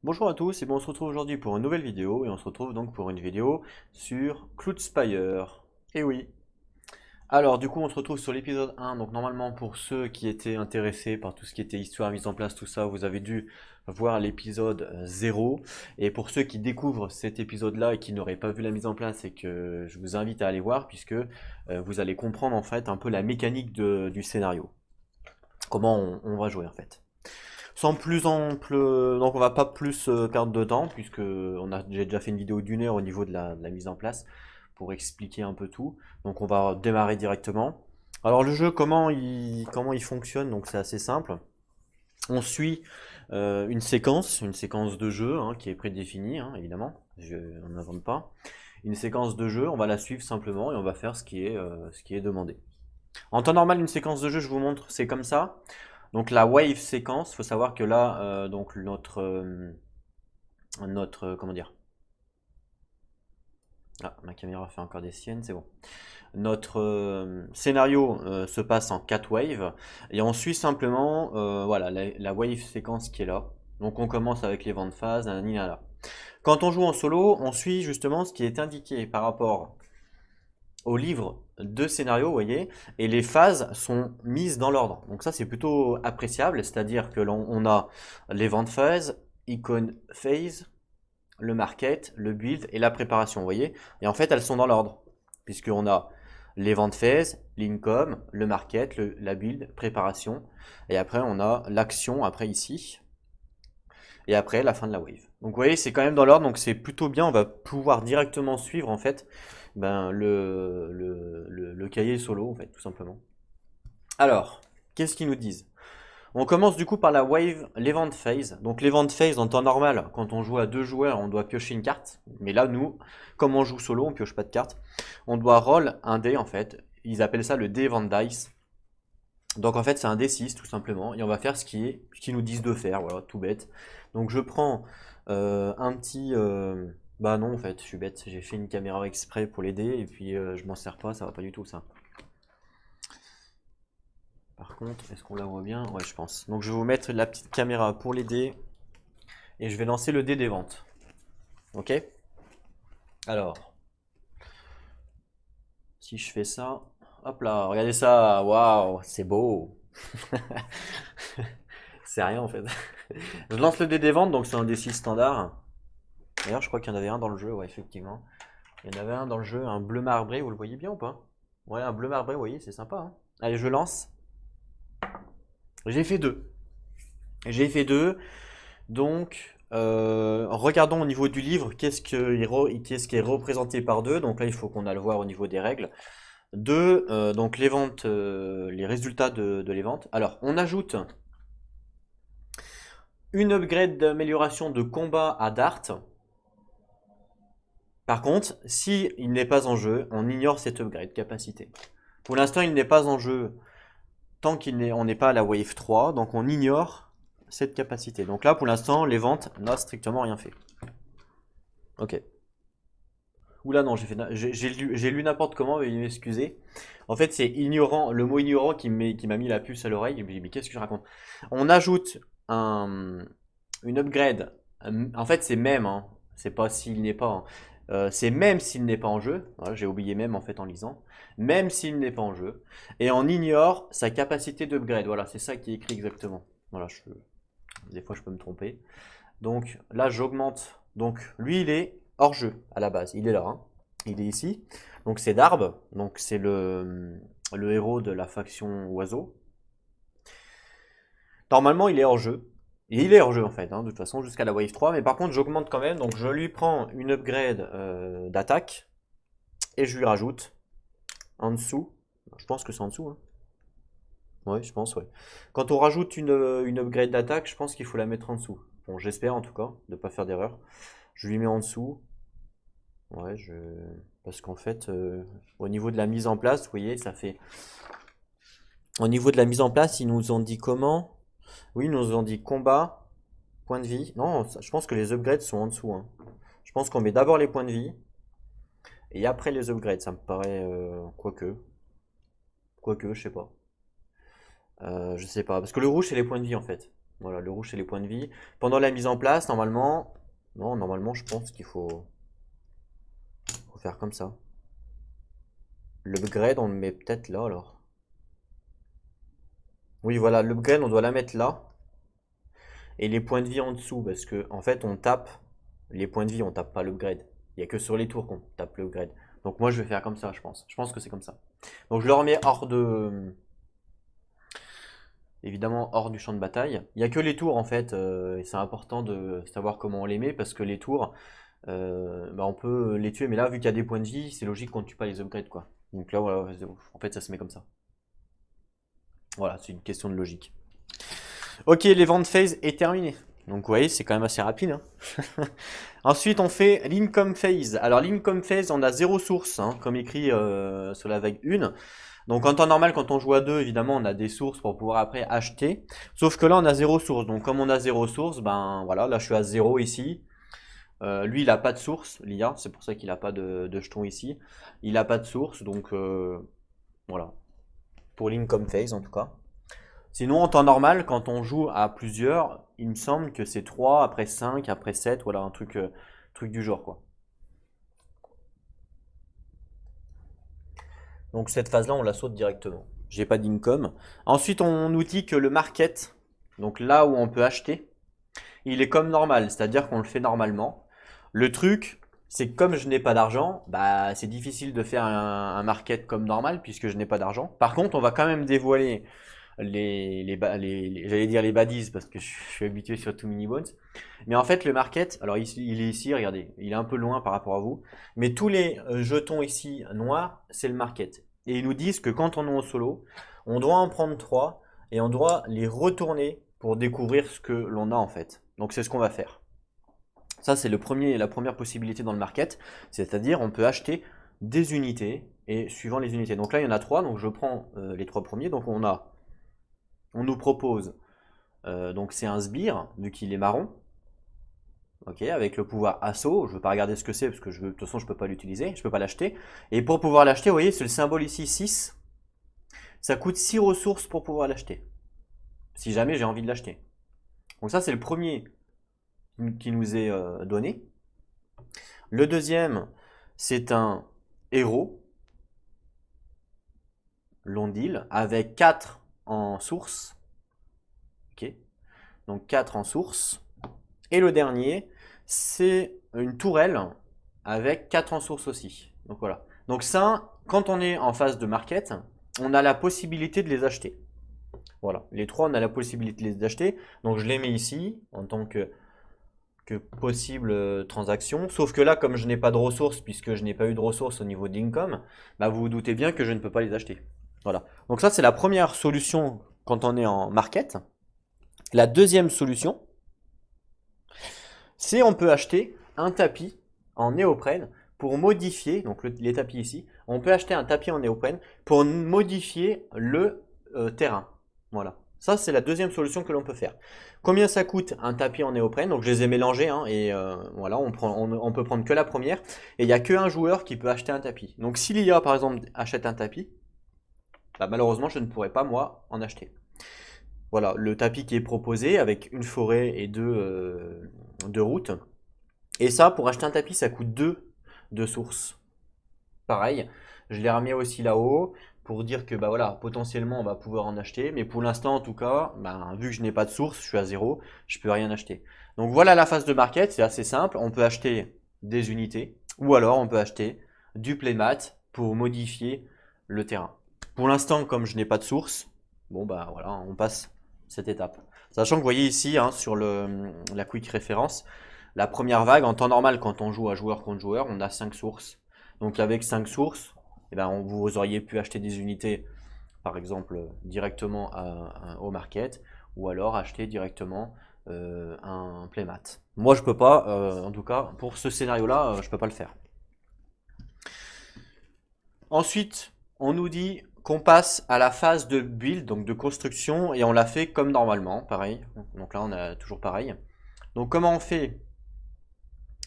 Bonjour à tous et bon, on se retrouve aujourd'hui pour une nouvelle vidéo et on se retrouve donc pour une vidéo sur Cloudspire. Et oui. Alors du coup on se retrouve sur l'épisode 1, donc normalement pour ceux qui étaient intéressés par tout ce qui était histoire, mise en place, tout ça, vous avez dû voir l'épisode 0. Et pour ceux qui découvrent cet épisode-là et qui n'auraient pas vu la mise en place et que je vous invite à aller voir puisque vous allez comprendre en fait un peu la mécanique du scénario. Comment on va jouer en fait. Sans plus ample, donc on va pas plus perdre de temps puisque j'ai déjà fait une vidéo d'une heure au niveau de la mise en place pour expliquer un peu tout. Donc on va démarrer directement. Alors le jeu, comment il fonctionne? Donc c'est assez simple. On suit une séquence de jeu hein, qui est prédéfinie, hein, évidemment. On n'invente pas. Une séquence de jeu, on va la suivre simplement et on va faire ce qui est demandé. En temps normal, une séquence de jeu, je vous montre, c'est comme ça. Donc la wave séquence, il faut savoir que là, donc notre comment dire? Ah, ma caméra fait encore des siennes, c'est bon. Notre scénario se passe en 4 waves et on suit simplement voilà, la wave séquence qui est là. Donc on commence avec les vents de phase, nanana. Quand on joue en solo, on suit justement ce qui est indiqué par rapport au livre de scénario, vous voyez, et les phases sont mises dans l'ordre. Donc ça, c'est plutôt appréciable, c'est-à-dire que l'on a l'event phase, icon phase, le market, le build et la préparation, vous voyez. Et en fait, elles sont dans l'ordre, puisqu'on a l'event phase, l'income, le market, la build, préparation, et après on a l'action après ici, et après la fin de la wave. Donc vous voyez, c'est quand même dans l'ordre, donc c'est plutôt bien, on va pouvoir directement suivre en fait le cahier solo en fait, tout simplement. Alors, qu'est-ce qu'ils nous disent? On commence du coup par la wave, l'event phase. Donc l'event phase en temps normal, quand on joue à deux joueurs, on doit piocher une carte. Mais là, nous, comme on joue solo, on pioche pas de carte. On doit roll un dé en fait. Ils appellent ça le dé event dice. Donc en fait, c'est un D6 tout simplement, et on va faire ce qu'ils nous disent de faire, voilà, tout bête. Donc je prends un petit... bah non, en fait, je suis bête, j'ai fait une caméra exprès pour l'aider, et puis je m'en sers pas, ça va pas du tout ça. Par contre, est-ce qu'on la voit bien? Ouais, je pense. Donc je vais vous mettre la petite caméra pour l'aider, et je vais lancer le dé des ventes. Ok? Alors, si je fais ça... Hop là, regardez ça, waouh, c'est beau. C'est rien en fait. Je lance le dé des ventes, donc c'est un D6 standard. D'ailleurs, je crois qu'il y en avait un dans le jeu, ouais, effectivement. Il y en avait un dans le jeu, un bleu marbré, vous le voyez bien ou pas? Ouais, un bleu marbré, vous voyez, c'est sympa, hein. Allez, je lance. J'ai fait deux. J'ai fait deux. Donc, regardons au niveau du livre, qu'est-ce qui est représenté par deux. Donc là, il faut qu'on aille le voir au niveau des règles. Deux, donc les ventes, les résultats de les ventes. Alors, on ajoute une upgrade d'amélioration de combat à Dart. Par contre, si il n'est pas en jeu, on ignore cette upgrade capacité. Pour l'instant, il n'est pas en jeu tant on n'est pas à la wave 3, donc on ignore cette capacité. Donc là, pour l'instant, les ventes n'ont strictement rien fait. Ok. Oula non, j'ai lu n'importe comment, veuillez m'excuser. En fait, c'est ignorant, le mot ignorant qui m'a mis la puce à l'oreille. Je me dis, mais qu'est-ce que je raconte? On ajoute une upgrade. En fait, c'est même, hein. C'est pas s'il n'est pas. C'est même s'il n'est pas en jeu. Voilà, j'ai oublié même en fait en lisant. Même s'il n'est pas en jeu. Et on ignore sa capacité d'upgrade. Voilà, c'est ça qui est écrit exactement. Voilà, des fois je peux me tromper. Donc là, j'augmente. Donc lui, il est hors jeu à la base. Il est là, hein. Il est ici. Donc c'est Darb. Donc c'est le héros de la faction oiseau. Normalement, il est hors jeu. Et il est hors jeu en fait, hein, de toute façon, jusqu'à la wave 3. Mais par contre, j'augmente quand même. Donc je lui prends une upgrade d'attaque. Et je lui rajoute en dessous. Je pense que c'est en dessous, hein. Ouais, je pense, ouais. Quand on rajoute une upgrade d'attaque, je pense qu'il faut la mettre en dessous. Bon, j'espère en tout cas, de ne pas faire d'erreur. Je lui mets en dessous. Ouais, parce qu'en fait, au niveau de la mise en place, vous voyez, ça fait. Au niveau de la mise en place, ils nous ont dit comment? Oui, ils nous ont dit combat, point de vie. Non, je pense que les upgrades sont en dessous, hein. Je pense qu'on met d'abord les points de vie et après les upgrades. Ça me paraît quoique. Quoique, je sais pas. Je sais pas. Parce que le rouge, c'est les points de vie en fait. Voilà, le rouge c'est les points de vie. Pendant la mise en place, normalement, non, normalement je pense qu'il faut faire comme ça. L'upgrade, on le met peut-être là alors. Oui, voilà, l'upgrade, on doit la mettre là. Et les points de vie en dessous, parce que en fait, on tape les points de vie, on tape pas l'upgrade. Il n'y a que sur les tours qu'on tape l'upgrade. Donc moi, je vais faire comme ça, je pense. Je pense que c'est comme ça. Donc je le remets hors de... Évidemment, hors du champ de bataille. Il n'y a que les tours, en fait. Et c'est important de savoir comment on les met, parce que les tours, bah, on peut les tuer. Mais là, vu qu'il y a des points de vie, c'est logique qu'on ne tue pas les upgrades, quoi. Donc là, voilà, en fait, ça se met comme ça. Voilà, c'est une question de logique. Ok, l'event phase est terminé. Donc vous voyez, c'est quand même assez rapide. Hein. Ensuite, on fait l'income phase. Alors l'income phase, on a 0 source, hein, comme écrit sur la vague 1. Donc en temps normal, quand on joue à 2, évidemment, on a des sources pour pouvoir après acheter. Sauf que là, on a 0 source. Donc comme on a 0 source, ben voilà, là je suis à 0 ici. Lui, il n'a pas de source, l'IA, c'est pour ça qu'il n'a pas de jeton ici. Il n'a pas de source, donc voilà. Pour l'income phase en tout cas. Sinon, en temps normal, quand on joue à plusieurs, il me semble que c'est 3, après 5, après 7, voilà, un truc du genre, quoi. Donc cette phase-là, on la saute directement. J'ai pas d'income. Ensuite, on nous dit que le market, donc là où on peut acheter, il est comme normal, c'est-à-dire qu'on le fait normalement. Le truc, c'est que comme je n'ai pas d'argent, bah c'est difficile de faire un market comme normal puisque je n'ai pas d'argent. Par contre, on va quand même dévoiler j'allais dire les baddies parce que je suis habitué sur Too Many Bones. Mais en fait, le market, alors il est ici, regardez, il est un peu loin par rapport à vous. Mais tous les jetons ici noirs, c'est le market. Et ils nous disent que quand on est en solo, on doit en prendre 3 et on doit les retourner pour découvrir ce que l'on a en fait. Donc c'est ce qu'on va faire. Ça, c'est la première possibilité dans le market. C'est-à-dire, on peut acheter des unités et suivant les unités. Donc là, il y en a 3, donc je prends les 3 premiers. Donc on nous propose, donc c'est un sbire, vu qu'il est marron, ok, avec le pouvoir assaut. Je ne veux pas regarder ce que c'est, parce que de toute façon je ne peux pas l'utiliser, je ne peux pas l'acheter. Et pour pouvoir l'acheter, vous voyez, c'est le symbole ici, 6. Ça coûte 6 ressources pour pouvoir l'acheter, si jamais j'ai envie de l'acheter. Donc ça, c'est le premier qui nous est donné. Le deuxième, c'est un héros, Londil, avec 4 en source. Ok, donc 4 en source. Et le dernier, c'est une tourelle avec 4 en source aussi. Donc voilà. Donc ça, quand on est en phase de market, on a la possibilité de les acheter. Voilà. Les 3, on a la possibilité de les acheter. Donc je les mets ici en tant que possible transaction. Sauf que là, comme je n'ai pas de ressources, puisque je n'ai pas eu de ressources au niveau d'income, bah vous vous doutez bien que je ne peux pas les acheter. Voilà. Donc ça, c'est la première solution quand on est en market. La deuxième solution, c'est on peut acheter un tapis en néoprène pour modifier, donc les tapis ici, on peut acheter un tapis en néoprène pour modifier le terrain. Voilà. Ça, c'est la deuxième solution que l'on peut faire. Combien ça coûte un tapis en néoprène? Donc je les ai mélangés, hein, et voilà, on peut prendre que la première. Et il n'y a qu'un joueur qui peut acheter un tapis. Donc si l'IA par exemple achète un tapis, bah, malheureusement je ne pourrais pas moi en acheter. Voilà, le tapis qui est proposé avec une forêt et deux routes. Et ça, pour acheter un tapis, ça coûte 2 de sources. Pareil, je l'ai remis aussi là-haut pour dire que bah voilà, potentiellement on va pouvoir en acheter, mais pour l'instant en tout cas, bah, vu que je n'ai pas de source, je suis à 0, je peux rien acheter. Donc voilà la phase de market, c'est assez simple, on peut acheter des unités, ou alors on peut acheter du playmat pour modifier le terrain. Pour l'instant, comme je n'ai pas de source, bon bah voilà, on passe cette étape. Sachant que vous voyez ici, hein, sur la quick référence, la première vague, en temps normal, quand on joue à joueur contre joueur, on a 5 sources. Donc avec 5 sources, eh ben, vous auriez pu acheter des unités, par exemple, directement au market, ou alors acheter directement un playmat. Moi, je peux pas, en tout cas, pour ce scénario-là, je peux pas le faire. Ensuite, on nous dit qu'on passe à la phase de build, donc de construction, et on l'a fait comme normalement, pareil. Donc là, on a toujours pareil. Donc comment on fait?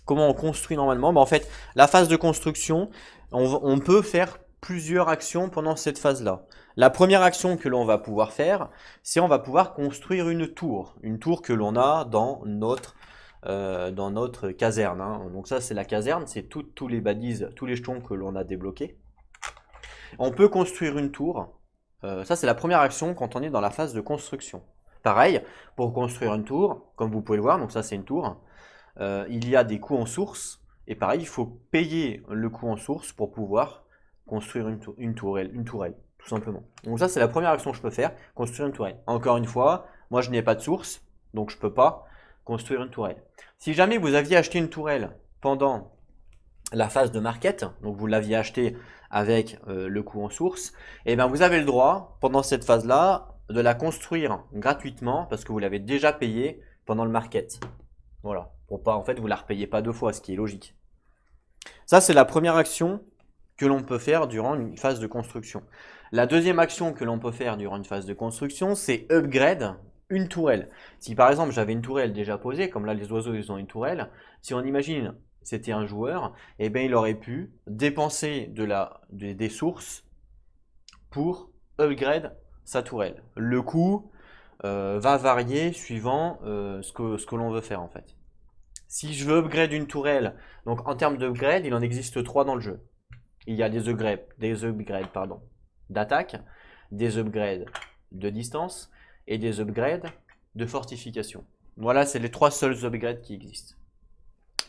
Comment on construit normalement? En fait, la phase de construction, on peut faire plusieurs actions pendant cette phase-là. La première action que l'on va pouvoir faire, c'est on va pouvoir construire une tour que l'on a dans notre caserne, hein. Donc ça c'est la caserne, c'est tous les balises, tous les jetons que l'on a débloqués. On peut construire une tour, ça c'est la première action quand on est dans la phase de construction. Pareil, pour construire une tour, comme vous pouvez le voir, donc ça c'est une tour, il y a des coûts en source, et pareil, il faut payer le coût en source pour pouvoir construire une tourelle, tout simplement. Donc ça, c'est la première action que je peux faire, construire une tourelle. Encore une fois, moi je n'ai pas de source, donc je ne peux pas construire une tourelle. Si jamais vous aviez acheté une tourelle pendant la phase de market, donc vous l'aviez acheté avec le coût en source, et bien vous avez le droit, pendant cette phase-là, de la construire gratuitement, parce que vous l'avez déjà payé pendant le market. Voilà, pour pas, en fait, vous la repayez pas deux fois, ce qui est logique. Ça, c'est la première action que l'on peut faire durant une phase de construction. La deuxième action que l'on peut faire durant une phase de construction, c'est upgrade une tourelle. Si par exemple j'avais une tourelle déjà posée, comme là les oiseaux ils ont une tourelle, si on imagine c'était un joueur, eh bien il aurait pu dépenser des sources pour upgrade sa tourelle. Le coût va varier suivant ce que l'on veut faire en fait. Si je veux upgrade une tourelle, donc en termes d'upgrade, il en existe 3 dans le jeu. Il y a des upgrades d'attaque, des upgrades de distance et des upgrades de fortification. Voilà, c'est les 3 seuls upgrades qui existent.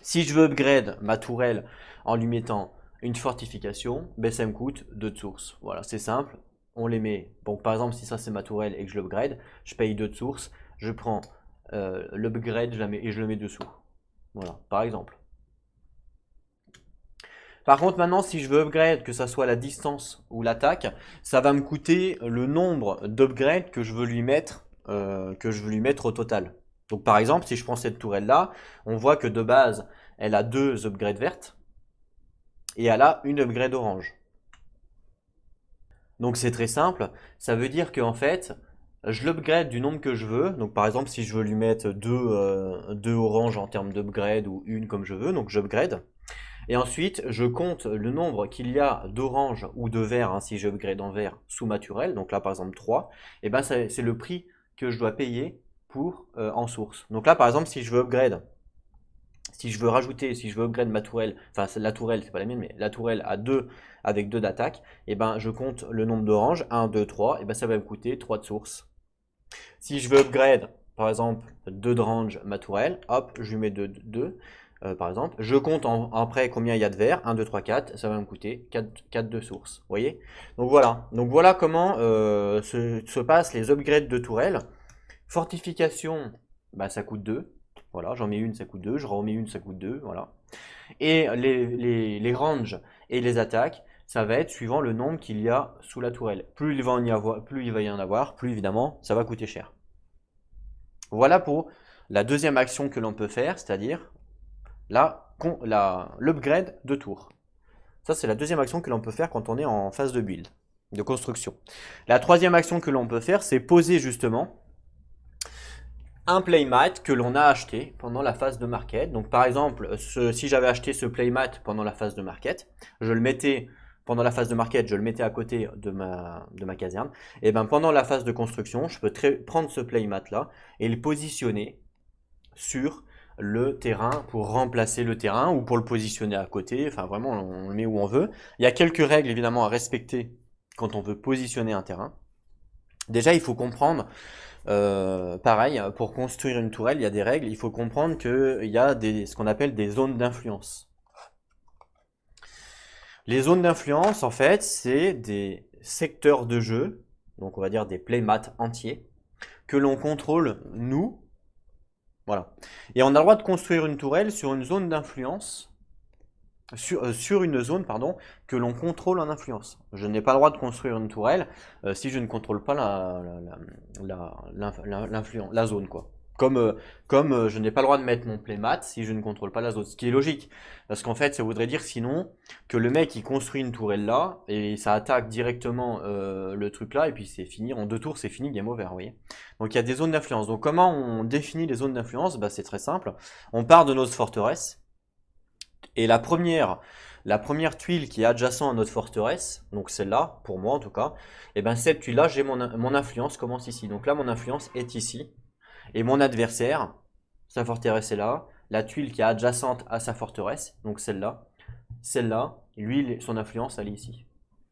Si je veux upgrade ma tourelle en lui mettant une fortification, ben ça me coûte 2 de source. Voilà, c'est simple. On les met. Donc par exemple, si ça c'est ma tourelle et que je l'upgrade, je paye 2 de source. Je prends l'upgrade et je le mets dessous. Voilà, par exemple. Par contre, maintenant, si je veux upgrade, que ça soit la distance ou l'attaque, ça va me coûter le nombre d'upgrades que je veux lui mettre au total. Donc, par exemple, si je prends cette tourelle-là, on voit que de base, elle a 2 upgrades vertes et elle a une upgrade orange. Donc, c'est très simple. Ça veut dire qu'en fait, je l'upgrade du nombre que je veux. Donc, par exemple, si je veux lui mettre 2 oranges en termes d'upgrade ou une comme je veux, donc j'upgrade. Et ensuite, je compte le nombre qu'il y a d'orange ou de vert, hein, si je upgrade en vert, sous ma tourelle. Donc là, par exemple, 3. Et ben, c'est le prix que je dois payer pour en source. Donc là, par exemple, si je veux upgrade, si je veux upgrade ma tourelle, enfin la tourelle, c'est pas la mienne, mais la tourelle à 2 avec 2 d'attaque, et ben je compte le nombre d'oranges, 1, 2, 3, et ben ça va me coûter 3 de source. Si je veux upgrade, par exemple, 2 de range ma tourelle, hop, je lui mets 2. Par exemple, je compte après combien il y a de verre, 1, 2, 3, 4, ça va me coûter 4 de source, vous voyez. Donc voilà comment se passent les upgrades de tourelle. Fortification, bah, ça coûte 2, voilà, j'en mets une, ça coûte 2, je remets une, ça coûte 2, voilà. Et les ranges et les attaques, ça va être suivant le nombre qu'il y a sous la tourelle. Plus il va y en avoir, plus évidemment, ça va coûter cher. Voilà pour la deuxième action que l'on peut faire, c'est-à-dire l'upgrade de tour. Ça, c'est la deuxième action que l'on peut faire quand on est en phase de build, de construction. La troisième action que l'on peut faire, c'est poser justement un playmat que l'on a acheté pendant la phase de market. Donc par exemple, si j'avais acheté ce playmat pendant la phase de market, pendant la phase de market, je le mettais à côté de ma caserne. Et bien pendant la phase de construction, je peux prendre ce playmat là et le positionner sur le terrain pour remplacer le terrain ou pour le positionner à côté. Enfin vraiment, on le met où on veut. Il y a quelques règles évidemment à respecter quand on veut positionner un terrain. Déjà, il faut comprendre, pareil, pour construire une tourelle, il y a des règles. Il faut comprendre qu'il y a ce qu'on appelle des zones d'influence. Les zones d'influence, en fait, c'est des secteurs de jeu, donc on va dire des playmats entiers, que l'on contrôle nous. Voilà. Et on a le droit de construire une tourelle sur une zone d'influence, sur une zone, pardon, que l'on contrôle en influence. Je n'ai pas le droit de construire une tourelle si je ne contrôle pas la zone, quoi. Comme je n'ai pas le droit de mettre mon playmat si je ne contrôle pas la zone. Ce qui est logique. Parce qu'en fait, ça voudrait dire sinon que le mec il construit une tourelle là et ça attaque directement le truc là et puis c'est fini. En 2 tours, c'est fini, game over, vous voyez. Donc il y a des zones d'influence. Donc comment on définit les zones d'influence? Bah, c'est très simple. On part de notre forteresse. Et la première la première tuile qui est adjacente à notre forteresse, donc celle-là, pour moi en tout cas, et bien cette tuile-là, j'ai mon influence commence ici. Donc là, mon influence est ici. Et mon adversaire, sa forteresse est là. La tuile qui est adjacente à sa forteresse, donc celle-là, lui, son influence, elle est ici.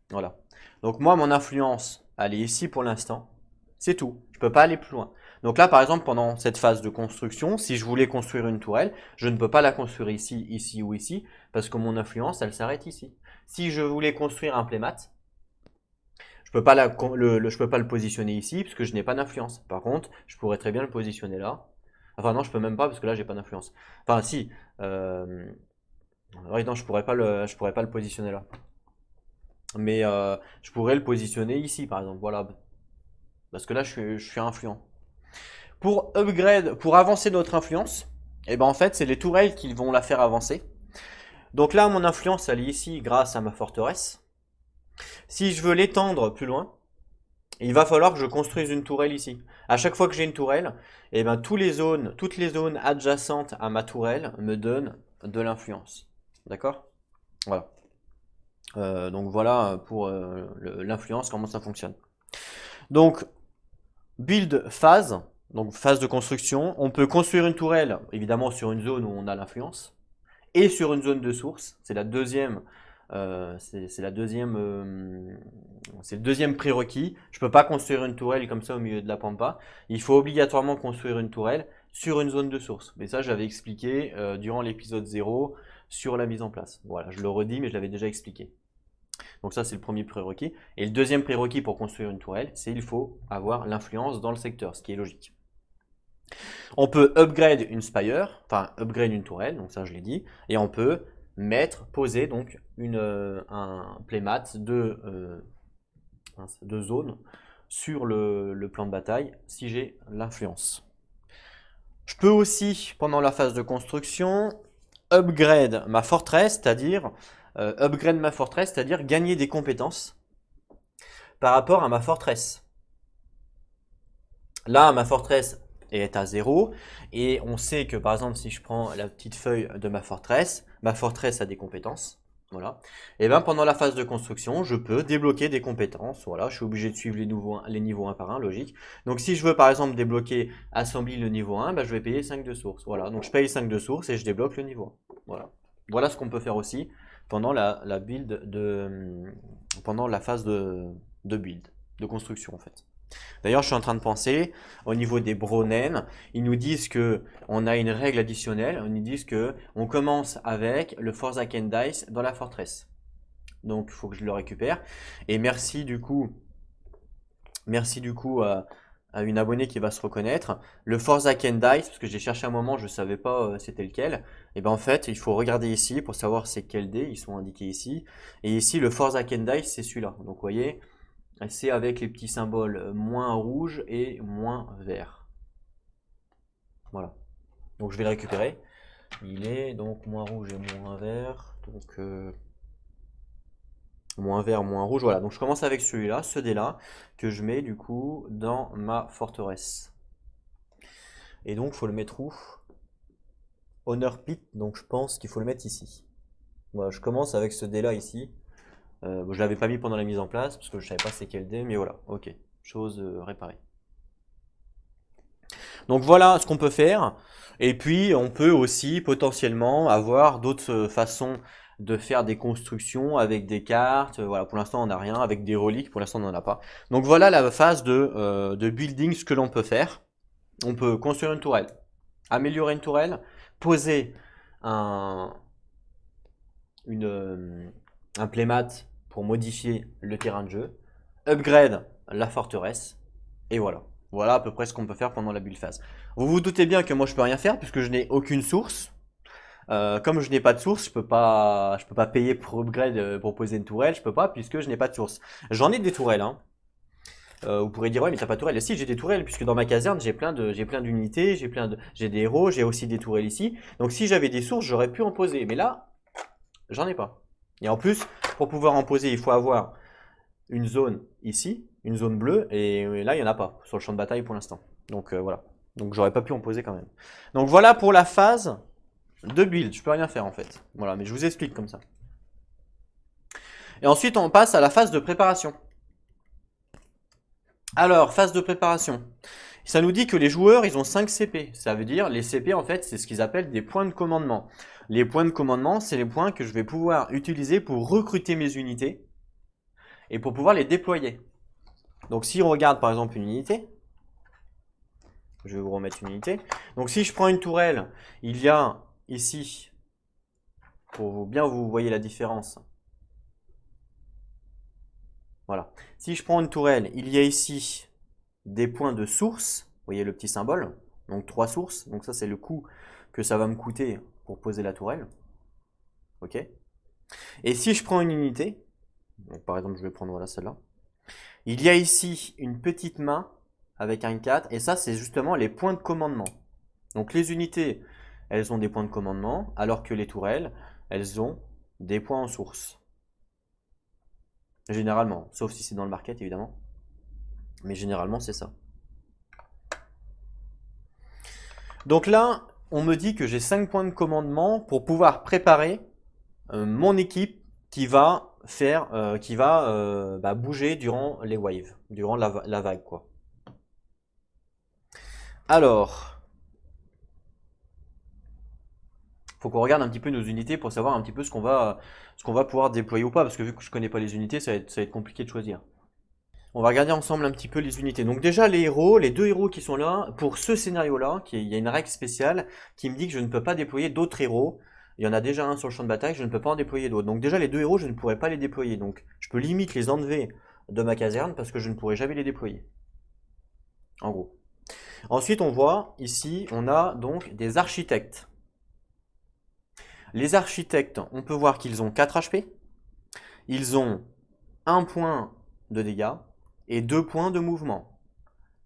Voilà. Donc moi, mon influence, elle est ici pour l'instant. C'est tout. Je ne peux pas aller plus loin. Donc là, par exemple, pendant cette phase de construction, si je voulais construire une tourelle, je ne peux pas la construire ici, ici ou ici, parce que mon influence, elle s'arrête ici. Si je voulais construire un playmat, je peux pas je peux pas le positionner ici, parce que je n'ai pas d'influence. Par contre, je pourrais très bien le positionner là. Enfin non, je peux même pas, parce que là, j'ai pas d'influence. Enfin si. Oui, non, je pourrais pas le positionner là. Mais je pourrais le positionner ici, par exemple. Voilà. Parce que là, je suis influent. Pour upgrade, pour avancer notre influence, et ben en fait, c'est les tourelles qui vont la faire avancer. Donc là, mon influence, elle est ici grâce à ma forteresse. Si je veux l'étendre plus loin, il va falloir que je construise une tourelle ici. À chaque fois que j'ai une tourelle, et ben toutes les zones adjacentes à ma tourelle me donnent de l'influence. D'accord? Voilà. Donc voilà pour l'influence, comment ça fonctionne. Donc, build phase, donc phase de construction. On peut construire une tourelle, évidemment, sur une zone où on a l'influence, et sur une zone de source. C'est la deuxième, c'est le deuxième prérequis. Je ne peux pas construire une tourelle comme ça au milieu de la pampa. Il faut obligatoirement construire une tourelle sur une zone de source. Mais ça, j'avais expliqué durant l'épisode 0 sur la mise en place. Voilà, je le redis, mais je l'avais déjà expliqué. Donc ça, c'est le premier prérequis. Et le deuxième prérequis pour construire une tourelle, c'est il faut avoir l'influence dans le secteur, ce qui est logique. On peut upgrade une spire, enfin upgrade une tourelle, donc ça je l'ai dit, et on peut poser donc un playmat de zone sur le plan de bataille si j'ai l'influence. Je peux aussi, pendant la phase de construction, upgrade ma forteresse, c'est-à-dire gagner des compétences par rapport à ma forteresse. Là, ma forteresse est à 0 et on sait que par exemple si je prends la petite feuille de ma forteresse a des compétences. Voilà. Et bien pendant la phase de construction, je peux débloquer des compétences. Voilà, je suis obligé de suivre les niveaux 1 par 1, logique. Donc si je veux par exemple débloquer Assembly le niveau 1, ben, je vais payer 5 de source. Voilà, donc je paye 5 de source et je débloque le niveau 1. Voilà. Voilà ce qu'on peut faire aussi pendant la phase de build, de construction en fait. D'ailleurs, je suis en train de penser, au niveau des Bronen, ils nous disent que on a une règle additionnelle. Ils nous disent que on commence avec le Forsaken Dice dans la forteresse. Donc, il faut que je le récupère. Et merci du coup à une abonnée qui va se reconnaître. Le Forsaken Dice, parce que j'ai cherché un moment, je ne savais pas c'était lequel. Et ben en fait, il faut regarder ici pour savoir c'est quel dé. Ils sont indiqués ici. Et ici, le Forsaken Dice, c'est celui-là. Donc, vous voyez. C'est avec les petits symboles moins rouge et moins vert. Voilà. Donc je vais le récupérer. Il est donc moins rouge et moins vert. Donc moins vert, moins rouge. Voilà. Donc je commence avec celui-là, ce dé-là, que je mets du coup dans ma forteresse. Et donc il faut le mettre où? Honor Pit. Donc je pense qu'il faut le mettre ici. Voilà, je commence avec ce dé-là ici. Je l'avais pas mis pendant la mise en place parce que je savais pas c'est quel dé, mais voilà, ok, chose réparée. Donc voilà ce qu'on peut faire. Et puis on peut aussi potentiellement avoir d'autres façons de faire des constructions avec des cartes. Voilà, pour l'instant on n'a rien, avec des reliques, pour l'instant on n'en a pas. Donc voilà la phase de building, ce que l'on peut faire. On peut construire une tourelle, améliorer une tourelle, poser un playmat pour modifier le terrain de jeu, upgrade la forteresse, et voilà. Voilà à peu près ce qu'on peut faire pendant la build phase. Vous vous doutez bien que moi je peux rien faire puisque je n'ai aucune source. Comme je n'ai pas de source, je peux pas payer pour upgrade pour poser une tourelle, je peux pas puisque je n'ai pas de source. J'en ai des tourelles, hein. Vous pourrez dire ouais mais t'as pas de tourelle. Si j'ai des tourelles puisque dans ma caserne j'ai plein d'unités, j'ai des héros, j'ai aussi des tourelles ici. Donc si j'avais des sources j'aurais pu en poser, mais là j'en ai pas. Et en plus pour pouvoir en poser il faut avoir une zone ici, une zone bleue, et là il n'y en a pas sur le champ de bataille pour l'instant. Donc voilà. Donc j'aurais pas pu en poser quand même. Donc voilà pour la phase de build. Je peux rien faire en fait. Voilà, mais je vous explique comme ça. Et ensuite, on passe à la phase de préparation. Alors, phase de préparation. Ça nous dit que les joueurs, ils ont 5 CP. Ça veut dire, les CP, en fait, c'est ce qu'ils appellent des points de commandement. Les points de commandement, c'est les points que je vais pouvoir utiliser pour recruter mes unités et pour pouvoir les déployer. Donc, si on regarde, par exemple, une unité, je vais vous remettre une unité. Donc, si je prends une tourelle, il y a ici, pour bien vous voyez la différence. Voilà. Si je prends une tourelle, il y a ici des points de source. Vous voyez le petit symbole. Donc 3 sources. Donc ça, c'est le coût que ça va me coûter pour poser la tourelle. Ok. Et si je prends une unité, donc par exemple, je vais prendre voilà, celle-là. Il y a ici une petite main avec un 4. Et ça, c'est justement les points de commandement. Donc les unités, elles ont des points de commandement, alors que les tourelles, elles ont des points en source. Généralement, sauf si c'est dans le market évidemment. Mais généralement, c'est ça. Donc là, on me dit que j'ai 5 points de commandement pour pouvoir préparer mon équipe qui va faire, bouger durant les waves, durant la vague, quoi. Alors, faut qu'on regarde un petit peu nos unités pour savoir un petit peu ce qu'on va pouvoir déployer ou pas, parce que vu que je connais pas les unités, ça va être compliqué de choisir. On va regarder ensemble un petit peu les unités. Donc déjà les héros, les 2 héros qui sont là, pour ce scénario-là, il y a une règle spéciale qui me dit que je ne peux pas déployer d'autres héros. Il y en a déjà un sur le champ de bataille, je ne peux pas en déployer d'autres. Donc déjà les 2 héros, je ne pourrais pas les déployer. Donc je peux limite les enlever de ma caserne parce que je ne pourrai jamais les déployer. En gros. Ensuite on voit ici, on a donc des architectes. Les architectes, on peut voir qu'ils ont 4 HP. Ils ont 1 point de dégâts et 2 points de mouvement.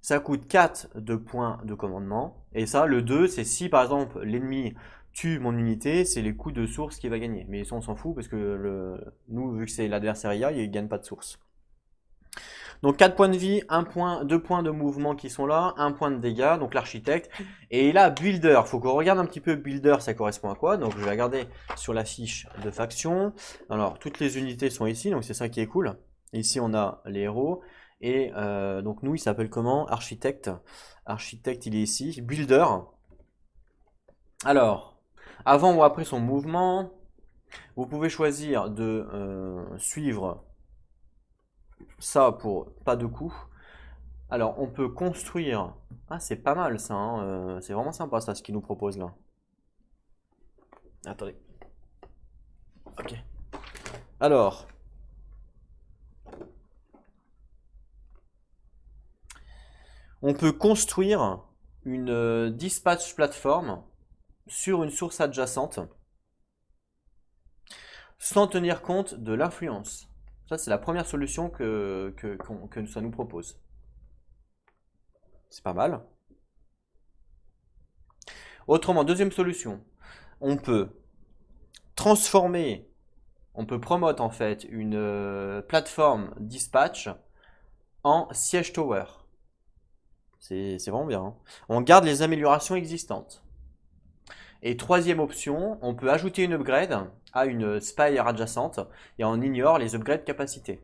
Ça coûte 4 de points de commandement. Et ça, le 2, c'est si par exemple l'ennemi tue mon unité, c'est les coups de source qu'il va gagner. Mais ça, on s'en fout parce que nous, vu que c'est l'adversaire IA, il ne gagne pas de source. Donc 4 points de vie, 2 points de mouvement qui sont là, 1 point de dégâts, donc l'architecte. Et là, builder, il faut qu'on regarde un petit peu builder, ça correspond à quoi. Donc je vais regarder sur la fiche de faction. Alors toutes les unités sont ici, donc c'est ça qui est cool. Ici on a les héros. Et donc nous, il s'appelle comment? Architecte. Architecte, il est ici. Builder. Alors, avant ou après son mouvement, vous pouvez choisir de suivre ça pour pas de coup. Alors, on peut construire. Ah, c'est pas mal ça, hein, c'est vraiment sympa ça, ce qu'il nous propose là. Attendez. Ok. Alors. On peut construire une dispatch plateforme sur une source adjacente sans tenir compte de l'influence. Ça, c'est la première solution que ça nous propose. C'est pas mal. Autrement, deuxième solution, on peut transformer, on peut promote en fait une plateforme dispatch en siège tower. C'est vraiment bien, hein. On garde les améliorations existantes. Et troisième option, on peut ajouter une upgrade à une spire adjacente et on ignore les upgrades capacité.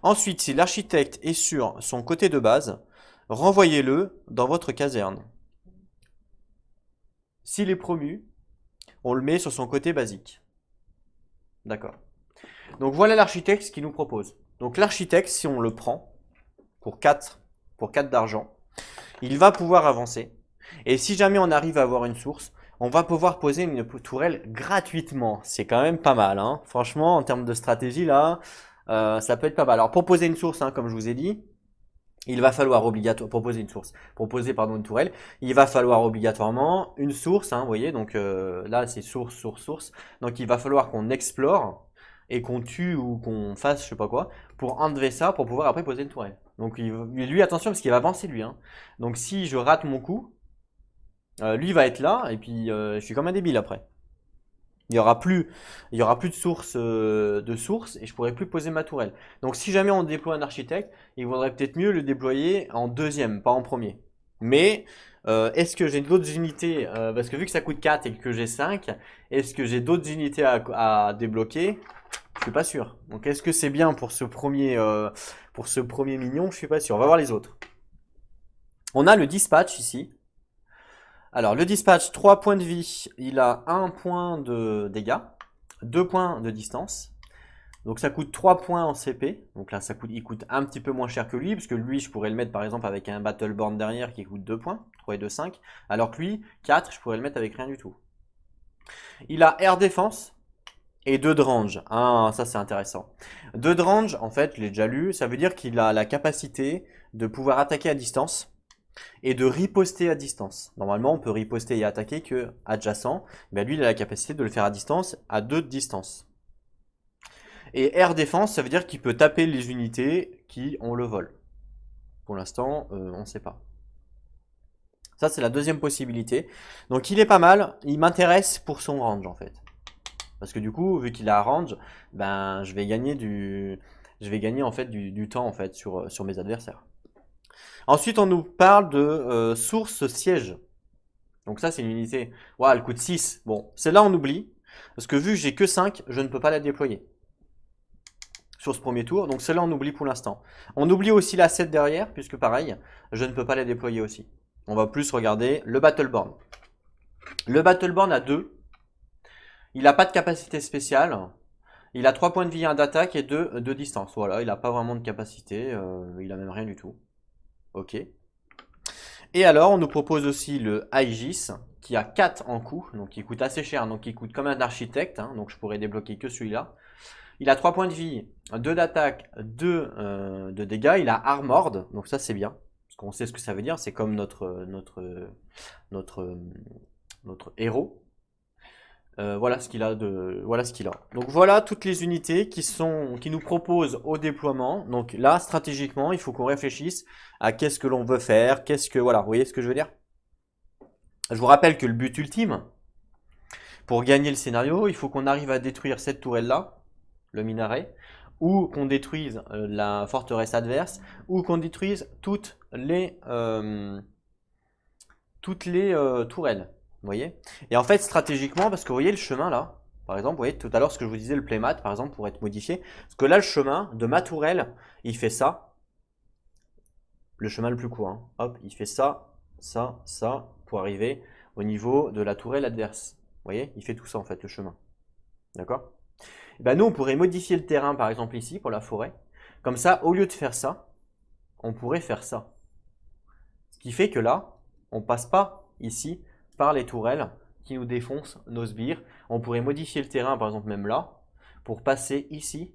Ensuite, si l'architecte est sur son côté de base, renvoyez-le dans votre caserne. S'il est promu, on le met sur son côté basique. D'accord. Donc voilà l'architecte, ce qu'il nous propose. Donc l'architecte, si on le prend pour 4 d'argent, il va pouvoir avancer. Et si jamais on arrive à avoir une source, on va pouvoir poser une tourelle gratuitement. C'est quand même pas mal, hein. Franchement, en termes de stratégie, là, ça peut être pas mal. Alors, pour poser une source, hein, comme je vous ai dit, il va falloir une tourelle. Il va falloir obligatoirement une source, hein, vous voyez. Donc là, c'est source, source, source. Donc il va falloir qu'on explore et qu'on tue ou qu'on fasse je sais pas quoi pour enlever ça pour pouvoir après poser une tourelle. Donc lui, attention parce qu'il va avancer lui, hein. Donc si je rate mon coup, lui va être là et puis je suis comme un débile après. Il y aura plus de source et je pourrai plus poser ma tourelle. Donc si jamais on déploie un architecte, il vaudrait peut-être mieux le déployer en deuxième, pas en premier. Mais Est-ce que j'ai d'autres unités, parce que vu que ça coûte 4 et que j'ai 5, est-ce que j'ai d'autres unités à débloquer? Je suis pas sûr. Donc est-ce que c'est bien pour ce premier mignon? Je suis pas sûr. On va voir les autres. On a le dispatch ici. Alors le dispatch, 3 points de vie, il a 1 point de dégâts, 2 points de distance. Donc ça coûte 3 points en CP. Donc là il coûte un petit peu moins cher que lui, parce que lui je pourrais le mettre par exemple avec un Battleborn derrière qui coûte 2 points, 3 et 2, 5. Alors que lui, 4, je pourrais le mettre avec rien du tout. Il a Air Défense et 2 de range. Ah, ça c'est intéressant. 2 de range, en fait, je l'ai déjà lu, ça veut dire qu'il a la capacité de pouvoir attaquer à distance et de riposter à distance. Normalement, on peut riposter et attaquer que adjacent. Mais lui, il a la capacité de le faire à distance, à 2 de distance. Et air défense, ça veut dire qu'il peut taper les unités qui ont le vol. Pour l'instant, on ne sait pas. Ça, c'est la deuxième possibilité. Donc, il est pas mal. Il m'intéresse pour son range, en fait. Parce que du coup, vu qu'il a range, ben, je vais gagner en fait du temps en fait sur mes adversaires. Ensuite, on nous parle de source siège. Donc ça, c'est une unité. Ouais, elle coûte 6. Bon, celle-là, on oublie. Parce que vu que j'ai que 5, je ne peux pas la déployer sur ce premier tour. Donc celle-là, on oublie pour l'instant. On oublie aussi la 7 derrière, puisque pareil, je ne peux pas la déployer aussi. On va plus regarder le Battleborn. Le Battleborn a 2. Il n'a pas de capacité spéciale. Il a 3 points de vie, 1 d'attaque et 2 de distance. Voilà, il n'a pas vraiment de capacité. Il a même rien du tout. Ok. Et alors, on nous propose aussi le Aegis, qui a 4 en coût, donc qui coûte assez cher, donc qui coûte comme un architecte, hein, donc je pourrais débloquer que celui-là. Il a 3 points de vie, 2 d'attaque, 2 de dégâts. Il a Armored, donc ça c'est bien, parce qu'on sait ce que ça veut dire, c'est comme notre héros. Voilà ce qu'il a. Donc voilà toutes les unités qui nous proposent au déploiement. Donc là, stratégiquement, il faut qu'on réfléchisse à qu'est-ce que l'on veut faire, voilà, vous voyez ce que je veux dire? Je vous rappelle que le but ultime, pour gagner le scénario, il faut qu'on arrive à détruire cette tourelle-là, le minaret, ou qu'on détruise la forteresse adverse, ou qu'on détruise toutes les tourelles. Vous voyez? Et en fait, stratégiquement, parce que vous voyez le chemin là, par exemple, vous voyez tout à l'heure ce que je vous disais, le playmat, par exemple, pour être modifié. Parce que là, le chemin de ma tourelle, il fait ça. Le chemin le plus court. Hein. Hop, il fait ça, ça, ça, pour arriver au niveau de la tourelle adverse. Vous voyez? Il fait tout ça en fait, le chemin. D'accord? Et ben nous, on pourrait modifier le terrain, par exemple ici, pour la forêt. Comme ça, au lieu de faire ça, on pourrait faire ça. Ce qui fait que là, on passe pas ici par les tourelles qui nous défoncent nos sbires. On pourrait modifier le terrain, par exemple même là, pour passer ici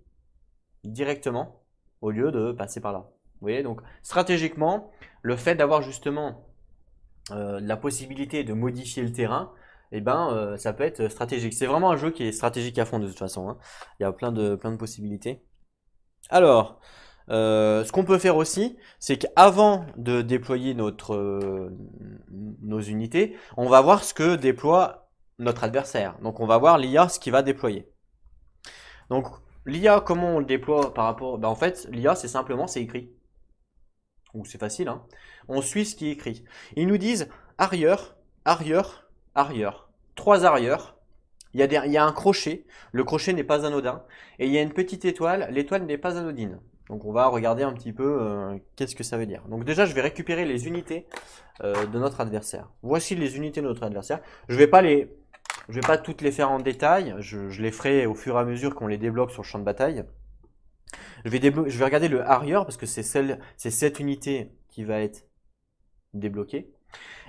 directement au lieu de passer par là. Vous voyez, donc stratégiquement, le fait d'avoir justement la possibilité de modifier le terrain, eh ben, ça peut être stratégique. C'est vraiment un jeu qui est stratégique à fond de toute façon. Hein. Il y a plein de possibilités. Alors, ce qu'on peut faire aussi, c'est qu'avant de déployer nos unités, on va voir ce que déploie notre adversaire. Donc on va voir l'IA ce qu'il va déployer. Donc l'IA, comment on le déploie par rapport... Ben, en fait, l'IA, c'est écrit. Ou c'est facile, hein. On suit ce qui est écrit. Ils nous disent arrière, arrière, arrière. 3 arrières. Il y a un crochet. Le crochet n'est pas anodin. Et il y a une petite étoile. L'étoile n'est pas anodine. Donc on va regarder un petit peu qu'est-ce que ça veut dire. Donc déjà, je vais récupérer les unités de notre adversaire. Voici les unités de notre adversaire. Je vais pas toutes les faire en détail. Je les ferai au fur et à mesure qu'on les débloque sur le champ de bataille. Je vais regarder le arrière parce que c'est cette unité qui va être débloquée.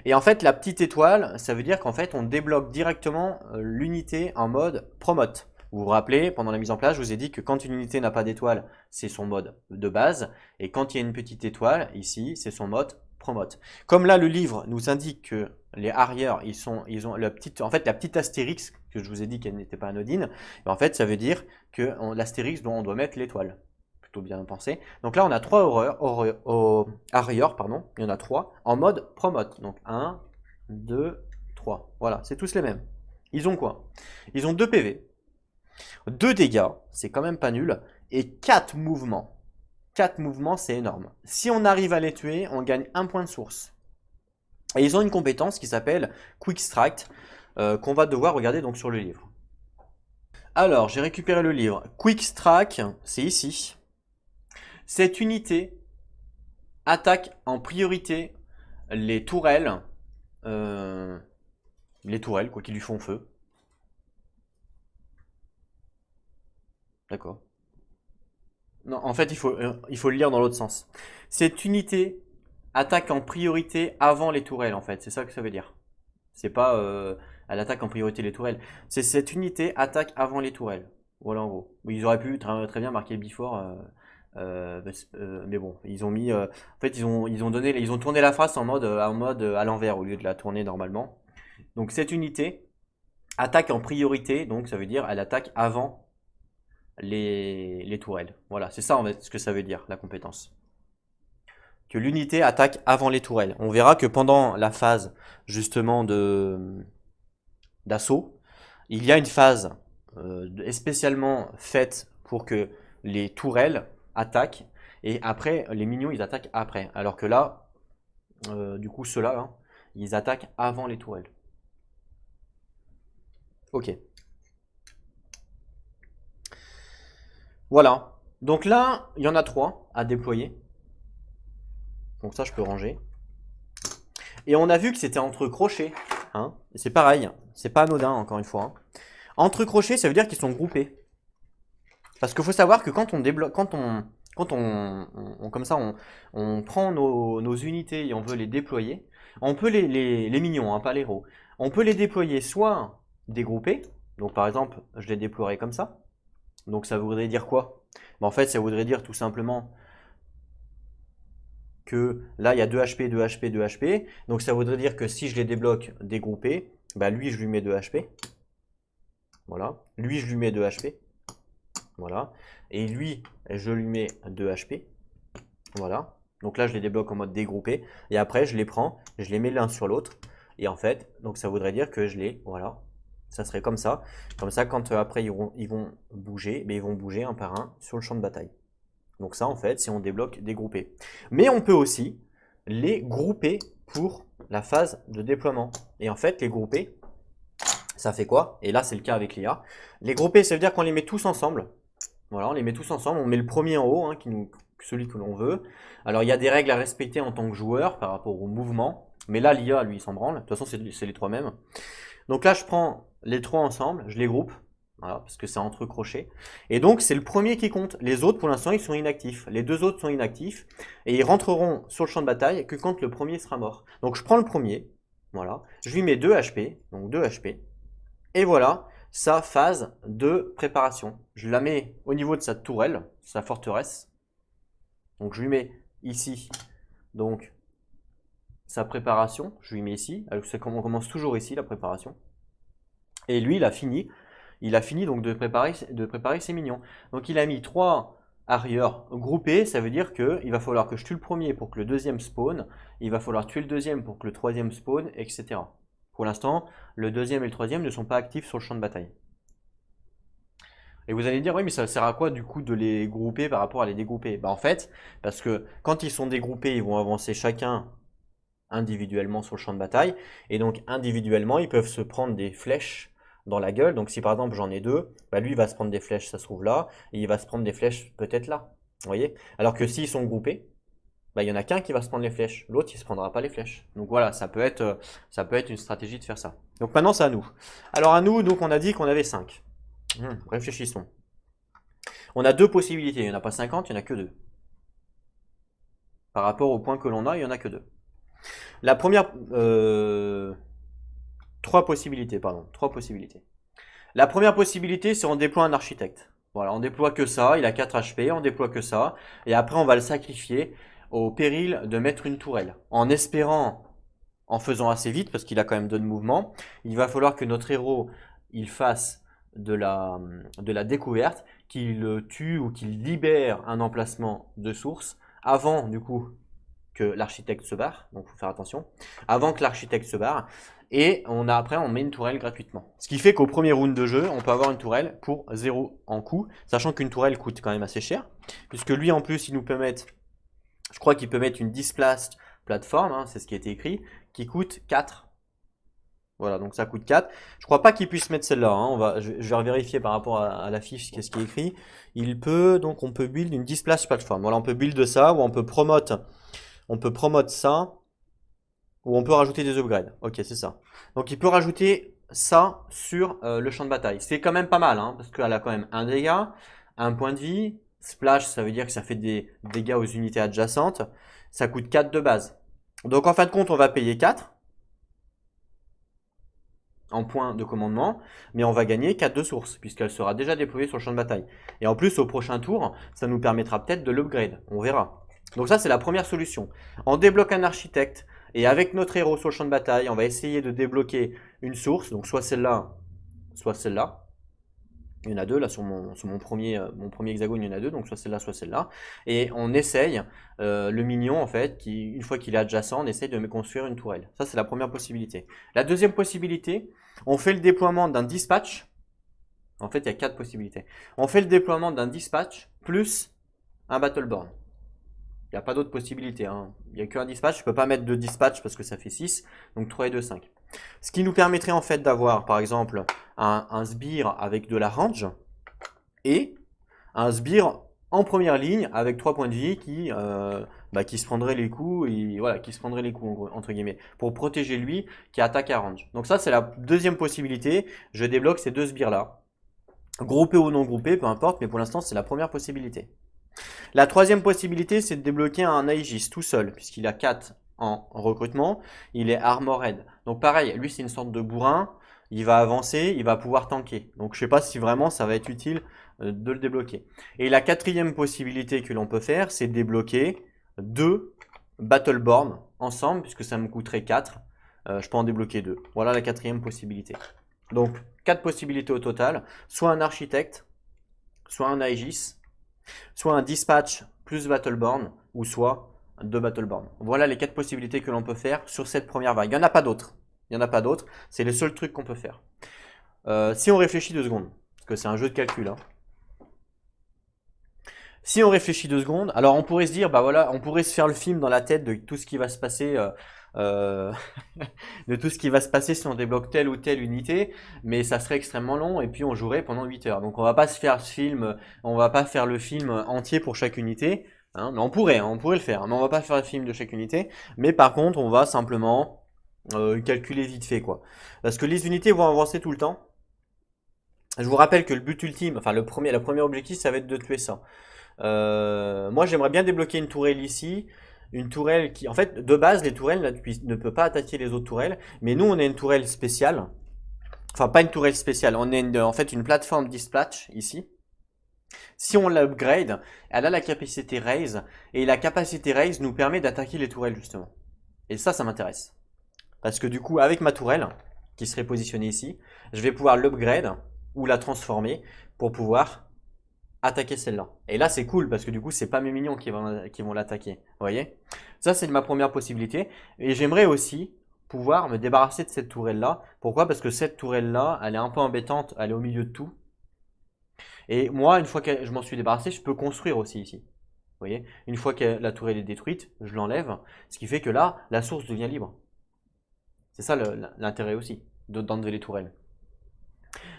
Et en fait, la petite étoile, ça veut dire qu'en fait, on débloque directement l'unité en mode promote. Vous vous rappelez, pendant la mise en place, je vous ai dit que quand une unité n'a pas d'étoile, c'est son mode de base. Et quand il y a une petite étoile, ici, c'est son mode promote. Comme là, le livre nous indique que les arrières, ils ont la petite astérix que je vous ai dit qu'elle n'était pas anodine. Et en fait, ça veut dire que l'astérix dont on doit mettre l'étoile. Plutôt bien pensé. Donc là, on a 3 arrières, pardon. Il y en a 3 en mode promote. Donc 1, 2, 3. Voilà, c'est tous les mêmes. Ils ont quoi? Ils ont 2 PV. 2 dégâts, c'est quand même pas nul, et 4 mouvements. 4 mouvements, c'est énorme. Si on arrive à les tuer, on gagne 1 point de source. Et ils ont une compétence qui s'appelle Quick Strike, qu'on va devoir regarder donc sur le livre. Alors, j'ai récupéré le livre. Quick Strike, c'est ici. Cette unité attaque en priorité les tourelles quoi, qui lui font feu. D'accord. Non, en fait, il faut le lire dans l'autre sens. Cette unité attaque en priorité avant les tourelles, en fait. C'est ça que ça veut dire. C'est pas elle attaque en priorité les tourelles. C'est cette unité attaque avant les tourelles. Voilà en gros. Ils auraient pu très bien marquer before, mais bon, ils ont mis. En fait, ils ont tourné la phrase en mode à l'envers au lieu de la tourner normalement. Donc cette unité attaque en priorité, donc ça veut dire elle attaque avant les tourelles. Voilà, c'est ça en fait ce que ça veut dire la compétence. Que l'unité attaque avant les tourelles. On verra que pendant la phase justement d'assaut, il y a une phase spécialement faite pour que les tourelles attaquent et après les minions ils attaquent après. Alors que là, du coup ceux-là, hein, ils attaquent avant les tourelles. Ok. Voilà. Donc là, il y en a 3 à déployer. Donc ça, je peux ranger. Et on a vu que c'était entre crochets. Hein. C'est pareil, c'est pas anodin encore une fois. Hein. Entre crochets, ça veut dire qu'ils sont groupés. Parce qu'il faut savoir que quand on débloque, comme ça, on prend nos unités et on veut les déployer, on peut les minions, hein, pas les héros. On peut les déployer soit dégroupés, donc par exemple, je les déploierai comme ça. Donc ça voudrait dire quoi? En fait, ça voudrait dire tout simplement que là, il y a 2 HP, 2 HP, 2 HP. Donc ça voudrait dire que si je les débloque dégroupés, bah lui, je lui mets 2 HP. Voilà. Lui, je lui mets 2 HP. Voilà. Et lui, je lui mets 2 HP. Voilà. Donc là, je les débloque en mode dégroupé. Et après, je les prends, je les mets l'un sur l'autre. Et en fait, donc ça voudrait dire que je les... Voilà. Ça serait comme ça. Comme ça, quand après, ils vont bouger, mais ils vont bouger un par un sur le champ de bataille. Donc ça, en fait, c'est on débloque des groupés. Mais on peut aussi les grouper pour la phase de déploiement. Et en fait, les groupés, ça fait quoi? Et là, c'est le cas avec l'IA. Les groupés, ça veut dire qu'on les met tous ensemble. Voilà, on les met tous ensemble. On met le premier en haut, hein, celui que l'on veut. Alors, il y a des règles à respecter en tant que joueur par rapport au mouvement. Mais là, l'IA, lui, il s'en branle. De toute façon, c'est les 3 mêmes. Donc là, je prends les 3 ensemble, je les groupe. Voilà, parce que c'est entre crochets. Et donc, c'est le premier qui compte. Les autres, pour l'instant, ils sont inactifs. Les 2 autres sont inactifs. Et ils rentreront sur le champ de bataille que quand le premier sera mort. Donc, je prends le premier. Voilà. Je lui mets 2 HP. Donc, 2 HP. Et voilà sa phase de préparation. Je la mets au niveau de sa tourelle, sa forteresse. Donc, je lui mets ici. Donc, sa préparation. Je lui mets ici. Alors, on commence toujours ici, la préparation. Et lui, il a fini. Il a fini donc de préparer ses minions. Donc il a mis 3 arrières groupés, ça veut dire qu'il va falloir que je tue le premier pour que le deuxième spawn, il va falloir tuer le deuxième pour que le troisième spawn, etc. Pour l'instant, le deuxième et le troisième ne sont pas actifs sur le champ de bataille. Et vous allez dire, oui, mais ça sert à quoi du coup de les grouper par rapport à les dégrouper? Bah en fait, parce que quand ils sont dégroupés, ils vont avancer chacun individuellement sur le champ de bataille, et donc individuellement, ils peuvent se prendre des flèches dans la gueule. Donc si par exemple j'en ai 2, bah lui il va se prendre des flèches, ça se trouve là, et il va se prendre des flèches peut-être là. Vous voyez? Alors que s'ils sont groupés, bah, il y en a qu'un qui va se prendre les flèches, l'autre il se prendra pas les flèches. Donc voilà, ça peut être une stratégie de faire ça. Donc maintenant c'est à nous. Alors à nous, donc on a dit qu'on avait 5. Réfléchissons. On a 2 possibilités, il n'y en a pas 50, il n'y en a que 2. Par rapport au point que l'on a, il n'y en a que 2. La première... 3 possibilités, pardon. 3 possibilités. La première possibilité, c'est on déploie un architecte. Voilà, on déploie que ça, il a 4 HP, on déploie que ça. Et après, on va le sacrifier au péril de mettre une tourelle. En espérant, en faisant assez vite, parce qu'il a quand même 2 de mouvement, il va falloir que notre héros, il fasse de la découverte, qu'il tue ou qu'il libère un emplacement de source avant, du coup, que l'architecte se barre. Donc, il faut faire attention. Avant que l'architecte se barre. Et après, on met une tourelle gratuitement. Ce qui fait qu'au premier round de jeu, on peut avoir une tourelle pour 0 en coût, sachant qu'une tourelle coûte quand même assez cher, puisque lui, en plus, il nous peut mettre, je crois qu'il peut mettre une displaced plateforme, hein, c'est ce qui a été écrit, qui coûte 4. Voilà, donc ça coûte 4. Je crois pas qu'il puisse mettre celle-là, hein. Je vais vérifier par rapport à la fiche qu'est-ce qui est écrit. Donc on peut build une displace platform. Voilà, on peut build ça, ou on peut promote ça, ou on peut rajouter des upgrades. Ok, c'est ça. Donc il peut rajouter ça sur le champ de bataille. C'est quand même pas mal, hein, parce qu'elle a quand même un dégât, un point de vie. Splash, ça veut dire que ça fait des dégâts aux unités adjacentes. Ça coûte 4 de base. Donc en fin de compte, on va payer 4 en points de commandement, mais on va gagner 4 de source, puisqu'elle sera déjà déployée sur le champ de bataille. Et en plus, au prochain tour, ça nous permettra peut-être de l'upgrade. On verra. Donc ça, c'est la première solution. On débloque un architecte, et avec notre héros sur le champ de bataille, on va essayer de débloquer une source, donc soit celle-là, soit celle-là. Il y en a deux, là sur mon premier hexagone, il y en a deux, donc soit celle-là, soit celle-là. Et on essaye, le mignon, en fait, une fois qu'il est adjacent, on essaye de construire une tourelle. Ça, c'est la première possibilité. La deuxième possibilité, on fait le déploiement d'un dispatch. En fait, il y a 4 possibilités. On fait le déploiement d'un dispatch plus un battleborn. Il n'y a pas d'autres possibilités, hein. Il n'y a qu'un dispatch. Je ne peux pas mettre 2 dispatchs parce que ça fait 6. Donc 3 et 2, 5. Ce qui nous permettrait en fait d'avoir, par exemple, un sbire avec de la range et un sbire en première ligne avec 3 points de vie qui se prendrait les coups, et voilà, qui se prendrait les coups entre guillemets, pour protéger lui qui attaque à range. Donc ça, c'est la deuxième possibilité. Je débloque ces deux sbires là. Groupés ou non groupés, peu importe, mais pour l'instant, c'est la première possibilité. La troisième possibilité, c'est de débloquer un Aegis tout seul, puisqu'il a 4 en recrutement, il est armored. Donc pareil, lui c'est une sorte de bourrin, il va avancer, il va pouvoir tanker. Donc je sais pas si vraiment ça va être utile de le débloquer. Et la quatrième possibilité que l'on peut faire, c'est de débloquer 2 Battleborn ensemble, puisque ça me coûterait 4. Je peux en débloquer 2. Voilà la quatrième possibilité. Donc 4 possibilités au total, soit un architecte, soit un Aegis, soit un dispatch plus Battleborn, ou soit 2 Battleborn. Voilà les 4 possibilités que l'on peut faire sur cette première vague. Il n'y en a pas d'autres. Il n'y en a pas d'autres. C'est les seuls trucs qu'on peut faire. Si on réfléchit 2 secondes, parce que c'est un jeu de calcul, hein. Si on réfléchit 2 secondes, alors on pourrait se dire, bah voilà, on pourrait se faire le film dans la tête de tout ce qui va se passer, de tout ce qui va se passer si on débloque telle ou telle unité, mais ça serait extrêmement long et puis on jouerait pendant 8 heures. Donc on va pas se faire ce film, on va pas faire le film entier pour chaque unité, hein. On pourrait le faire, mais on va pas faire le film de chaque unité. Mais par contre, on va simplement calculer vite fait quoi. Parce que les unités vont avancer tout le temps. Je vous rappelle que le but ultime, enfin le premier objectif, ça va être de tuer ça. Moi, j'aimerais bien débloquer une tourelle ici. Une tourelle qui, en fait, de base, les tourelles ne peuvent pas attaquer les autres tourelles. Mais nous, on a une tourelle spéciale. Enfin, pas une tourelle spéciale. On a en fait une plateforme dispatch ici. Si on l'upgrade, elle a la capacité raise. Et la capacité raise nous permet d'attaquer les tourelles, justement. Et ça m'intéresse. Parce que du coup, avec ma tourelle, qui serait positionnée ici, je vais pouvoir l'upgrade ou la transformer pour pouvoir attaquer celle-là. Et là, c'est cool parce que du coup, c'est pas mes minions qui vont l'attaquer. Vous voyez? Ça, c'est ma première possibilité. Et j'aimerais aussi pouvoir me débarrasser de cette tourelle-là. Pourquoi? Parce que cette tourelle-là, elle est un peu embêtante. Elle est au milieu de tout. Et moi, une fois que je m'en suis débarrassé, je peux construire aussi ici. Vous voyez? Une fois que la tourelle est détruite, je l'enlève. Ce qui fait que là, la source devient libre. C'est ça l'intérêt aussi d'enlever les tourelles.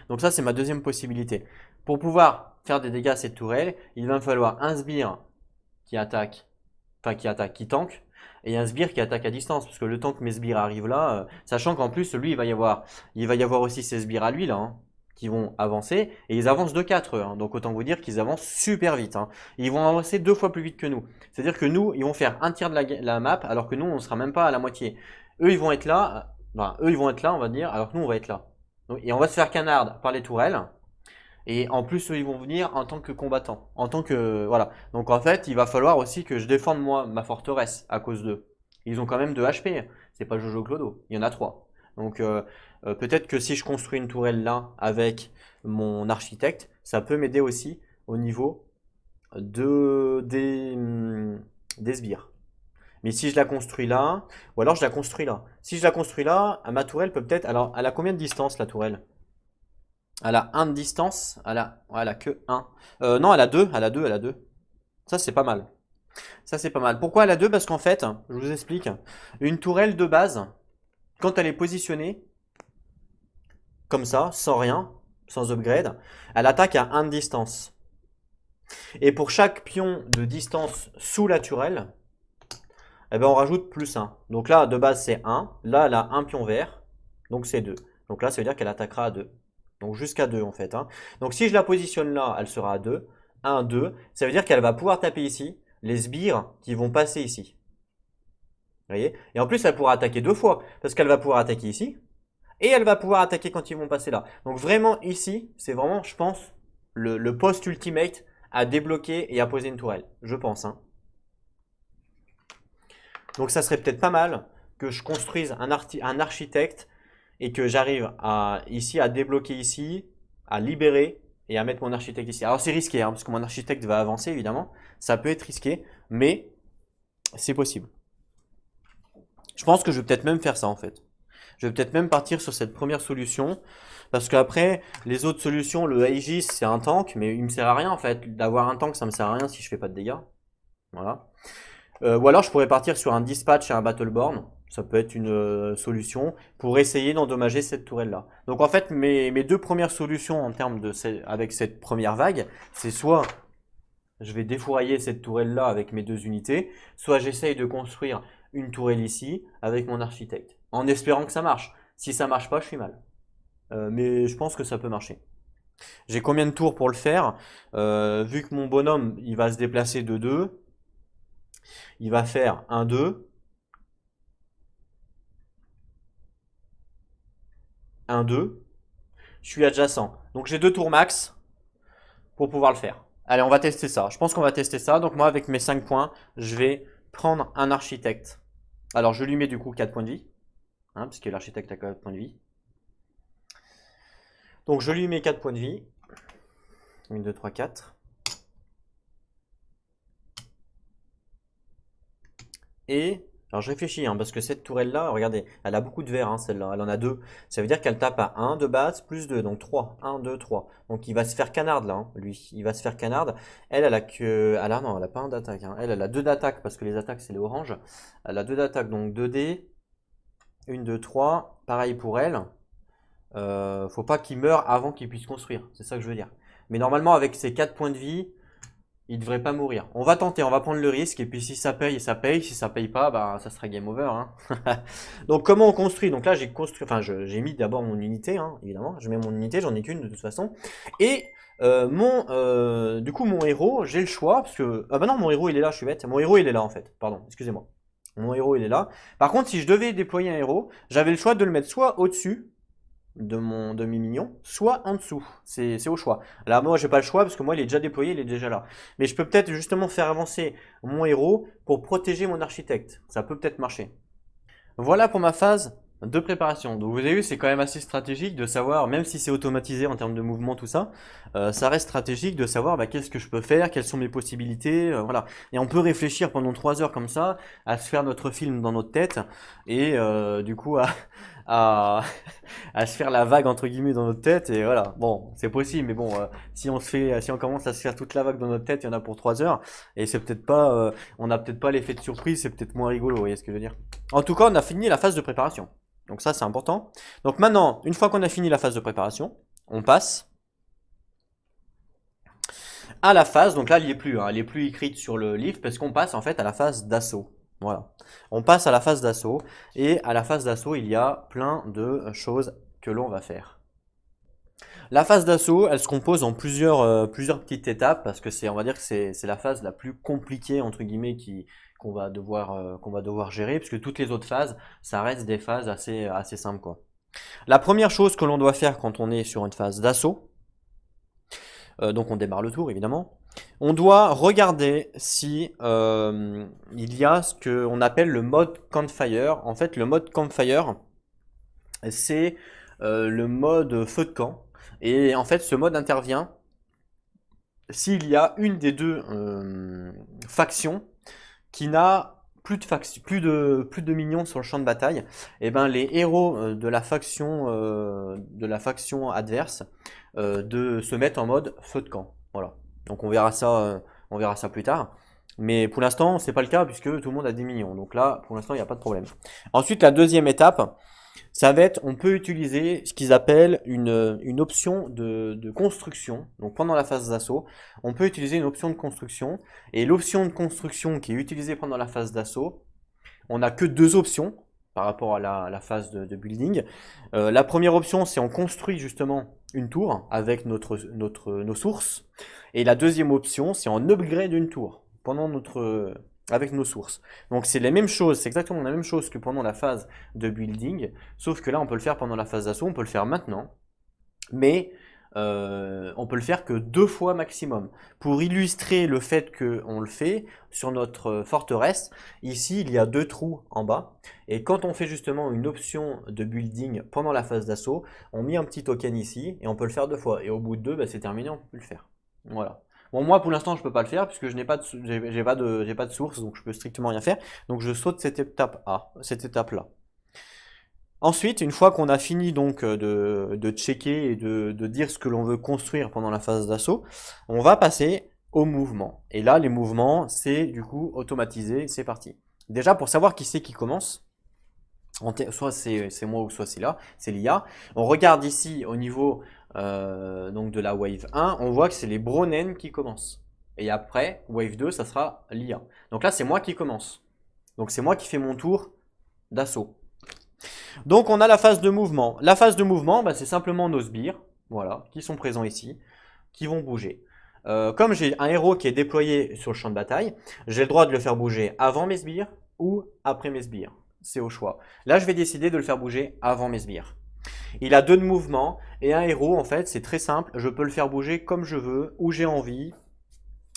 Donc ça, c'est ma deuxième possibilité. Pour pouvoir faire des dégâts à cette tourelle, il va me falloir un sbire qui tank, et un sbire qui attaque à distance, parce que le temps que mes sbires arrivent là, sachant qu'en plus, lui, il va y avoir aussi ses sbires à lui, là, hein, qui vont avancer, et ils avancent de 4 heures, hein, donc autant vous dire qu'ils avancent super vite, hein. Ils vont avancer 2 fois plus vite que nous. C'est-à-dire que nous, ils vont faire un tiers de la map, alors que nous, on ne sera même pas à la moitié. Eux, ils vont être là, on va dire, alors que nous, on va être là. Et on va se faire canard par les tourelles. Et en plus, eux, ils vont venir en tant que combattants. Voilà. Donc en fait, il va falloir aussi que je défende moi ma forteresse à cause d'eux. Ils ont quand même 2 HP. C'est pas Jojo Clodo. Il y en a 3. Donc peut-être que si je construis une tourelle là avec mon architecte, ça peut m'aider aussi au niveau des sbires. Mais si je la construis là, ou alors je la construis là. Si je la construis là, ma tourelle peut peut-être. Alors, elle a combien de distance la tourelle? Elle a 1 de distance. Elle a que 1. Non, elle a 2. Elle a 2. Elle a 2. Ça, c'est pas mal. Ça, c'est pas mal. Pourquoi elle a 2? Parce qu'en fait, je vous explique. Une tourelle de base, quand elle est positionnée, comme ça, sans rien, sans upgrade, elle attaque à 1 de distance. Et pour chaque pion de distance sous la turelle, eh ben on rajoute plus 1. Donc là, de base, c'est 1. Là, elle a un pion vert, donc c'est 2. Donc là, ça veut dire qu'elle attaquera à 2. Donc jusqu'à 2 en fait. Hein. Donc si je la positionne là, elle sera à 2. 1, 2. Ça veut dire qu'elle va pouvoir taper ici les sbires qui vont passer ici. Vous voyez? Et en plus, elle pourra attaquer 2 fois. Parce qu'elle va pouvoir attaquer ici. Et elle va pouvoir attaquer quand ils vont passer là. Donc vraiment ici, c'est vraiment, je pense, le post ultimate à débloquer et à poser une tourelle. Je pense. Hein. Donc ça serait peut-être pas mal que je construise un architecte et que j'arrive ici à débloquer ici, à libérer et à mettre mon architecte ici. Alors c'est risqué, hein, parce que mon architecte va avancer évidemment. Ça peut être risqué, mais c'est possible. Je pense que je vais peut-être même faire ça en fait. Je vais peut-être même partir sur cette première solution. Parce qu'après, les autres solutions, le Aegis, c'est un tank, mais il me sert à rien en fait. D'avoir un tank, ça me sert à rien si je fais pas de dégâts. Voilà. Ou alors je pourrais partir sur un dispatch et un battleborn. Ça peut être une solution pour essayer d'endommager cette tourelle-là. Donc en fait, mes deux premières solutions en termes avec cette première vague, c'est soit je vais défourailler cette tourelle-là avec mes 2 unités, soit j'essaye de construire une tourelle ici avec mon architecte, en espérant que ça marche. Si ça marche pas, je suis mal. Mais je pense que ça peut marcher. J'ai combien de tours pour le faire? Vu que mon bonhomme, il va se déplacer de 2, il va faire 1, 2, 1, 2. Je suis adjacent. Donc j'ai 2 tours max pour pouvoir le faire. Allez, on va tester ça. Je pense qu'on va tester ça. Donc moi, avec mes 5 points, je vais prendre un architecte. Alors je lui mets du coup 4 points de vie. Hein, parce que l'architecte a 4 points de vie. Donc je lui mets 4 points de vie. 1, 2, 3, 4. Et, alors je réfléchis, hein, parce que cette tourelle-là, regardez, elle a beaucoup de verre, hein, celle-là, elle en a 2. Ça veut dire qu'elle tape à 1 de base, plus 2, donc 3. 1, 2, 3. Donc il va se faire canard là, hein, lui. Il va se faire canard. Elle a que... non, elle a pas 1 d'attaque. Hein. Elle a 2 d'attaque, parce que les attaques, c'est les oranges. Elle a 2 d'attaque, donc 2D. 1, 2, 3. Pareil pour elle. Faut pas qu'il meure avant qu'il puisse construire. C'est ça que je veux dire. Mais normalement, avec ses 4 points de vie, il devrait pas mourir. On va tenter, on va prendre le risque. Et puis si ça paye, ça paye. Si ça paye pas, bah ça sera game over. Hein. Donc comment on construit? Donc là, j'ai construit, enfin j'ai mis d'abord mon unité, hein, évidemment. Je mets mon unité, j'en ai qu'une de toute façon. Et du coup, mon héros, j'ai le choix. Parce que... Ah bah non, mon héros, il est là, je suis bête. Mon héros, il est là en fait. Pardon, excusez-moi. Mon héros, il est là. Par contre, si je devais déployer un héros, j'avais le choix de le mettre soit au-dessus de mon demi-mignon, soit en dessous. C'est au choix. Là, moi, j'ai pas le choix parce que moi, il est déjà déployé, il est déjà là. Mais je peux peut-être justement faire avancer mon héros pour protéger mon architecte. Ça peut peut-être marcher. Voilà pour ma phase de préparation. Donc vous avez vu, c'est quand même assez stratégique de savoir, même si c'est automatisé en termes de mouvement, tout ça, ça reste stratégique de savoir qu'est-ce que je peux faire, quelles sont mes possibilités, voilà. Et on peut réfléchir pendant 3 heures comme ça, à se faire notre film dans notre tête, et du coup à, à se faire la vague entre guillemets dans notre tête, et voilà. Bon, c'est possible, mais bon, si on commence à se faire toute la vague dans notre tête, il y en a pour 3 heures, et c'est peut-être pas, on n'a peut-être pas l'effet de surprise, c'est peut-être moins rigolo, vous voyez ce que je veux dire. En tout cas, on a fini la phase de préparation. Donc ça, c'est important. Donc maintenant, une fois qu'on a fini la phase de préparation, on passe à la phase. Donc là, elle n'est plus écrite sur le livre parce qu'on passe en fait à la phase d'assaut. Voilà. On passe à la phase d'assaut. Et à la phase d'assaut, il y a plein de choses que l'on va faire. La phase d'assaut, elle se compose en plusieurs petites étapes parce que on va dire que c'est la phase la plus compliquée entre guillemets qu'on va devoir gérer, puisque toutes les autres phases, ça reste des phases assez simples, quoi. La première chose que l'on doit faire quand on est sur une phase d'assaut, donc on démarre le tour évidemment, on doit regarder si il y a ce qu'on appelle le mode campfire. En fait, le mode campfire, c'est le mode feu de camp. Et en fait, ce mode intervient s'il y a une des deux factions qui n'a plus de minions sur le champ de bataille, et ben les héros de la faction adverse de se mettre en mode feu de camp. Voilà. Donc on verra ça plus tard. Mais pour l'instant, c'est pas le cas puisque tout le monde a des minions. Donc là, pour l'instant, il n'y a pas de problème. Ensuite, la deuxième étape, Ça va être, on peut utiliser ce qu'ils appellent une option de construction. Donc pendant la phase d'assaut, on peut utiliser une option de construction. Et l'option de construction qui est utilisée pendant la phase d'assaut, on n'a que deux options par rapport à la phase de building. La première option, c'est on construit justement une tour avec nos sources. Et la deuxième option, c'est on upgrade une tour avec nos sources. Donc c'est les mêmes choses, c'est exactement la même chose que pendant la phase de building, sauf que là on peut le faire pendant la phase d'assaut, on peut le faire maintenant, mais on peut le faire que 2 fois maximum. Pour illustrer le fait qu'on le fait sur notre forteresse, ici il y a 2 trous en bas, et quand on fait justement une option de building pendant la phase d'assaut, on met un petit token ici, et on peut le faire 2 fois, et au bout de 2, bah, c'est terminé, on peut plus le faire. Voilà. Bon, moi pour l'instant je peux pas le faire puisque je n'ai pas de, j'ai pas de source, donc je peux strictement rien faire. Donc je saute cette étape A, cette étape là. Ensuite, une fois qu'on a fini donc de checker et de dire ce que l'on veut construire pendant la phase d'assaut, on va passer au mouvement. Et là, les mouvements, c'est du coup automatisé, c'est parti. Déjà, pour savoir qui c'est qui commence, soit c'est moi ou soit c'est là, c'est l'IA. On regarde ici au niveau donc de la wave 1, on voit que c'est les Bronen qui commencent. Et après, wave 2, ça sera l'IA. Donc là, c'est moi qui commence. Donc c'est moi qui fais mon tour d'assaut. Donc on a la phase de mouvement. La phase de mouvement, bah, c'est simplement nos sbires, voilà, qui sont présents ici, qui vont bouger. Comme j'ai un héros qui est déployé sur le champ de bataille, j'ai le droit de le faire bouger avant mes sbires ou après mes sbires. C'est au choix. Là, je vais décider de le faire bouger avant mes sbires. Il a 2 de mouvement et un héros, en fait, c'est très simple. Je peux le faire bouger comme je veux, où j'ai envie,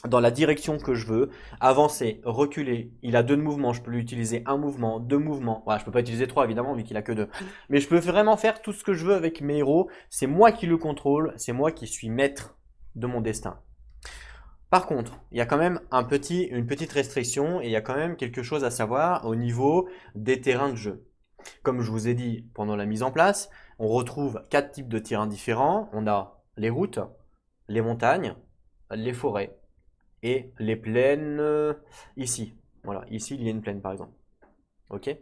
dans la direction que je veux, avancer, reculer. Il a 2 de mouvement, je peux lui utiliser un mouvement, 2 mouvements. Voilà, je peux pas utiliser 3 évidemment vu qu'il a que 2. Mais je peux vraiment faire tout ce que je veux avec mes héros. C'est moi qui le contrôle, c'est moi qui suis maître de mon destin. Par contre, il y a quand même une petite restriction et il y a quand même quelque chose à savoir au niveau des terrains de jeu. Comme je vous ai dit pendant la mise en place, on retrouve 4 types de terrains différents. On a les routes, les montagnes, les forêts et les plaines ici. Voilà, ici il y a une plaine par exemple. Ok.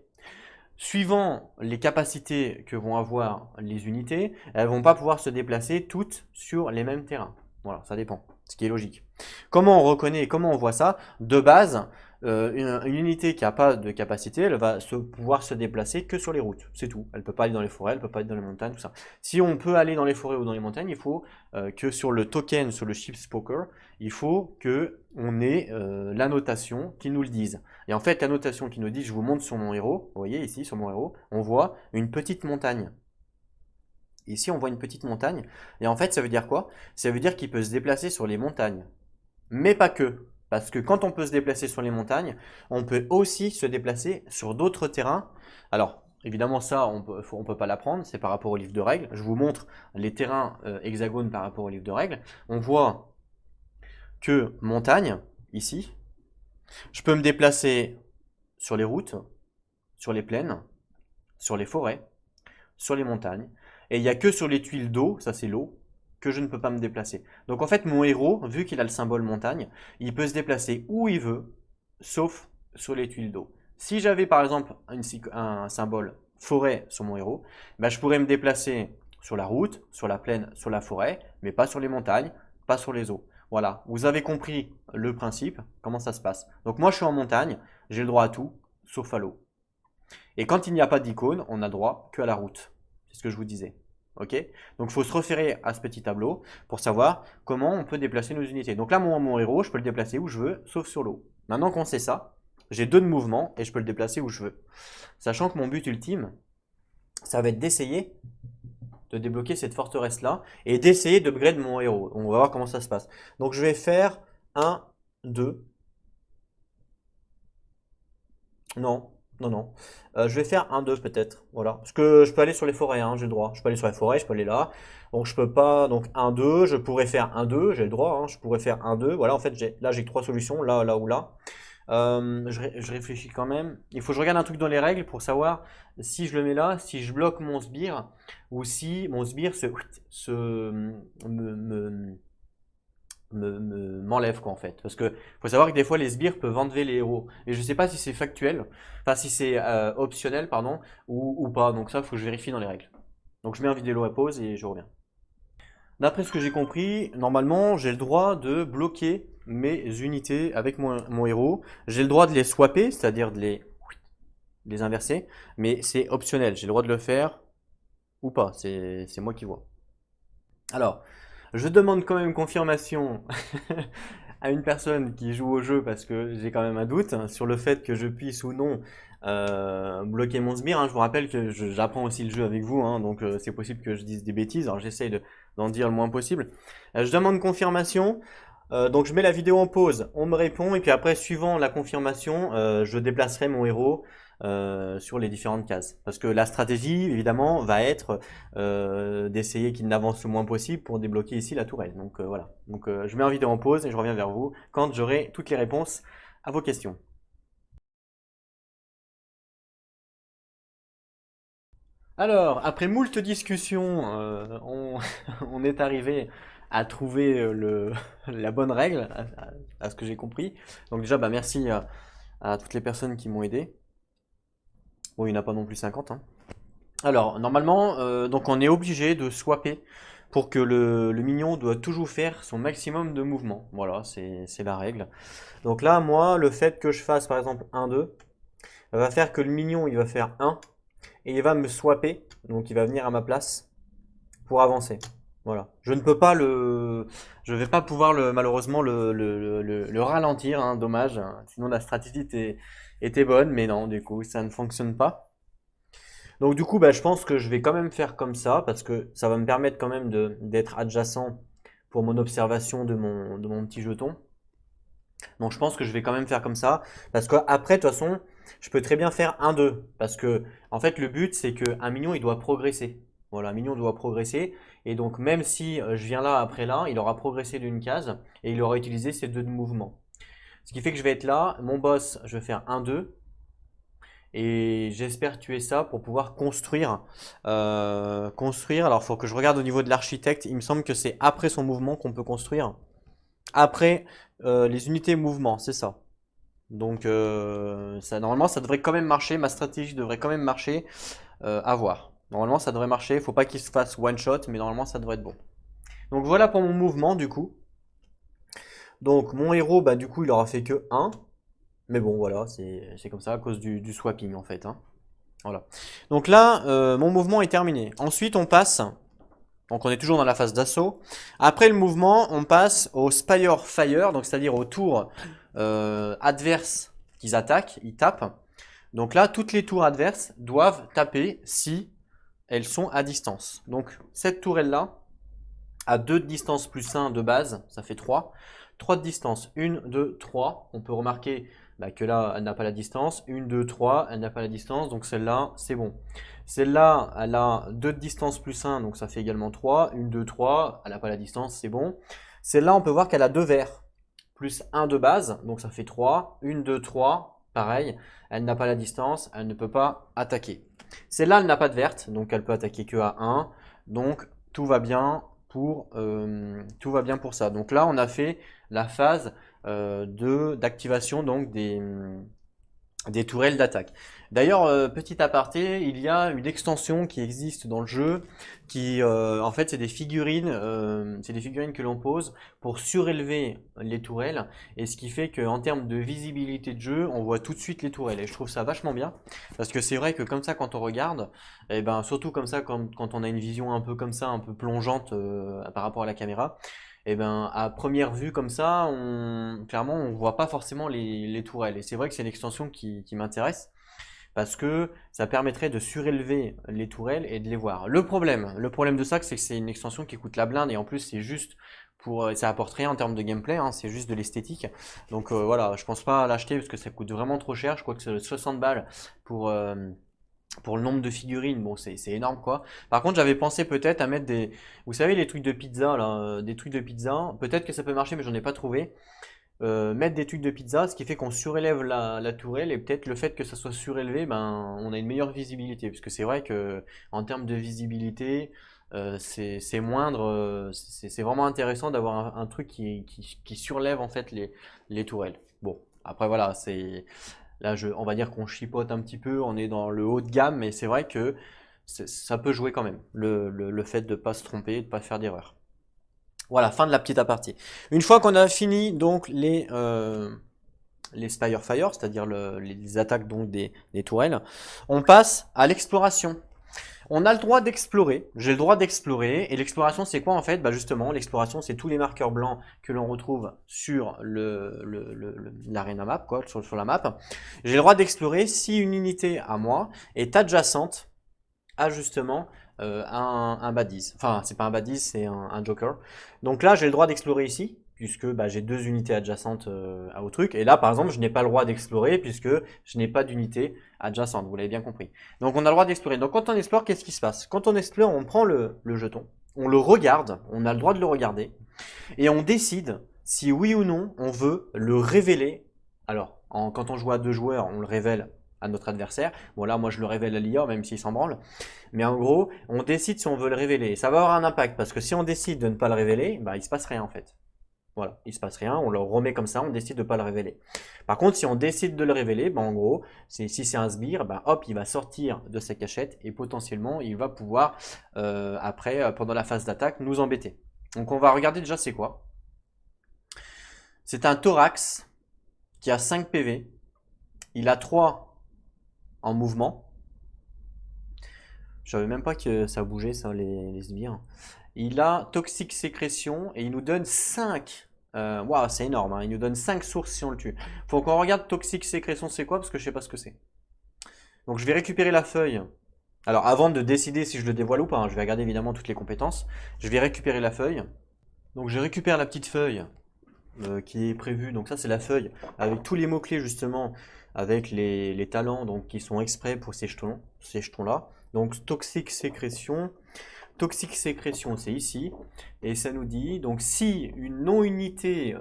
Suivant les capacités que vont avoir les unités, elles vont pas pouvoir se déplacer toutes sur les mêmes terrains. Voilà, ça dépend, ce qui est logique. Comment on reconnaît et comment on voit ça? De base, une unité qui n'a pas de capacité, elle va pouvoir se déplacer que sur les routes, c'est tout. Elle ne peut pas aller dans les forêts, elle ne peut pas aller dans les montagnes, tout ça. Si on peut aller dans les forêts ou dans les montagnes, il faut que sur le token, sur le Ship's Poker, il faut qu'on ait la notation qui nous le dise. Et en fait, la notation qui nous dit, je vous montre sur mon héros, vous voyez ici sur mon héros, on voit une petite montagne. Ici, on voit une petite montagne. Et en fait, ça veut dire quoi? Ça veut dire qu'il peut se déplacer sur les montagnes. Mais pas que. Parce que quand on peut se déplacer sur les montagnes, on peut aussi se déplacer sur d'autres terrains. Alors, évidemment, ça, on peut pas l'apprendre. C'est par rapport au livre de règles. Je vous montre les terrains hexagones par rapport au livre de règles. On voit que montagne, ici, je peux me déplacer sur les routes, sur les plaines, sur les forêts, sur les montagnes. Et il n'y a que sur les tuiles d'eau, ça c'est l'eau, que je ne peux pas me déplacer. Donc en fait, mon héros, vu qu'il a le symbole montagne, il peut se déplacer où il veut, sauf sur les tuiles d'eau. Si j'avais par exemple un symbole forêt sur mon héros, bah, je pourrais me déplacer sur la route, sur la plaine, sur la forêt, mais pas sur les montagnes, pas sur les eaux. Voilà, vous avez compris le principe, comment ça se passe. Donc moi je suis en montagne, j'ai le droit à tout, sauf à l'eau. Et quand il n'y a pas d'icône, on n'a droit que à la route. C'est ce que je vous disais. Ok. Donc il faut se référer à ce petit tableau pour savoir comment on peut déplacer nos unités. Donc là, mon héros, je peux le déplacer où je veux, sauf sur l'eau. Maintenant qu'on sait ça, j'ai 2 de mouvement et je peux le déplacer où je veux. Sachant que mon but ultime, ça va être d'essayer de débloquer cette forteresse-là et d'essayer d'upgrade mon héros. On va voir comment ça se passe. Donc je vais faire 1, 2. Non, non, non. Je vais faire 1, 2 peut-être. Voilà. Parce que je peux aller sur les forêts, hein, j'ai le droit. Je peux aller sur les forêts, je peux aller là. Donc je peux pas. Donc 1, 2. Je pourrais faire 1, 2. J'ai le droit. Hein, je pourrais faire 1, 2. Voilà, en fait, là j'ai 3 solutions. Là, là ou là. Je réfléchis quand même. Il faut que je regarde un truc dans les règles pour savoir si je le mets là, si je bloque mon sbire ou si mon sbire se m'enlève quoi en fait. Parce que faut savoir que des fois les sbires peuvent enlever les héros. Et je sais pas si c'est factuel, enfin si c'est optionnel pardon, ou pas. Donc ça faut que je vérifie dans les règles. Donc je mets un vidéo à pause et je reviens. D'après ce que j'ai compris, normalement j'ai le droit de bloquer mes unités avec mon héros. J'ai le droit de les swapper, c'est-à-dire de les inverser, mais c'est optionnel. J'ai le droit de le faire ou pas, c'est moi qui vois. Alors, je demande quand même confirmation à une personne qui joue au jeu parce que j'ai quand même un doute sur le fait que je puisse ou non bloquer mon sbire. Hein. Je vous rappelle que j'apprends aussi le jeu avec vous, hein, donc c'est possible que je dise des bêtises. Alors j'essaye d'en dire le moins possible. Je demande confirmation. Donc je mets la vidéo en pause, on me répond et puis après suivant la confirmation, je déplacerai mon héros sur les différentes cases. Parce que la stratégie évidemment va être d'essayer qu'il n'avance le moins possible pour débloquer ici la tourelle. Donc voilà. Donc je mets en vidéo en pause et je reviens vers vous quand j'aurai toutes les réponses à vos questions. Alors, après moult discussions, on est arrivé à trouver la bonne règle, à ce que j'ai compris. Donc déjà, bah, merci à toutes les personnes qui m'ont aidé. Bon, il n'y en a pas non plus 50, hein. Alors, normalement, donc on est obligé de swapper pour que le mignon doit toujours faire son maximum de mouvement. Voilà, c'est la règle. Donc là, moi, le fait que je fasse par exemple 1-2 va faire que le mignon, il va faire 1 et il va me swapper, donc il va venir à ma place pour avancer. Voilà. Je ne peux pas je vais pas pouvoir malheureusement le ralentir, hein, dommage. Hein. Sinon la stratégie était bonne, mais non, du coup ça ne fonctionne pas. Donc du coup, bah, je pense que je vais quand même faire comme ça parce que ça va me permettre quand même d'être adjacent pour mon observation de mon petit jeton. Donc je pense que je vais quand même faire comme ça parce qu'après de toute façon, je peux très bien faire 1-2 parce que en fait le but c'est qu'un mignon il doit progresser. Voilà, un mignon doit progresser et donc même si je viens là après là, il aura progressé d'une case et il aura utilisé ces deux mouvements. Ce qui fait que je vais être là, mon boss, je vais faire 1-2 et j'espère tuer ça pour pouvoir construire. Construire, alors il faut que je regarde au niveau de l'architecte, il me semble que c'est après son mouvement qu'on peut construire. Après les unités mouvement, c'est ça. Donc normalement ça devrait quand même marcher, ma stratégie devrait quand même marcher, à voir. Normalement ça devrait marcher, il faut pas qu'il se fasse one shot, mais normalement ça devrait être bon. Donc voilà pour mon mouvement du coup. Donc mon héros, bah du coup il aura fait que 1. Mais bon voilà, c'est comme ça à cause du swapping en fait. Hein. Voilà. Donc là, mon mouvement est terminé. Ensuite on passe, donc on est toujours dans la phase d'assaut. Après le mouvement, on passe au Spire Fire, donc c'est-à-dire au tour adverse qu'ils attaquent, ils tapent. Donc là, toutes les tours adverses doivent taper si elles sont à distance. Donc cette tourelle-là, à 2 de distance plus 1 de base, ça fait 3. 3 de distance, 1, 2, 3. On peut remarquer bah, que là, elle n'a pas la distance. 1, 2, 3, elle n'a pas la distance, donc celle-là, c'est bon. Celle-là, elle a 2 de distance plus 1, donc ça fait également 3. 1, 2, 3, elle n'a pas la distance, c'est bon. Celle-là, on peut voir qu'elle a 2 verres, plus 1 de base, donc ça fait 3. 1, 2, 3, pareil, elle n'a pas la distance, elle ne peut pas attaquer. Celle-là, elle n'a pas de verte, donc elle peut attaquer que à 1. Donc tout va bien tout va bien pour ça. Donc là, on a fait la phase d'activation donc des tourelles d'attaque. D'ailleurs, petit aparté, il y a une extension qui existe dans le jeu qui, en fait, c'est des figurines que l'on pose pour surélever les tourelles et ce qui fait qu'en termes de visibilité de jeu, on voit tout de suite les tourelles et je trouve ça vachement bien parce que c'est vrai que comme ça, quand on regarde, et ben surtout comme ça, quand on a une vision un peu comme ça, un peu plongeante par rapport à la caméra. Et ben à première vue comme ça, clairement on voit pas forcément les tourelles. Et c'est vrai que c'est l'extension qui m'intéresse parce que ça permettrait de surélever les tourelles et de les voir. Le problème de ça, c'est que c'est une extension qui coûte la blinde et en plus c'est juste ça apporte rien en termes de gameplay, hein, c'est juste de l'esthétique. Donc voilà, je pense pas l'acheter parce que ça coûte vraiment trop cher. Je crois que c'est 60 balles pour le nombre de figurines, bon, c'est énorme quoi. Par contre, j'avais pensé peut-être à mettre vous savez, les trucs de pizza là, des trucs de pizza. Peut-être que ça peut marcher, mais j'en ai pas trouvé. Mettre des trucs de pizza, ce qui fait qu'on surélève la tourelle et peut-être le fait que ça soit surélevé, ben, on a une meilleure visibilité. Parce que c'est vrai que en termes de visibilité, c'est moindre, c'est vraiment intéressant d'avoir un truc qui surlève en fait les tourelles. Bon, après voilà, là on va dire qu'on chipote un petit peu, on est dans le haut de gamme, mais c'est vrai que ça peut jouer quand même, le fait de ne pas se tromper, de ne pas faire d'erreur. Voilà, fin de la petite aparté. Une fois qu'on a fini donc les Spire Fire, c'est-à-dire les attaques donc des tourelles, on passe à l'exploration. On a le droit d'explorer, j'ai le droit d'explorer, et l'exploration c'est quoi en fait? Bah justement, l'exploration c'est tous les marqueurs blancs que l'on retrouve sur l'arena map, quoi, sur la map. J'ai le droit d'explorer si une unité à moi est adjacente à justement un baddies. Enfin, c'est pas un baddies, c'est un joker. Donc là, j'ai le droit d'explorer ici, puisque bah, j'ai deux unités adjacentes au truc. Et là, par exemple, je n'ai pas le droit d'explorer, puisque je n'ai pas d'unité adjacente. Vous l'avez bien compris. Donc on a le droit d'explorer. Donc quand on explore, qu'est-ce qui se passe? Quand on explore, on prend le jeton, on le regarde, on a le droit de le regarder, et on décide si oui ou non on veut le révéler. Alors, quand on joue à deux joueurs, on le révèle à notre adversaire. Bon là, moi je le révèle à l'IA, même s'il s'en branle. Mais en gros, on décide si on veut le révéler. Et ça va avoir un impact, parce que si on décide de ne pas le révéler, bah, il se passe rien en fait. Voilà, il se passe rien, on le remet comme ça, on décide de ne pas le révéler. Par contre, si on décide de le révéler, bah, en gros, si c'est un sbire, bah, hop, il va sortir de sa cachette et potentiellement, il va pouvoir, après, pendant la phase d'attaque, nous embêter. Donc on va regarder déjà c'est quoi. C'est un thorax qui a 5 PV. Il a 3 en mouvement. Je savais même pas que ça bougeait, ça, les sbires. Il a toxique sécrétion et il nous donne 5. Waouh, c'est énorme, hein. Il nous donne 5 sources si on le tue. Faut qu'on regarde toxique sécrétion, c'est quoi? Parce que je sais pas ce que c'est. Donc je vais récupérer la feuille. Alors avant de décider si je le dévoile ou pas, hein, je vais regarder évidemment toutes les compétences. Je vais récupérer la feuille. Donc je récupère la petite feuille qui est prévue. Donc ça c'est la feuille avec tous les mots-clés justement, avec les talents donc, qui sont exprès pour ces jetons-là. Donc toxique sécrétion. Toxique sécrétion, c'est ici, et ça nous dit, donc si une non-unité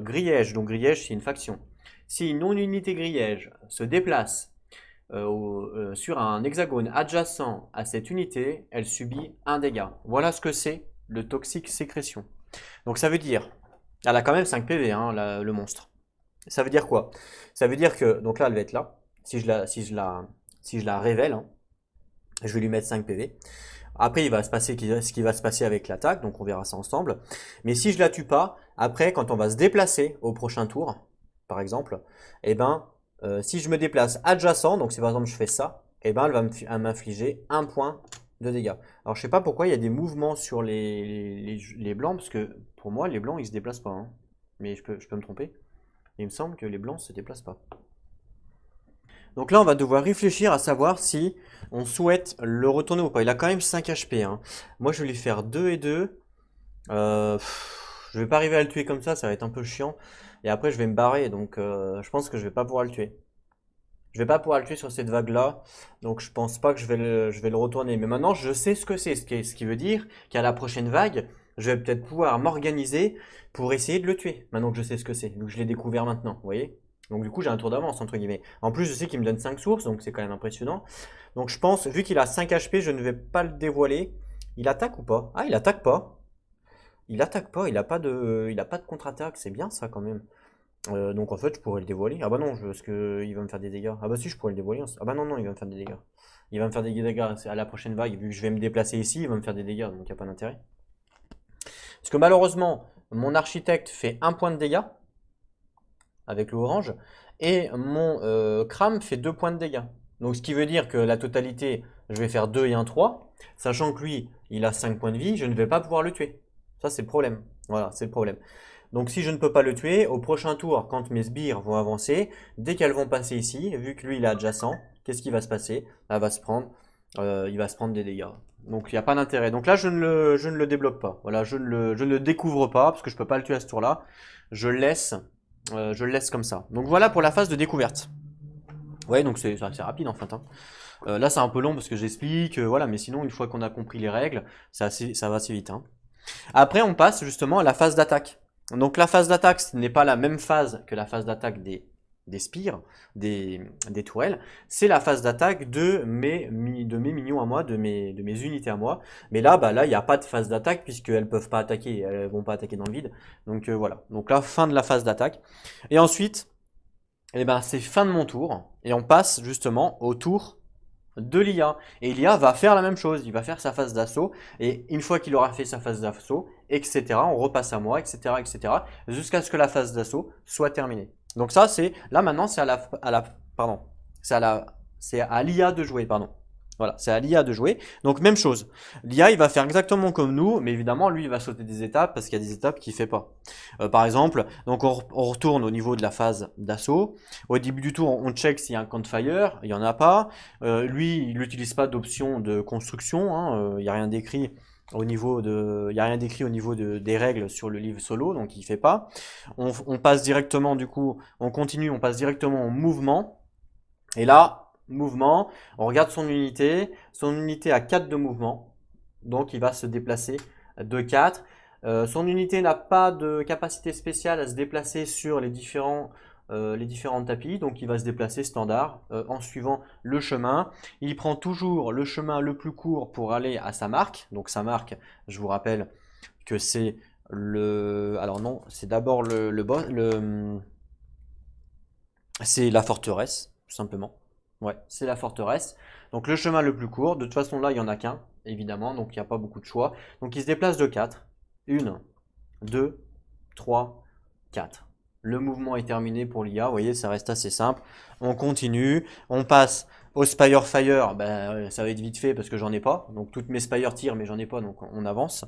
griège, donc griège c'est une faction, si une non-unité griège se déplace sur un hexagone adjacent à cette unité, elle subit un dégât. Voilà ce que c'est le toxique sécrétion. Donc ça veut dire, elle a quand même 5 PV, hein, le monstre. Ça veut dire quoi? Ça veut dire que, donc là elle va être là, si je la révèle, hein, je vais lui mettre 5 PV. Après, il va se passer ce qui va se passer avec l'attaque, donc on verra ça ensemble. Mais si je la tue pas, après, quand on va se déplacer au prochain tour, par exemple, eh ben, si je me déplace adjacent, donc si par exemple je fais ça, eh ben, elle va m'infliger 1 point de dégâts. Alors je sais pas pourquoi il y a des mouvements sur les blancs, parce que pour moi, les blancs ils se déplacent pas, hein. Mais je peux me tromper. Il me semble que les blancs se déplacent pas. Donc là, on va devoir réfléchir à savoir si on souhaite le retourner ou pas. Il a quand même 5 HP, hein. Moi, je vais lui faire 2 et 2. Je vais pas arriver à le tuer comme ça va être un peu chiant. Et après, je vais me barrer, donc je pense que je vais pas pouvoir le tuer. Je vais pas pouvoir le tuer sur cette vague-là, donc je pense pas que je vais le retourner. Mais maintenant, je sais ce que c'est, ce qui veut dire qu'à la prochaine vague, je vais peut-être pouvoir m'organiser pour essayer de le tuer. Maintenant que je sais ce que c'est, donc je l'ai découvert maintenant, vous voyez? Donc du coup, j'ai un tour d'avance, entre guillemets. En plus, je sais qu'il me donne 5 sources, donc c'est quand même impressionnant. Donc je pense, vu qu'il a 5 HP, je ne vais pas le dévoiler. Il attaque ou pas? Ah, il attaque pas. Il attaque pas, il a pas de contre-attaque, c'est bien ça quand même. Donc en fait, je pourrais le dévoiler. Ah bah non, parce que il va me faire des dégâts. Ah bah si, je pourrais le dévoiler. Ah bah non, non, il va me faire des dégâts. Il va me faire des dégâts à la prochaine vague. Vu que je vais me déplacer ici, il va me faire des dégâts, donc il n'y a pas d'intérêt. Parce que malheureusement, mon architecte fait 1 point de dégâts avec le orange, et mon Cram fait 2 points de dégâts. Donc ce qui veut dire que la totalité, je vais faire 2 et 1, 3, sachant que lui, il a 5 points de vie, je ne vais pas pouvoir le tuer. Ça, c'est le problème. Voilà, c'est le problème. Donc si je ne peux pas le tuer, au prochain tour, quand mes sbires vont avancer, dès qu'elles vont passer ici, vu que lui il est adjacent, qu'est-ce qui va se passer? Il va se prendre des dégâts. Donc il n'y a pas d'intérêt. Donc là je ne le débloque pas. Voilà, je ne le découvre pas, parce que je ne peux pas le tuer à ce tour-là. Je le laisse comme ça. Donc voilà pour la phase de découverte. Ouais, donc c'est assez rapide en fait, hein. Là c'est un peu long parce que j'explique, voilà, mais sinon une fois qu'on a compris les règles, ça va assez vite, hein. Après on passe justement à la phase d'attaque. Donc la phase d'attaque, ce n'est pas la même phase que la phase d'attaque des des spires, des tourelles, c'est la phase d'attaque de mes minions à moi, de mes unités à moi. Mais là, bah là, il n'y a pas de phase d'attaque puisqu'elles peuvent pas attaquer, elles vont pas attaquer dans le vide. Donc voilà. Donc là, fin de la phase d'attaque. Et ensuite, eh ben, c'est fin de mon tour et on passe justement au tour de l'IA. Et l'IA va faire la même chose, il va faire sa phase d'assaut, et une fois qu'il aura fait sa phase d'assaut, etc., on repasse à moi, etc., etc., jusqu'à ce que la phase d'assaut soit terminée. Donc ça, c'est, là maintenant, c'est pardon, c'est à l'IA de jouer, pardon. Voilà, c'est à l'IA de jouer. Donc même chose. L'IA, il va faire exactement comme nous, mais évidemment, lui, il va sauter des étapes parce qu'il y a des étapes qu'il fait pas. Par exemple, donc on retourne au niveau de la phase d'assaut. Au début du tour, on check s'il y a un campfire, il y en a pas. Lui, il n'utilise pas d'option de construction, hein, il n'y a rien d'écrit au niveau des règles sur le livre solo, donc il fait pas. On passe directement, du coup, on continue, on passe directement au mouvement. Et là, mouvement, on regarde son unité a 4 de mouvement, donc il va se déplacer de 4. Son unité n'a pas de capacité spéciale à se déplacer sur les différents tapis, donc il va se déplacer standard en suivant le chemin. Il prend toujours le chemin le plus court pour aller à sa marque. Donc sa marque, je vous rappelle que c'est alors non, c'est d'abord le boss, c'est la forteresse, tout simplement. Ouais, c'est la forteresse. Donc le chemin le plus court, de toute façon là il n'y en a qu'un, évidemment, donc il n'y a pas beaucoup de choix. Donc il se déplace de 4. 1, 2, 3, 4. Le mouvement est terminé pour l'IA, vous voyez, ça reste assez simple. On continue, on passe au Spire Fire, ben, ça va être vite fait parce que j'en ai pas. Donc toutes mes Spire tirent, mais j'en ai pas, donc on avance.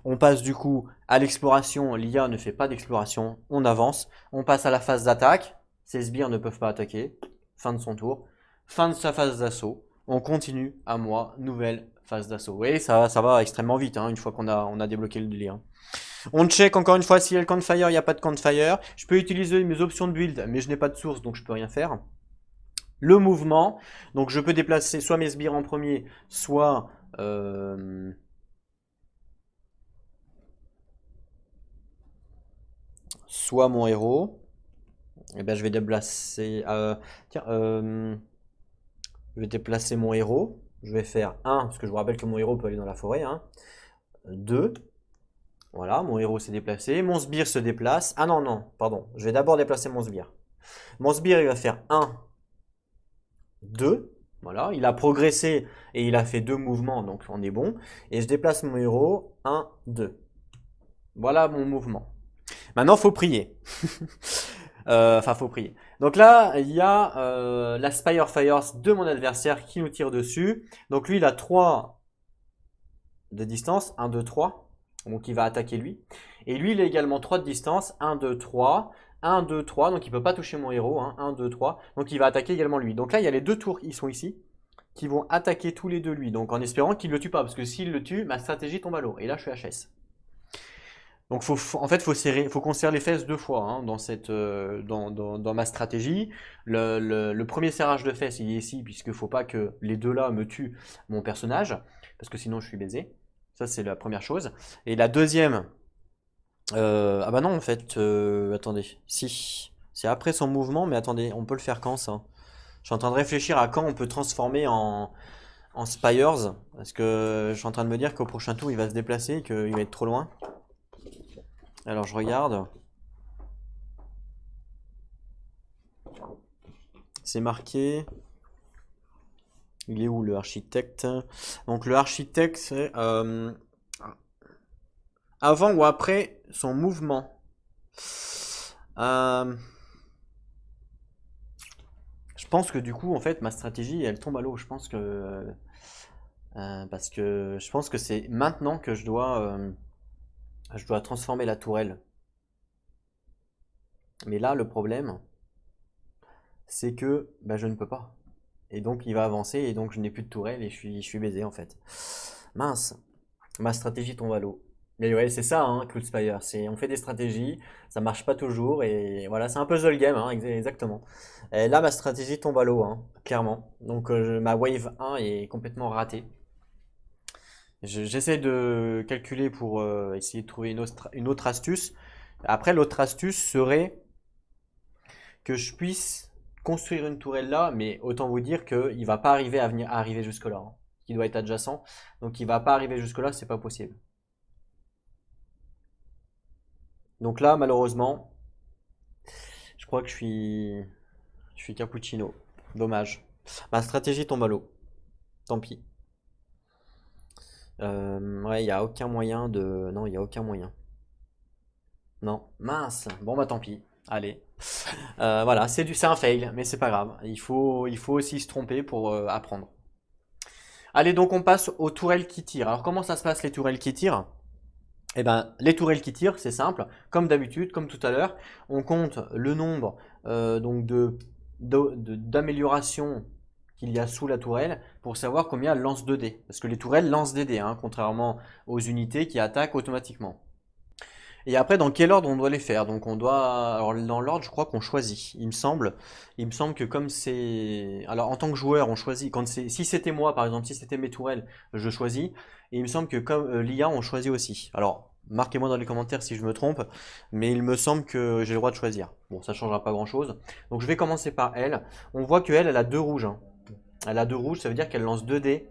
On passe du coup à l'exploration, l'IA ne fait pas d'exploration, on avance. On passe à la phase d'attaque, ces sbires ne peuvent pas attaquer, fin de son tour. Fin de sa phase d'assaut, on continue à moi, nouvelle phase d'assaut. Vous voyez, ça va extrêmement vite, hein, une fois qu'on a débloqué le délire. On check encore une fois s'il y a le campfire, il n'y a pas de campfire. Je peux utiliser mes options de build, mais je n'ai pas de source, donc je peux rien faire. Le mouvement, donc je peux déplacer soit mes sbires en premier, soit mon héros. Et ben je vais déplacer. Tiens, je vais déplacer mon héros. Je vais faire 1, parce que je vous rappelle que mon héros peut aller dans la forêt. 2. Voilà, mon héros s'est déplacé. Mon sbire se déplace. Ah non, non, pardon. Je vais d'abord déplacer mon sbire. Mon sbire, il va faire 1, 2. Voilà, il a progressé et il a fait 2 mouvements, donc on est bon. Et je déplace mon héros. 1, 2. Voilà mon mouvement. Maintenant, il faut prier. Enfin, faut prier. Donc là, il y a la Spire Fires de mon adversaire qui nous tire dessus. Donc lui, il a 3 de distance. 1, 2, 3. Donc il va attaquer lui. Et lui, il a également 3 de distance. 1, 2, 3. 1, 2, 3. Donc il ne peut pas toucher mon héros. 1, 2, 3. Donc il va attaquer également lui. Donc là, il y a les 2 tours qui sont ici, qui vont attaquer tous les deux lui. Donc en espérant qu'il ne le tue pas. Parce que s'il le tue, ma stratégie tombe à l'eau. Et là, je suis HS. Donc en fait, faut qu'on serre les fesses 2 fois dans ma stratégie. Le premier serrage de fesses, il est ici, puisqu'il ne faut pas que les deux là me tuent mon personnage, parce que sinon je suis baisé. Ça, c'est la première chose. Et la deuxième, ah bah non, en fait, attendez, si, c'est après son mouvement, mais attendez, on peut le faire quand ça? Je suis en train de réfléchir à quand on peut transformer en Spires, parce que je suis en train de me dire qu'au prochain tour, il va se déplacer et qu'il va être trop loin. Alors je regarde. C'est marqué. Il est où le architecte? Donc le architecte, c'est avant ou après son mouvement. Je pense que du coup, en fait, ma stratégie, elle tombe à l'eau. Je pense que parce que je pense que c'est maintenant que je dois transformer la tourelle. Mais là, le problème, c'est que bah, je ne peux pas. Et donc il va avancer et donc je n'ai plus de tourelle et je suis baisé en fait. Mince, ma stratégie tombe à l'eau. Mais ouais, c'est ça, hein, Cloud Spire. On fait des stratégies, ça marche pas toujours et voilà, c'est un puzzle game, hein, exactement. Et là, ma stratégie tombe à l'eau, hein, clairement. Donc ma wave 1 est complètement ratée. J'essaie de calculer pour essayer de trouver une autre astuce. Après, l'autre astuce serait que je puisse construire une tourelle là, mais autant vous dire qu'il va pas arriver à arriver jusque-là, hein. Il doit être adjacent, donc il va pas arriver jusque-là, c'est pas possible. Donc là, malheureusement, je crois que je suis cappuccino. Dommage. Ma stratégie tombe à l'eau. Tant pis. Ouais, il n'y a aucun moyen de... Non, il n'y a aucun moyen. Non, mince. Bon, bah tant pis. Allez. Voilà, c'est un fail, mais c'est pas grave. Il faut aussi se tromper pour apprendre. Allez, donc on passe aux tourelles qui tirent. Alors, comment ça se passe les tourelles qui tirent? Eh ben, les tourelles qui tirent, c'est simple. Comme d'habitude, comme tout à l'heure, on compte le nombre donc d'améliorations qu'il y a sous la tourelle pour savoir combien elle lance de dés. Parce que les tourelles lancent des dés, hein, contrairement aux unités qui attaquent automatiquement. Et après, dans quel ordre on doit les faire? Donc on doit, alors dans l'ordre, je crois qu'on choisit. Il me semble que comme c'est, alors en tant que joueur, on choisit. Quand c'est, si c'était moi, par exemple, si c'était mes tourelles, je choisis. Et il me semble que comme l'IA, on choisit aussi. Alors marquez-moi dans les commentaires si je me trompe, mais il me semble que j'ai le droit de choisir. Bon, ça changera pas grand-chose. Donc je vais commencer par elle. On voit que elle a deux rouges, hein. Elle a deux rouges, ça veut dire qu'elle lance 2 dés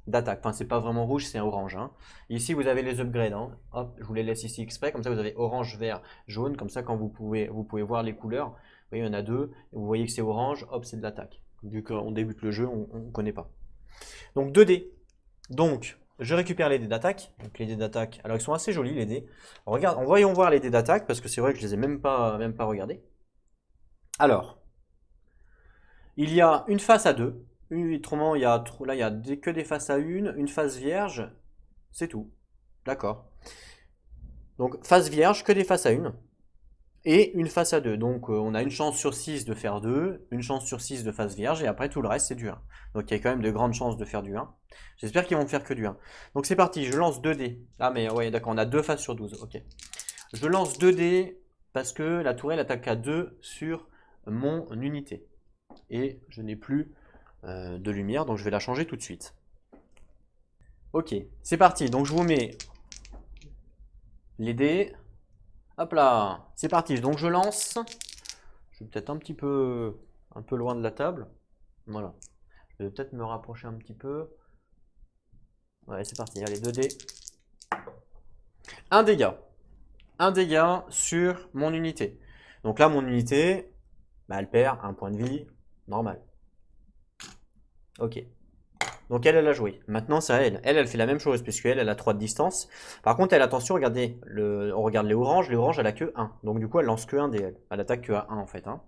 d'attaque. Enfin, c'est pas vraiment rouge, c'est orange, hein. Ici, vous avez les upgrades, hein. Hop, je vous les laisse ici exprès. Comme ça, vous avez orange, vert, jaune. Comme ça, quand vous pouvez voir les couleurs. Vous voyez, il y en a deux. Vous voyez que c'est orange. Hop, c'est de l'attaque. Vu qu'on débute le jeu, on ne connaît pas. Donc, 2 dés. Donc, je récupère les dés d'attaque. Donc, les dés d'attaque. Alors, ils sont assez jolis, les dés. Regarde, voyons voir les dés d'attaque. Parce que c'est vrai que je les ai même pas regardés. Alors, il y a une face à 2. Autrement, là, il y a que des faces à une face vierge, c'est tout. D'accord. Donc, face vierge, que des faces à une, et une face à 2. Donc, on a une chance sur 6 de faire 2, une chance sur 6 de face vierge, et après, tout le reste, c'est du 1. Donc, il y a quand même de grandes chances de faire du 1. J'espère qu'ils vont faire que du 1. Donc, c'est parti, je lance 2 dés. Ah, mais ouais, d'accord, on a 2 faces sur 12, ok. Je lance 2 dés parce que la tourelle attaque à 2 sur mon unité. Et je n'ai plus de lumière, donc je vais la changer tout de suite. Ok, c'est parti. Donc je vous mets les dés. Hop là, c'est parti. Donc je lance. Je suis peut-être un peu loin de la table. Voilà. Je vais peut-être me rapprocher un petit peu. Ouais, c'est parti. Allez, 2 dés. Un dégât. Un dégât sur mon unité. Donc là, mon unité, bah, elle perd un point de vie normal. Ok. Donc elle a joué. Maintenant, c'est à elle. Elle fait la même chose, puisqu'elle, elle a 3 de distance. Par contre, elle, attention, regardez, on regarde les oranges. Les oranges, elle a que 1. Donc du coup, elle lance que 1 dé. Elle attaque que à 1, en fait, hein.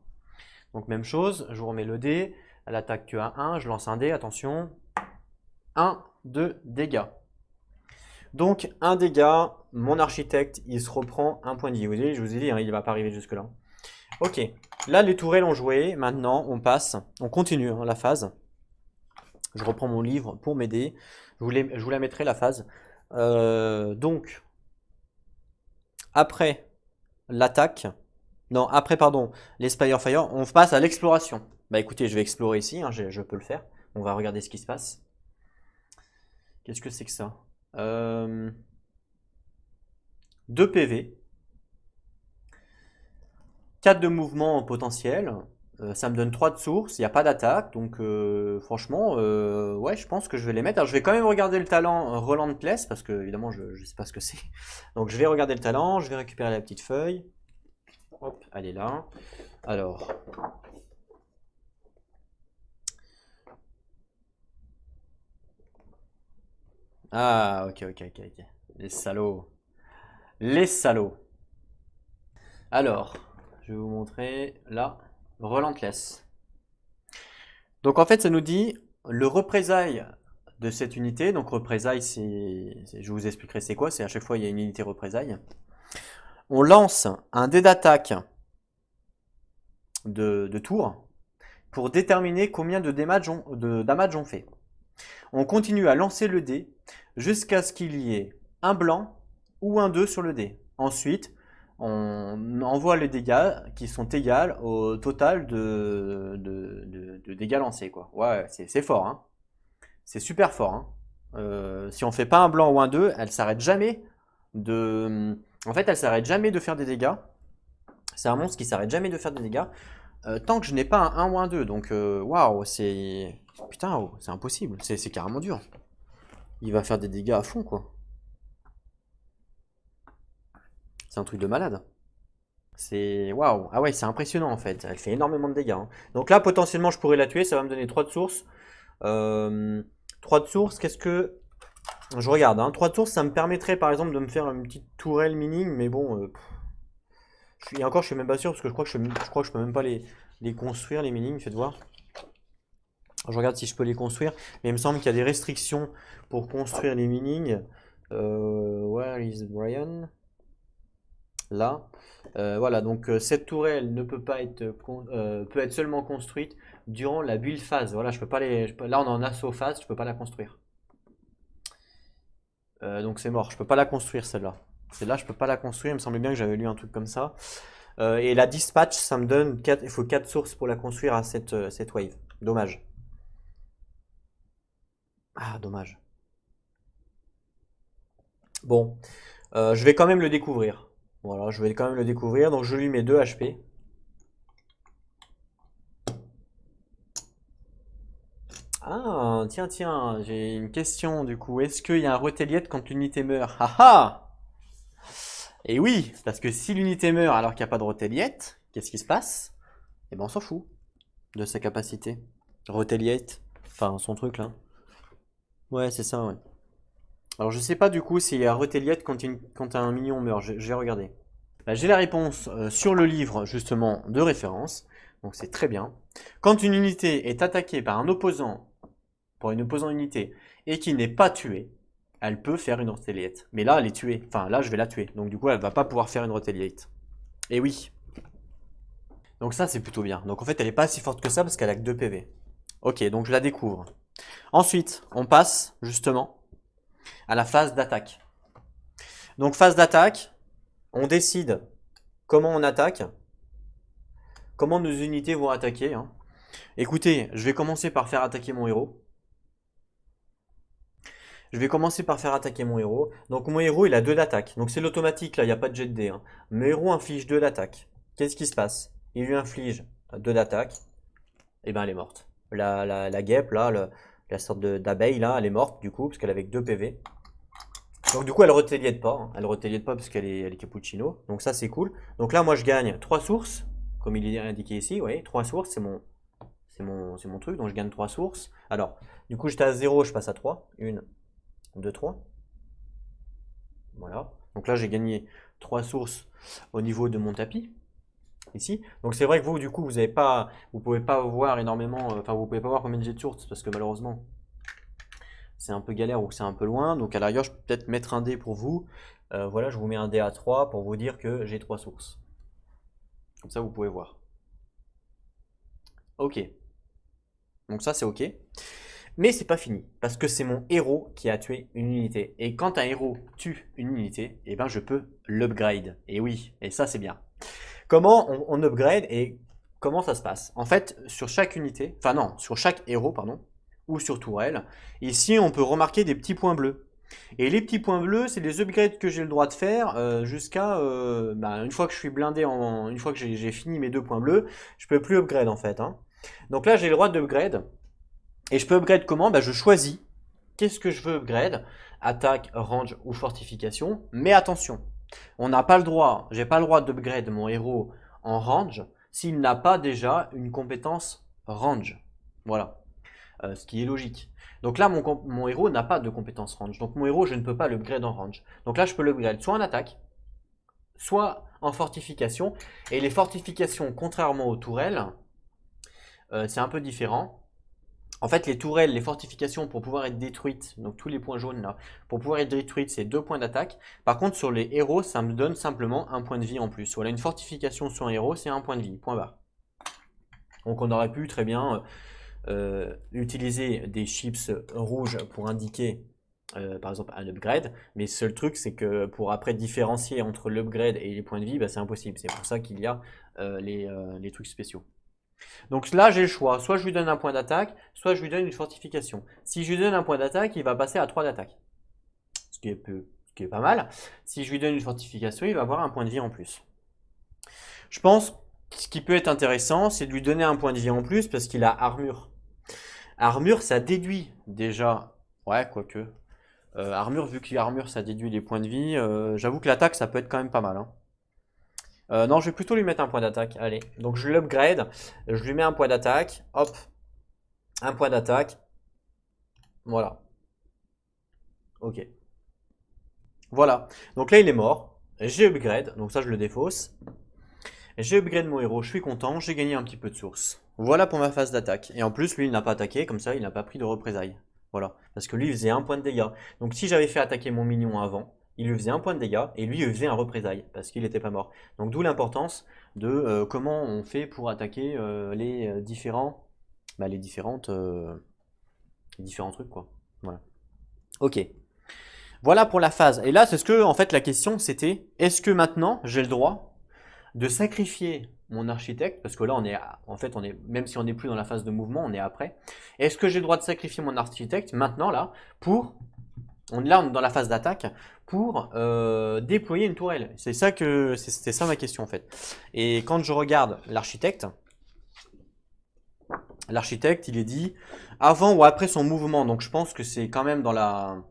Donc même chose, je vous remets le dé. Elle attaque que à 1. Je lance un dé, attention. 1, 2 dégâts. Donc, un dégât. Mon architecte, il se reprend un point de vie. Vous voyez, je vous ai dit, hein, il ne va pas arriver jusque-là. Ok. Là, les tourelles ont joué. Maintenant, on passe. On continue, hein, la phase. Je reprends mon livre pour m'aider. Je vous la mettrai la phase. Donc, après l'attaque, non, après, pardon, les Spire Fire, on passe à l'exploration. Bah écoutez, je vais explorer ici, hein, je peux le faire. On va regarder ce qui se passe. Qu'est-ce que c'est que ça 2 PV. 4 de mouvement potentiel. Ça me donne 3 de source, il n'y a pas d'attaque, donc franchement, ouais, je pense que je vais les mettre. Alors je vais quand même regarder le talent Relentless, parce que évidemment je ne sais pas ce que c'est. Donc je vais regarder le talent, je vais récupérer la petite feuille. Hop, elle est là. Alors. Ah, ok. Les salauds. Les salauds. Alors, je vais vous montrer là. Relentless. Donc en fait, ça nous dit le représailles de cette unité. Donc représailles, je vous expliquerai c'est quoi. C'est à chaque fois il y a une unité représailles. On lance un dé d'attaque de tour pour déterminer combien de damage on fait. On continue à lancer le dé jusqu'à ce qu'il y ait un blanc ou un 2 sur le dé. Ensuite, on envoie les dégâts qui sont égales au total de dégâts lancés, quoi. Ouais, c'est fort, hein. C'est super fort, hein. Si on fait pas un blanc ou un 2, elle s'arrête jamais de... En fait, elle s'arrête jamais de faire des dégâts C'est un monstre qui s'arrête jamais de faire des dégâts tant que je n'ai pas un 1 ou un 2. Donc, waouh, c'est... Putain, oh, c'est impossible. C'est carrément dur. Il va faire des dégâts à fond, quoi. C'est un truc de malade. C'est... Waouh. Ah ouais, c'est impressionnant, en fait. Elle fait énormément de dégâts, hein. Donc là, potentiellement, je pourrais la tuer. Ça va me donner 3 de source. 3 de source, qu'est-ce que... Je regarde, hein. 3 de source, ça me permettrait, par exemple, de me faire une petite tourelle mini. Mais bon... Et encore, je suis même pas sûr parce que je crois que je peux même pas les construire, les minimes, faites voir. Je regarde si je peux les construire, mais il me semble qu'il y a des restrictions pour construire les minimes. Where is Brian? Là. Voilà, donc cette tourelle ne peut pas être peut être seulement construite durant la build phase. Voilà, je peux pas là on est en assaut phase, je peux pas la construire. Donc c'est mort, je peux pas la construire celle-là. Celle-là, je peux pas la construire, il me semblait bien que j'avais lu un truc comme ça. Et la dispatch, ça me donne 4, il faut 4 sources pour la construire à cette wave. Dommage. Ah, dommage. Bon, je vais quand même le découvrir. Voilà, je vais quand même le découvrir. Donc je lui mets 2 HP. Ah, tiens, tiens, j'ai une question du coup. Est-ce qu'il y a un reteliette quand l'unité meurt? Ah ah! Et oui, parce que si l'unité meurt alors qu'il n'y a pas de reteliette, qu'est-ce qui se passe? Eh ben on s'en fout de sa capacité. Reteliette, enfin son truc là. Ouais, c'est ça, ouais. Alors je sais pas du coup s'il y a reteliette quand un minion meurt, je vais regarder. Bah, j'ai la réponse sur le livre justement de référence, donc c'est très bien. Quand une unité est attaquée par un opposant, pour une opposante unité, et qui n'est pas tuée, elle peut faire une retaliate. Mais là elle est tuée, enfin là je vais la tuer, donc du coup elle va pas pouvoir faire une retaliate. Et oui. Donc ça c'est plutôt bien. Donc en fait elle est pas si forte que ça parce qu'elle a que 2 PV. Ok, donc je la découvre. Ensuite, on passe justement à la phase d'attaque. Donc phase d'attaque, on décide comment on attaque, comment nos unités vont attaquer, hein. Écoutez, je vais commencer par faire attaquer mon héros. Je vais commencer par faire attaquer mon héros. Donc mon héros il a 2 d'attaque. Donc c'est l'automatique là, il n'y a pas de jet de dés, hein. Mon héros inflige 2 d'attaque. Qu'est-ce qui se passe? Il lui inflige 2 d'attaque. Et ben elle est morte. La guêpe là, la sorte d'abeille là, elle est morte du coup, parce qu'elle avait que 2 PV. Donc du coup elle retaliate pas, hein. Elle retaliate pas parce elle est cappuccino. Donc ça c'est cool. Donc là moi je gagne 3 sources, comme il est indiqué ici, vous voyez, 3 sources, c'est mon truc, donc je gagne 3 sources. Alors, du coup j'étais à 0, je passe à 3. 1, 2, 3. Voilà. Donc là j'ai gagné 3 sources au niveau de mon tapis. Ici. Donc c'est vrai que vous, du coup, vous pouvez pas voir énormément, enfin vous pouvez pas voir combien j'ai de sources parce que malheureusement c'est un peu galère ou c'est un peu loin. Donc à l'arrière, je peux peut-être mettre un dé pour vous. Voilà, je vous mets un dé à 3 pour vous dire que j'ai 3 sources. Comme ça, vous pouvez voir. Ok. Donc ça, c'est ok. Mais c'est pas fini, parce que c'est mon héros qui a tué une unité. Et quand un héros tue une unité, eh ben je peux l'upgrade. Et oui, et ça c'est bien. Comment on upgrade et comment ça se passe? En fait, sur chaque unité, enfin non, sur chaque héros, pardon, ou sur tourelle, ici on peut remarquer des petits points bleus. Et les petits points bleus, c'est les upgrades que j'ai le droit de faire jusqu'à une fois que je suis blindé, une fois que j'ai fini mes 2 points bleus, je peux plus upgrade en fait, hein. Donc là j'ai le droit d'upgrade. Et je peux upgrade comment? Je choisis qu'est-ce que je veux upgrade, attaque, range ou fortification. Mais attention, on n'a pas le droit, j'ai pas le droit d'upgrade mon héros en range s'il n'a pas déjà une compétence range. Voilà, ce qui est logique. Donc là, mon héros n'a pas de compétence range. Donc mon héros, je ne peux pas l'upgrade en range. Donc là, je peux l'upgrade soit en attaque, soit en fortification. Et les fortifications, contrairement aux tourelles, c'est un peu différent. En fait, les tourelles, les fortifications pour pouvoir être détruites, donc tous les points jaunes là, pour pouvoir être détruites, c'est 2 points d'attaque. Par contre, sur les héros, ça me donne simplement 1 point de vie en plus. Voilà, une fortification sur un héros, c'est 1 point de vie, point barre. Donc on aurait pu très bien utiliser des chips rouges pour indiquer par exemple un upgrade, mais seul truc c'est que pour après différencier entre l'upgrade et les points de vie, c'est impossible. C'est pour ça qu'il y a les trucs spéciaux. Donc là, j'ai le choix. Soit je lui donne un point d'attaque, soit je lui donne une fortification. Si je lui donne un point d'attaque, il va passer à 3 d'attaque. Ce qui est pas mal. Si je lui donne une fortification, il va avoir un point de vie en plus. Je pense que ce qui peut être intéressant, c'est de lui donner un point de vie en plus parce qu'il a armure. Armure, ça déduit déjà. Ouais, quoique. Armure, vu qu'il y a armure, ça déduit les points de vie. J'avoue que l'attaque, ça peut être quand même pas mal, hein. Non, je vais plutôt lui mettre un point d'attaque. Allez, donc je l'upgrade. Je lui mets un point d'attaque. Hop, un point d'attaque. Voilà. Ok. Voilà. Donc là, il est mort. J'ai upgrade. Donc ça, je le défausse. J'ai upgrade mon héros. Je suis content. J'ai gagné un petit peu de source. Voilà pour ma phase d'attaque. Et en plus, lui, il n'a pas attaqué. Comme ça, il n'a pas pris de représailles. Voilà. Parce que lui, il faisait un point de dégâts. Donc si j'avais fait attaquer mon minion avant, il lui faisait un point de dégâts. Et lui, il faisait un représailles. Parce qu'il n'était pas mort. Donc d'où l'importance de comment on fait pour attaquer les différents. Bah, les différents trucs, quoi. Voilà. Ok. Voilà pour la phase. Et là, c'est ce que, en fait, la question, c'était, est-ce que maintenant, j'ai le droit de sacrifier mon architecte, parce que là, en fait, même si on n'est plus dans la phase de mouvement, on est après. Est-ce que j'ai le droit de sacrifier mon architecte maintenant, là, on est dans la phase d'attaque, pour déployer une tourelle? C'était ça ma question, en fait. Et quand je regarde l'architecte, il est dit avant ou après son mouvement. Donc, je pense que c'est quand même dans la...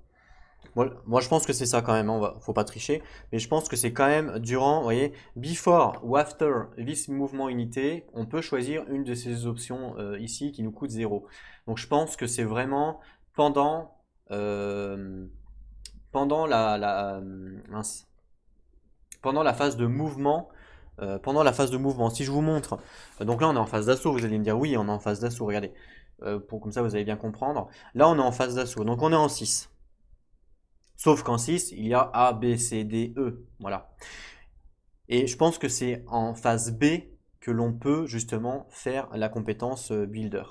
Moi, je pense que c'est ça quand même, hein, faut pas tricher, mais je pense que c'est quand même durant, vous voyez, before ou after this mouvement unité, on peut choisir une de ces options ici qui nous coûte 0. Donc je pense que c'est vraiment pendant, euh, pendant mince, pendant la phase de mouvement. Pendant la phase de mouvement, si je vous montre, donc là on est en phase d'assaut, vous allez me dire oui, on est en phase d'assaut, regardez, comme ça vous allez bien comprendre. Là on est en phase d'assaut, donc on est en 6. Sauf qu'en 6, il y a A, B, C, D, E. Voilà. Et je pense que c'est en phase B que l'on peut justement faire la compétence Builder.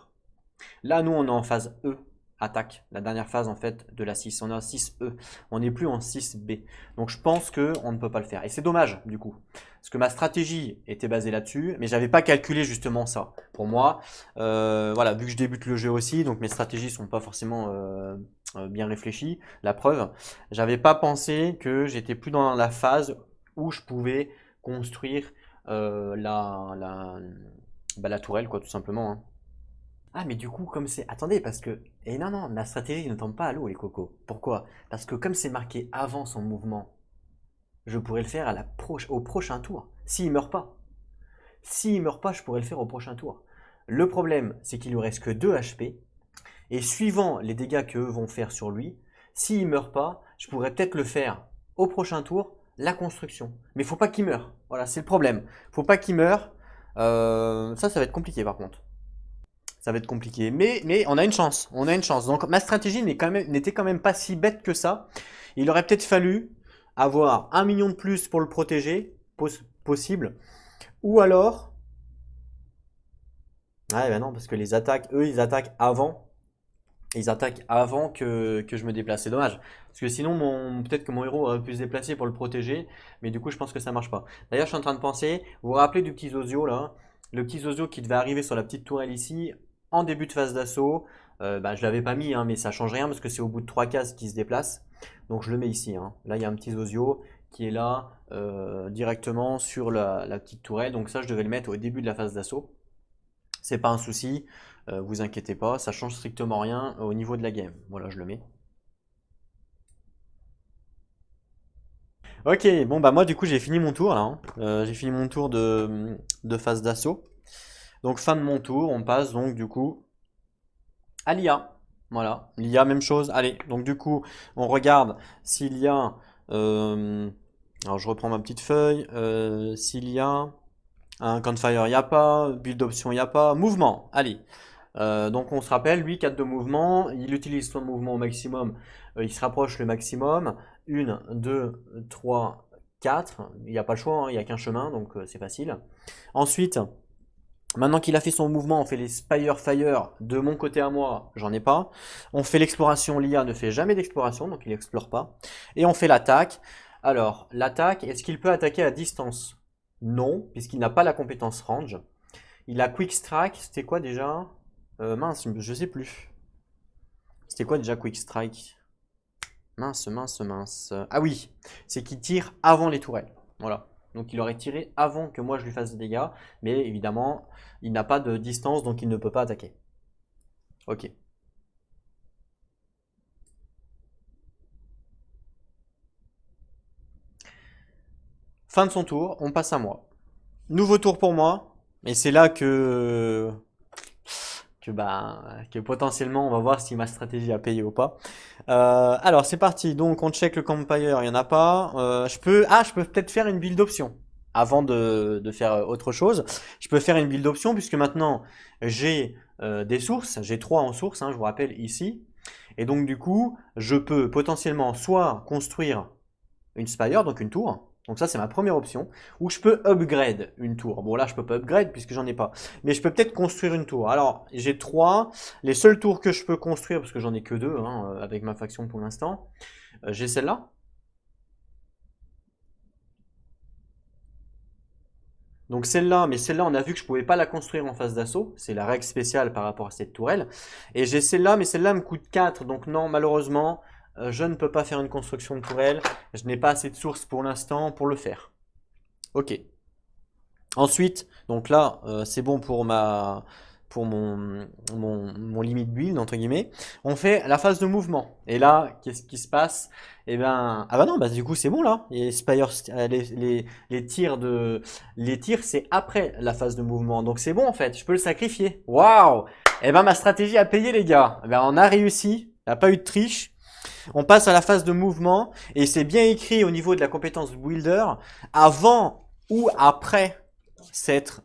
Là, nous, on est en phase E, attaque. La dernière phase, en fait, de la 6. On est en 6E. On n'est plus en 6B. Donc, je pense qu'on ne peut pas le faire. Et c'est dommage, du coup. Parce que ma stratégie était basée là-dessus, mais j'avais pas calculé justement ça. Pour moi, voilà, vu que je débute le jeu aussi, donc mes stratégies sont pas forcément bien réfléchies. La preuve, j'avais pas pensé que j'étais plus dans la phase où je pouvais construire la tourelle, quoi, tout simplement, hein. Ah, mais du coup, comme c'est... Attendez, parce que... Et non, non, ma stratégie ne tombe pas à l'eau, les cocos. Pourquoi? Parce que comme c'est marqué avant son mouvement, je pourrais le faire au prochain tour. S'il meurt pas. S'il meurt pas, je pourrais le faire au prochain tour. Le problème, c'est qu'il lui reste que 2 HP. Et suivant les dégâts qu'eux vont faire sur lui, s'il meurt pas, je pourrais peut-être le faire au prochain tour, la construction. Mais faut pas qu'il meure. Voilà, c'est le problème. Faut pas qu'il meure. Ça va être compliqué par contre. Ça va être compliqué. Mais on a une chance. On a une chance. Donc ma stratégie n'était quand même pas si bête que ça. Il aurait peut-être fallu avoir 1 million de plus pour le protéger, possible. Ou alors... Ah ben non, parce que les attaques, eux, ils attaquent avant. Ils attaquent avant que je me déplace. C'est dommage. Parce que sinon, peut-être que mon héros aurait pu se déplacer pour le protéger. Mais du coup, je pense que ça marche pas. D'ailleurs, je suis en train de penser, vous vous rappelez du petit Zozio là? Le petit Zozio qui devait arriver sur la petite tourelle ici, en début de phase d'assaut. Bah, je l'avais pas mis, hein, mais ça change rien parce que c'est au bout de 3 cases qu'il se déplace. Donc je le mets ici, hein. Là, il y a un petit Zozio qui est là directement sur la petite tourelle. Donc ça, je devais le mettre au début de la phase d'assaut. C'est pas un souci, vous inquiétez pas, ça change strictement rien au niveau de la game. Voilà, je le mets. Ok, bon bah moi du coup j'ai fini mon tour là, hein. J'ai fini mon tour de phase d'assaut. Donc fin de mon tour, on passe donc du coup à l'IA. Voilà, l'IA même chose. Allez, donc du coup on regarde s'il y a... alors je reprends ma petite feuille. S'il y a un campfire, il n'y a pas. Build option, il n'y a pas. Mouvement, allez. Donc on se rappelle, lui, 4 de mouvement, il utilise son mouvement au maximum, il se rapproche le maximum. 1, 2, 3, 4. Il n'y a pas le choix, hein, il n'y a qu'un chemin, donc c'est facile. Ensuite, maintenant qu'il a fait son mouvement, on fait les Spire Fire de mon côté à moi, j'en ai pas. On fait l'exploration, l'IA ne fait jamais d'exploration, donc il n'explore pas. Et on fait l'attaque. Alors, l'attaque, est-ce qu'il peut attaquer à distance? Non, puisqu'il n'a pas la compétence range. Il a Quick Strike, c'était quoi déjà? Mince, je sais plus. C'était quoi déjà Quick Strike? Mince, mince, mince. Ah oui, c'est qu'il tire avant les tourelles. Voilà. Donc il aurait tiré avant que moi je lui fasse des dégâts. Mais évidemment, il n'a pas de distance, donc il ne peut pas attaquer. Ok. Fin de son tour, on passe à moi. Nouveau tour pour moi. Et c'est là que potentiellement on va voir si ma stratégie a payé ou pas. Alors c'est parti, donc on check le campfire, il n'y en a pas. Je peux peut-être faire une build option avant de faire autre chose. Je peux faire une build option puisque maintenant j'ai des sources, j'ai 3 en source, hein, je vous rappelle ici. Et donc du coup, je peux potentiellement soit construire une spire, donc une tour. Donc ça, c'est ma première option. Ou je peux upgrade une tour. Bon, là, je peux pas upgrade puisque j'en ai pas. Mais je peux peut-être construire une tour. Alors, j'ai 3. Les seules tours que je peux construire, parce que j'en ai que 2 hein, avec ma faction pour l'instant, j'ai celle-là. Donc celle-là, mais celle-là, on a vu que je pouvais pas la construire en phase d'assaut. C'est la règle spéciale par rapport à cette tourelle. Et j'ai celle-là, mais celle-là me coûte 4. Donc non, malheureusement, je ne peux pas faire une construction de tourelle. Je n'ai pas assez de sources pour l'instant pour le faire. Ok. Ensuite, donc là, c'est bon pour mon limite build, entre guillemets. On fait la phase de mouvement. Et là, qu'est-ce qui se passe? Eh ben, ah bah non, bah du coup, c'est bon là. Les Spire, les tirs, c'est après la phase de mouvement. Donc c'est bon en fait, je peux le sacrifier. Waouh! Eh ben, ma stratégie a payé, les gars. Eh ben, on a réussi. Il n'y a pas eu de triche. On passe à la phase de mouvement. Et c'est bien écrit au niveau de la compétence builder. Avant ou après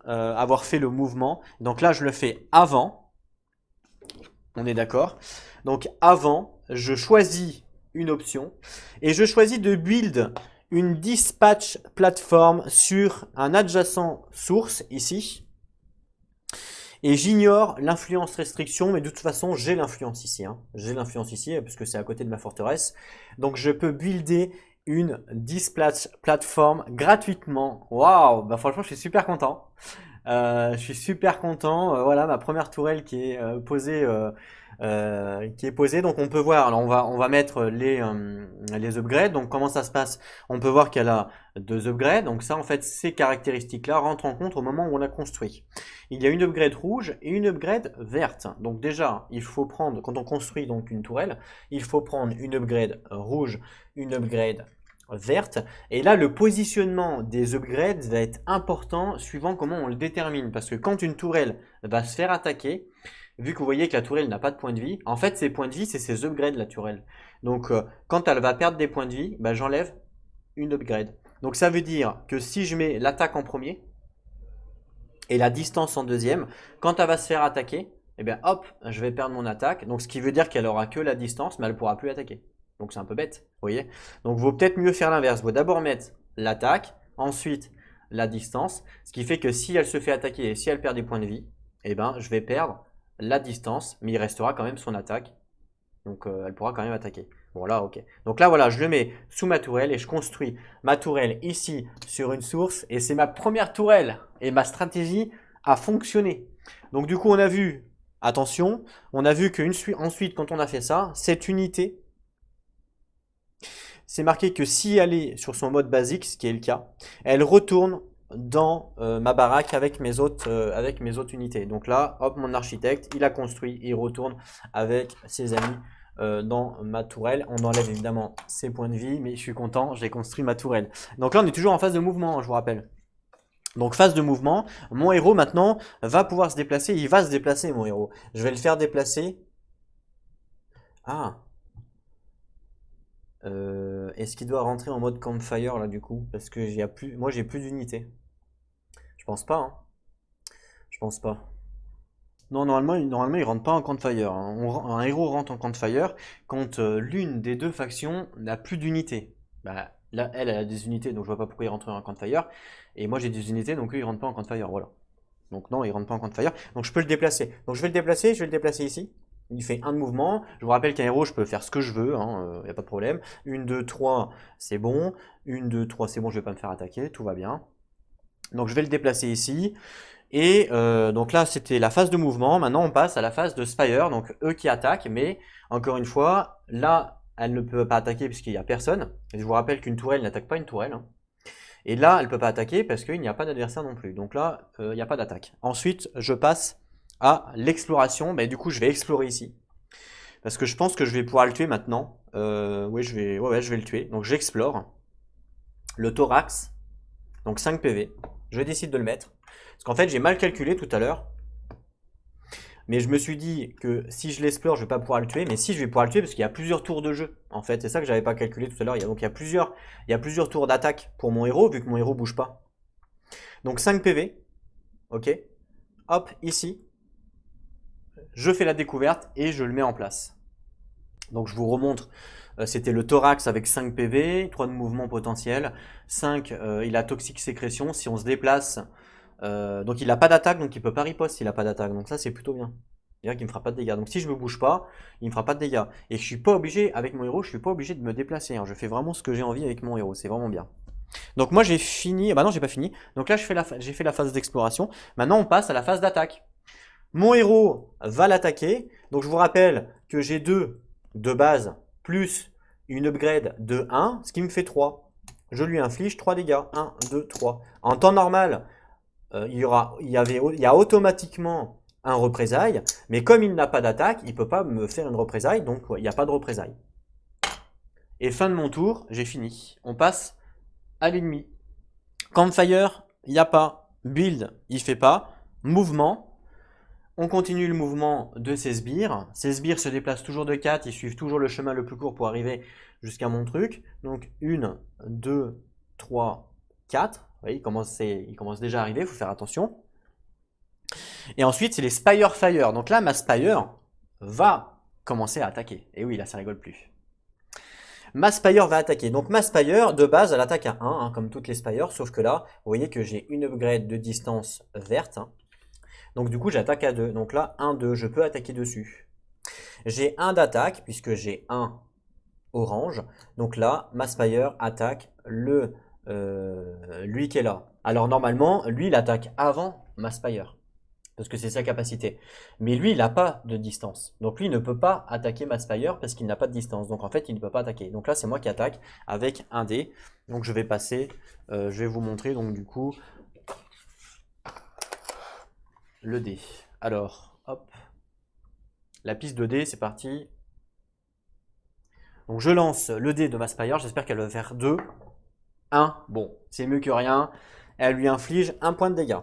avoir fait le mouvement. Donc là, je le fais avant. On est d'accord. Donc avant, je choisis une option et je choisis de build une dispatch plateforme sur un adjacent source ici. Et j'ignore l'influence restriction, mais de toute façon, j'ai l'influence ici. Hein. J'ai l'influence ici, puisque c'est à côté de ma forteresse. Donc je peux builder une dispatch plateforme gratuitement. Waouh, bah franchement, je suis super content. Je suis super content. Voilà ma première tourelle qui est posée. Donc on peut voir. Alors on va mettre les upgrades. Donc comment ça se passe? On peut voir qu'elle a 2 upgrades. Donc ça en fait ces caractéristiques-là rentrent en compte au moment où on la construit. Il y a une upgrade rouge et une upgrade verte. Donc déjà il faut prendre quand on construit donc une tourelle, il faut prendre une upgrade rouge, une upgrade verte. Et là, le positionnement des upgrades va être important suivant comment on le détermine. Parce que quand une tourelle va se faire attaquer, vu que vous voyez que la tourelle n'a pas de points de vie, en fait, ses points de vie, c'est ses upgrades, la tourelle. Donc, quand elle va perdre des points de vie, bah, j'enlève une upgrade. Donc, ça veut dire que si je mets l'attaque en premier et la distance en deuxième, quand elle va se faire attaquer, eh bien, hop, je vais perdre mon attaque. Donc, ce qui veut dire qu'elle aura que la distance, mais elle ne pourra plus attaquer. Donc c'est un peu bête, vous voyez. Donc il vaut peut-être mieux faire l'inverse. Il vaut d'abord mettre l'attaque, ensuite la distance. Ce qui fait que si elle se fait attaquer et si elle perd des points de vie, eh ben, je vais perdre la distance, mais il restera quand même son attaque. Donc elle pourra quand même attaquer. Bon là, ok. Donc là, voilà, je le mets sous ma tourelle et je construis ma tourelle ici sur une source. Et c'est ma première tourelle. Et ma stratégie a fonctionné. Donc du coup, on a vu, attention, on a vu qu'ensuite, quand on a fait ça, cette unité, c'est marqué que si elle est sur son mode basique, ce qui est le cas, elle retourne dans ma baraque avec mes autres unités. Donc là, hop, mon architecte, il a construit, il retourne avec ses amis dans ma tourelle. On enlève évidemment ses points de vie, mais je suis content, j'ai construit ma tourelle. Donc là, on est toujours en phase de mouvement, hein, je vous rappelle. Donc phase de mouvement, mon héros maintenant va pouvoir se déplacer, il va se déplacer mon héros. Je vais le faire déplacer. Ah, est-ce qu'il doit rentrer en mode campfire là du coup? Parce que moi j'ai plus d'unités. Je pense pas, hein. Je pense pas. Non, normalement il rentre pas en campfire. Hein. Un héros rentre en campfire quand l'une des deux factions n'a plus d'unités. Bah, là, elle a des unités, donc je vois pas pourquoi il rentre en campfire. Et moi j'ai des unités, donc eux ils rentrent pas en campfire. Voilà. Donc non, il rentre pas en campfire. Donc je peux le déplacer. Donc je vais le déplacer ici. Il fait un de mouvement. Je vous rappelle qu'un héros, je peux faire ce que je veux, hein, y a pas de problème. Une, 2, 3, c'est bon. Une, 2, 3, c'est bon, je vais pas me faire attaquer, tout va bien. Donc je vais le déplacer ici. Et donc là, c'était la phase de mouvement. Maintenant, on passe à la phase de Spire. Donc eux qui attaquent, mais encore une fois, là, elle ne peut pas attaquer puisqu'il n'y a personne. Et je vous rappelle qu'une tourelle n'attaque pas une tourelle. Hein. Et là, elle ne peut pas attaquer parce qu'il n'y a pas d'adversaire non plus. Donc là, il n'y a pas d'attaque. Ensuite, je passe à l'exploration. Du coup, je vais explorer ici. Parce que je pense que je vais pouvoir le tuer maintenant. Oui, je vais le tuer. Donc j'explore. Le thorax. Donc 5 PV. Je décide de le mettre. Parce qu'en fait, j'ai mal calculé tout à l'heure. Mais je me suis dit que si je l'explore, je ne vais pas pouvoir le tuer. Mais si, je vais pouvoir le tuer parce qu'il y a plusieurs tours de jeu. En fait, c'est ça que j'avais pas calculé tout à l'heure. Donc il y a plusieurs tours d'attaque pour mon héros, vu que mon héros bouge pas. Donc 5 PV. Ok. Hop, ici. Je fais la découverte et je le mets en place. Donc je vous remontre. C'était le thorax avec 5 PV, 3 de mouvement potentiel. 5, il a toxique sécrétion. Si on se déplace, donc il n'a pas d'attaque, donc il peut pas riposte s'il n'a pas d'attaque. Donc ça, c'est plutôt bien. C'est-à-dire qu'il ne me fera pas de dégâts. Donc si je me bouge pas, il ne me fera pas de dégâts. Et je suis pas obligé, avec mon héros, je suis pas obligé de me déplacer. Hein. Je fais vraiment ce que j'ai envie avec mon héros. C'est vraiment bien. Donc moi j'ai fini. Bah non, j'ai pas fini. Donc là, j'ai fait la phase d'exploration. Maintenant, on passe à la phase d'attaque. Mon héros va l'attaquer. Donc je vous rappelle que j'ai 2 de base plus une upgrade de 1, ce qui me fait 3. Je lui inflige 3 dégâts. 1, 2, 3. En temps normal, il y a automatiquement un représailles, mais comme il n'a pas d'attaque, il ne peut pas me faire une représaille, donc il n'y a pas de représailles. Et fin de mon tour, j'ai fini. On passe à l'ennemi. Campfire, il n'y a pas. Build, il fait pas. Mouvement. On continue le mouvement de ces sbires. Ces sbires se déplacent toujours de 4, ils suivent toujours le chemin le plus court pour arriver jusqu'à mon truc. Donc 1, 2, 3, 4. Vous voyez, il commence déjà à arriver, il faut faire attention. Et ensuite, c'est les Spire Fire. Donc là, ma Spire va commencer à attaquer. Et oui, là, ça rigole plus. Ma Spire va attaquer. Donc ma Spire, de base, elle attaque à 1, hein, comme toutes les Spires, sauf que là, vous voyez que j'ai une upgrade de distance verte. Hein. Donc du coup, j'attaque à 2. Donc là, 1, 2, je peux attaquer dessus. J'ai 1 d'attaque, puisque j'ai 1 orange. Donc là, ma Spire attaque lui qui est là. Alors normalement, lui, il attaque avant ma Spire. Parce que c'est sa capacité. Mais lui, il n'a pas de distance. Donc lui, il ne peut pas attaquer ma Spire parce qu'il n'a pas de distance. Donc en fait, il ne peut pas attaquer. Donc là, c'est moi qui attaque avec un dé. Donc je vais passer, je vais vous montrer donc du coup le dé. Alors, hop. La piste de dé, c'est parti. Donc je lance le dé de ma Spire. J'espère qu'elle va faire 2. 1. Bon, c'est mieux que rien. Elle lui inflige 1 point de dégâts.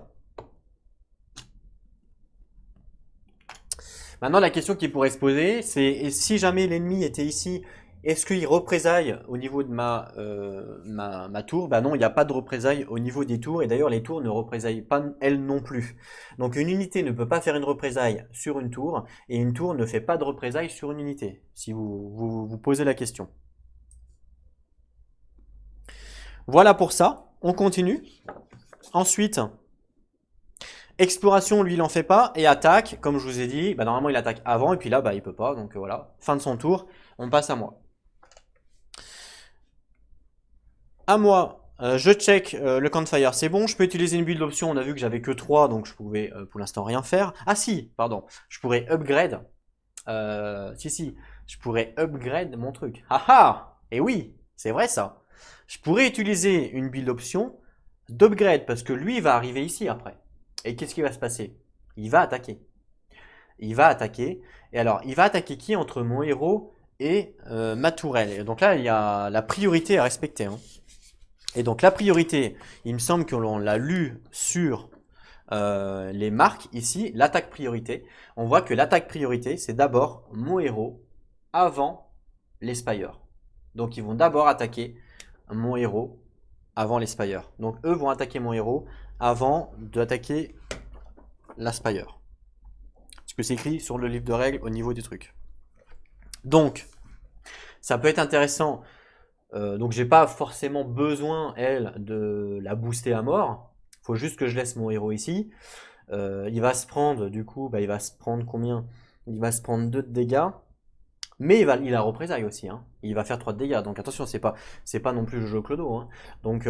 Maintenant, la question qui pourrait se poser, c'est si jamais l'ennemi était ici, est-ce qu'il représaille au niveau de ma tour? Bah non, il n'y a pas de représailles au niveau des tours, et d'ailleurs les tours ne représaillent pas elles non plus. Donc une unité ne peut pas faire une représaille sur une tour, et une tour ne fait pas de représailles sur une unité, si vous posez la question. Voilà pour ça, on continue. Ensuite, exploration, lui, il en fait pas. Et attaque, comme je vous ai dit, normalement, il attaque avant. Et puis là, il peut pas. Donc voilà, fin de son tour. On passe à moi. À moi, je check le campfire. C'est bon, je peux utiliser une build option. On a vu que j'avais que 3, donc je pouvais pour l'instant rien faire. Ah si, pardon. Je pourrais upgrade. Si, je pourrais upgrade mon truc. Haha. Et oui, c'est vrai ça. Je pourrais utiliser une build option d'upgrade parce que lui, il va arriver ici après. Et qu'est-ce qui va se passer? Il va attaquer. Il va attaquer. Et alors, il va attaquer qui entre mon héros et ma tourelle? Et donc là, il y a la priorité à respecter. Hein. Et donc la priorité, il me semble que l'on l'a lu sur les marques ici, l'attaque priorité. On voit que l'attaque priorité, c'est d'abord mon héros avant les Spires. Donc ils vont d'abord attaquer mon héros avant les Spires. Donc eux vont attaquer mon héros avant d'attaquer la Spire. Ce que c'est écrit sur le livre de règles au niveau des trucs. Donc, ça peut être intéressant. Donc j'ai pas forcément besoin, elle, de la booster à mort. Il faut juste que je laisse mon héros ici. Il va se prendre, du coup, il va se prendre combien? Il va se prendre 2 de dégâts. Mais il a représailles aussi, hein. Il va faire 3 de dégâts, donc attention, c'est pas non plus Jojo Clodo, hein. Donc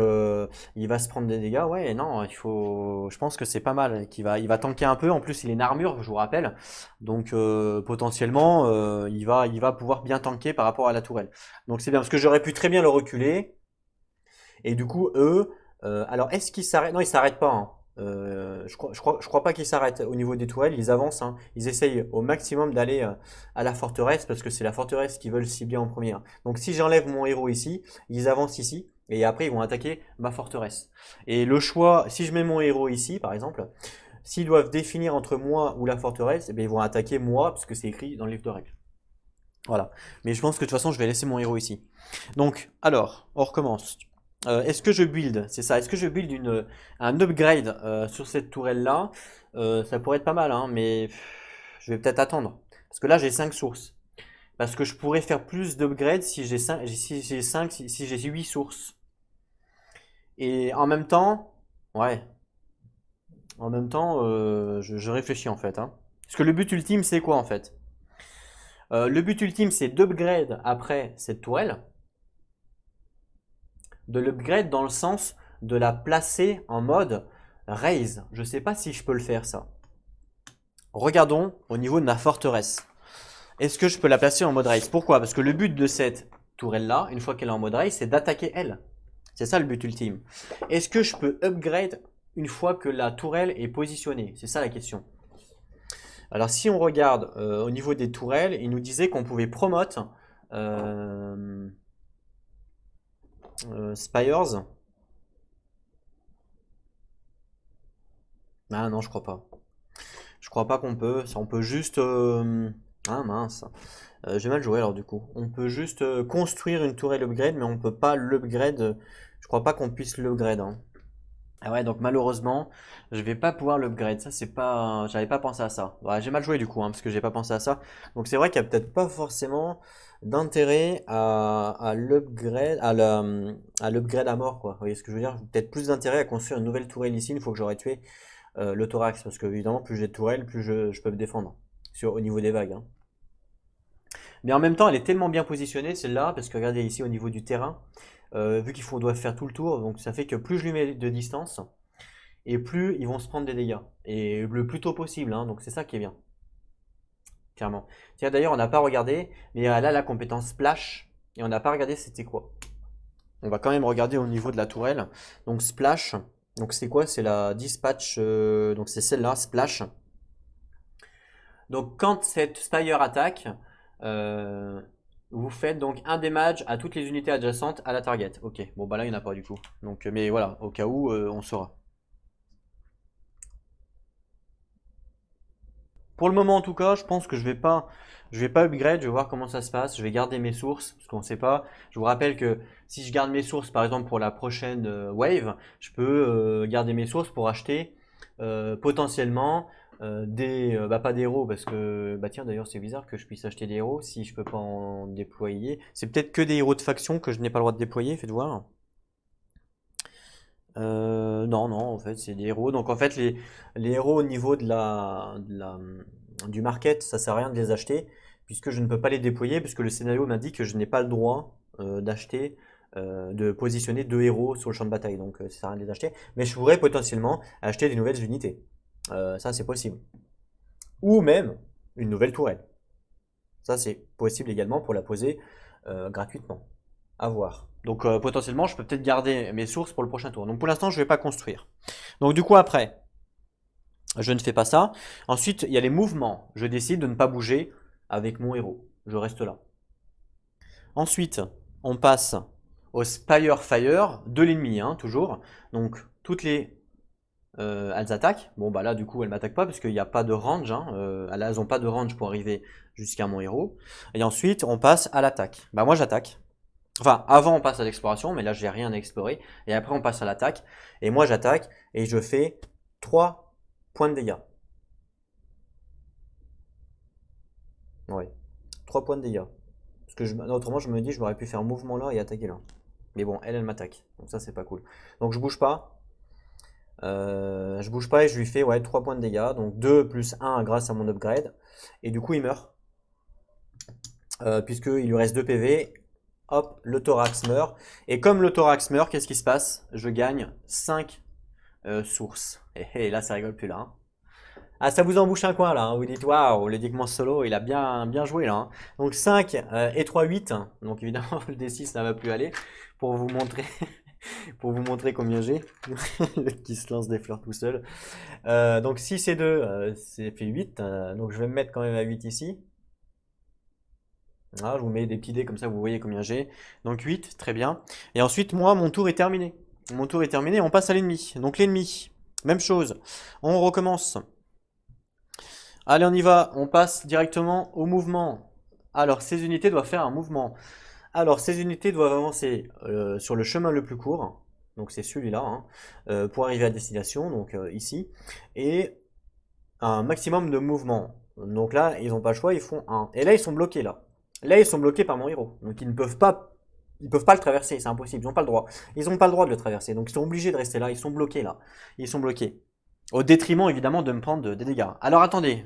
il va se prendre des dégâts, ouais, non, je pense que c'est pas mal, il va tanker un peu, en plus il est une armure, je vous rappelle, donc potentiellement il va pouvoir bien tanker par rapport à la tourelle. Donc c'est bien, parce que j'aurais pu très bien le reculer, et du coup eux, Alors, est-ce qu'il s'arrête? Non, il s'arrête pas, hein. Je crois pas qu'il s'arrête au niveau des tourelles. Ils avancent, hein. Ils essayent au maximum d'aller à la forteresse parce que c'est la forteresse qu'ils veulent cibler en premier, hein. Donc, si j'enlève mon héros ici, ils avancent ici et après ils vont attaquer ma forteresse. Et le choix, si je mets mon héros ici, par exemple, s'ils doivent définir entre moi ou la forteresse, eh bien, ils vont attaquer moi parce que c'est écrit dans le livre de règles. Voilà. Mais je pense que de toute façon, je vais laisser mon héros ici. Donc, alors, on recommence. Est-ce que je build? C'est ça. Est-ce que je build un upgrade sur cette tourelle-là? Ça pourrait être pas mal, hein, mais je vais peut-être attendre. Parce que là, j'ai 5 sources. Parce que je pourrais faire plus d'upgrades si j'ai 5, si j'ai 8 sources. Et en même temps, ouais, en même temps, je réfléchis en fait, hein. Parce que le but ultime, c'est quoi en fait? Le but ultime, c'est d'upgrade après cette tourelle. De l'upgrade dans le sens de la placer en mode raise. Je ne sais pas si je peux le faire ça. Regardons au niveau de ma forteresse. Est-ce que je peux la placer en mode raise? Pourquoi? Parce que le but de cette tourelle-là, une fois qu'elle est en mode raise, c'est d'attaquer elle. C'est ça le but ultime. Est-ce que je peux upgrade une fois que la tourelle est positionnée? C'est ça la question. Alors si on regarde au niveau des tourelles, il nous disait qu'on pouvait promote Spires. Ah non, je crois pas. Je crois pas qu'on peut. On peut juste. Ah mince. J'ai mal joué alors du coup. On peut juste construire une tourelle upgrade, mais on peut pas l'upgrade. Je crois pas qu'on puisse l'upgrade, hein. Ah ouais, donc malheureusement, je vais pas pouvoir l'upgrade. Ça, c'est pas. J'avais pas pensé à ça. Ouais, j'ai mal joué du coup, hein, parce que j'ai pas pensé à ça. Donc c'est vrai qu'il y a peut-être pas forcément d'intérêt à l'upgrade, à l'upgrade à mort, quoi. Vous voyez ce que je veux dire? Peut-être plus d'intérêt à construire une nouvelle tourelle ici une fois que j'aurai tué le thorax, parce que évidemment, plus j'ai de tourelles, plus je peux me défendre au niveau des vagues, hein. Mais en même temps, elle est tellement bien positionnée, celle-là, parce que regardez ici au niveau du terrain, vu qu'il doit faire tout le tour, donc ça fait que plus je lui mets de distance, et plus ils vont se prendre des dégâts. Et le plus tôt possible, hein, donc c'est ça qui est bien, clairement. Tiens, d'ailleurs, on n'a pas regardé, mais elle a la compétence Splash, et on n'a pas regardé c'était quoi. On va quand même regarder au niveau de la tourelle. Donc Splash, donc c'est quoi? C'est la Dispatch, donc c'est celle-là, Splash. Donc quand cette Spire attaque, euh, vous faites donc un damage à toutes les unités adjacentes à la target. Ok, bon bah là il n'y en a pas du coup. Donc, mais voilà, au cas où on saura. Pour le moment en tout cas, je pense que je vais pas upgrade, je vais voir comment ça se passe. Je vais garder mes sources parce qu'on ne sait pas. Je vous rappelle que si je garde mes sources, par exemple pour la prochaine wave, je peux garder mes sources pour acheter potentiellement bah pas des héros parce que bah tiens d'ailleurs c'est bizarre que je puisse acheter des héros si je peux pas en déployer. C'est peut-être que des héros de faction que je n'ai pas le droit de déployer. Faites voir. Non, non, en fait, c'est des héros. Donc, en fait, les héros au niveau du market, ça sert à rien de les acheter, puisque je ne peux pas les déployer, puisque le scénario m'indique que je n'ai pas le droit d'acheter, de positionner deux héros sur le champ de bataille. Donc, ça sert à rien de les acheter. Mais je pourrais potentiellement acheter des nouvelles unités. Ça, c'est possible. Ou même une nouvelle tourelle. Ça, c'est possible également pour la poser gratuitement. À voir. Donc potentiellement, je peux peut-être garder mes sources pour le prochain tour. Donc pour l'instant, je ne vais pas construire. Donc du coup, après, je ne fais pas ça. Ensuite, il y a les mouvements. Je décide de ne pas bouger avec mon héros. Je reste là. Ensuite, on passe au Spire Fire de l'ennemi, hein, toujours. Donc toutes les... elles attaquent. Bon bah là du coup elles m'attaquent pas parce qu'il n'y a pas de range, hein. Elles n'ont pas de range pour arriver jusqu'à mon héros. Et ensuite on passe à l'attaque. Bah moi j'attaque. Enfin, avant on passe à l'exploration, mais là j'ai rien à explorer. Et après on passe à l'attaque. Et moi j'attaque et je fais 3 points de dégâts. Ouais, 3 points de dégâts. Parce que autrement je me dis je m'aurais pu faire un mouvement là et attaquer là. Mais bon, elle m'attaque. Donc ça c'est pas cool. Donc je bouge pas. Je bouge pas et je lui fais ouais, 3 points de dégâts. Donc 2 plus 1 grâce à mon upgrade. Et du coup il meurt. Puisqu'il lui reste 2 PV. Hop, le thorax meurt. Et comme le thorax meurt, qu'est-ce qui se passe? Je gagne 5 sources. Et là, ça rigole plus là, hein. Ah, ça vous embouche un coin là, hein. Vous dites waouh, le Dickman solo, il a bien joué là, hein. Donc 5 et 3, 8. Donc évidemment, le D6 ça va plus aller pour vous montrer. pour vous montrer combien j'ai. Qui se lance des fleurs tout seul. Donc 6 et 2, c'est fait 8. Donc je vais me mettre quand même à 8 ici. Voilà, je vous mets des petits dés comme ça, vous voyez combien j'ai. Donc 8, très bien. Et ensuite, moi, mon tour est terminé. Mon tour est terminé, on passe à l'ennemi. Donc l'ennemi, même chose. On recommence. Allez, on y va. On passe directement au mouvement. Alors, ces unités doivent faire un mouvement. Alors, ces unités doivent avancer sur le chemin le plus court. Donc, c'est celui-là, hein, pour arriver à destination, donc ici. Et un maximum de mouvement. Donc là, ils n'ont pas le choix, ils font 1. Et là, ils sont bloqués, là. Là, ils sont bloqués par mon héros. Donc, ils peuvent pas le traverser, c'est impossible, ils n'ont pas le droit. Ils n'ont pas le droit de le traverser, donc ils sont obligés de rester là, ils sont bloqués, là. Ils sont bloqués. Au détriment, évidemment, de me prendre des dégâts. Alors, attendez.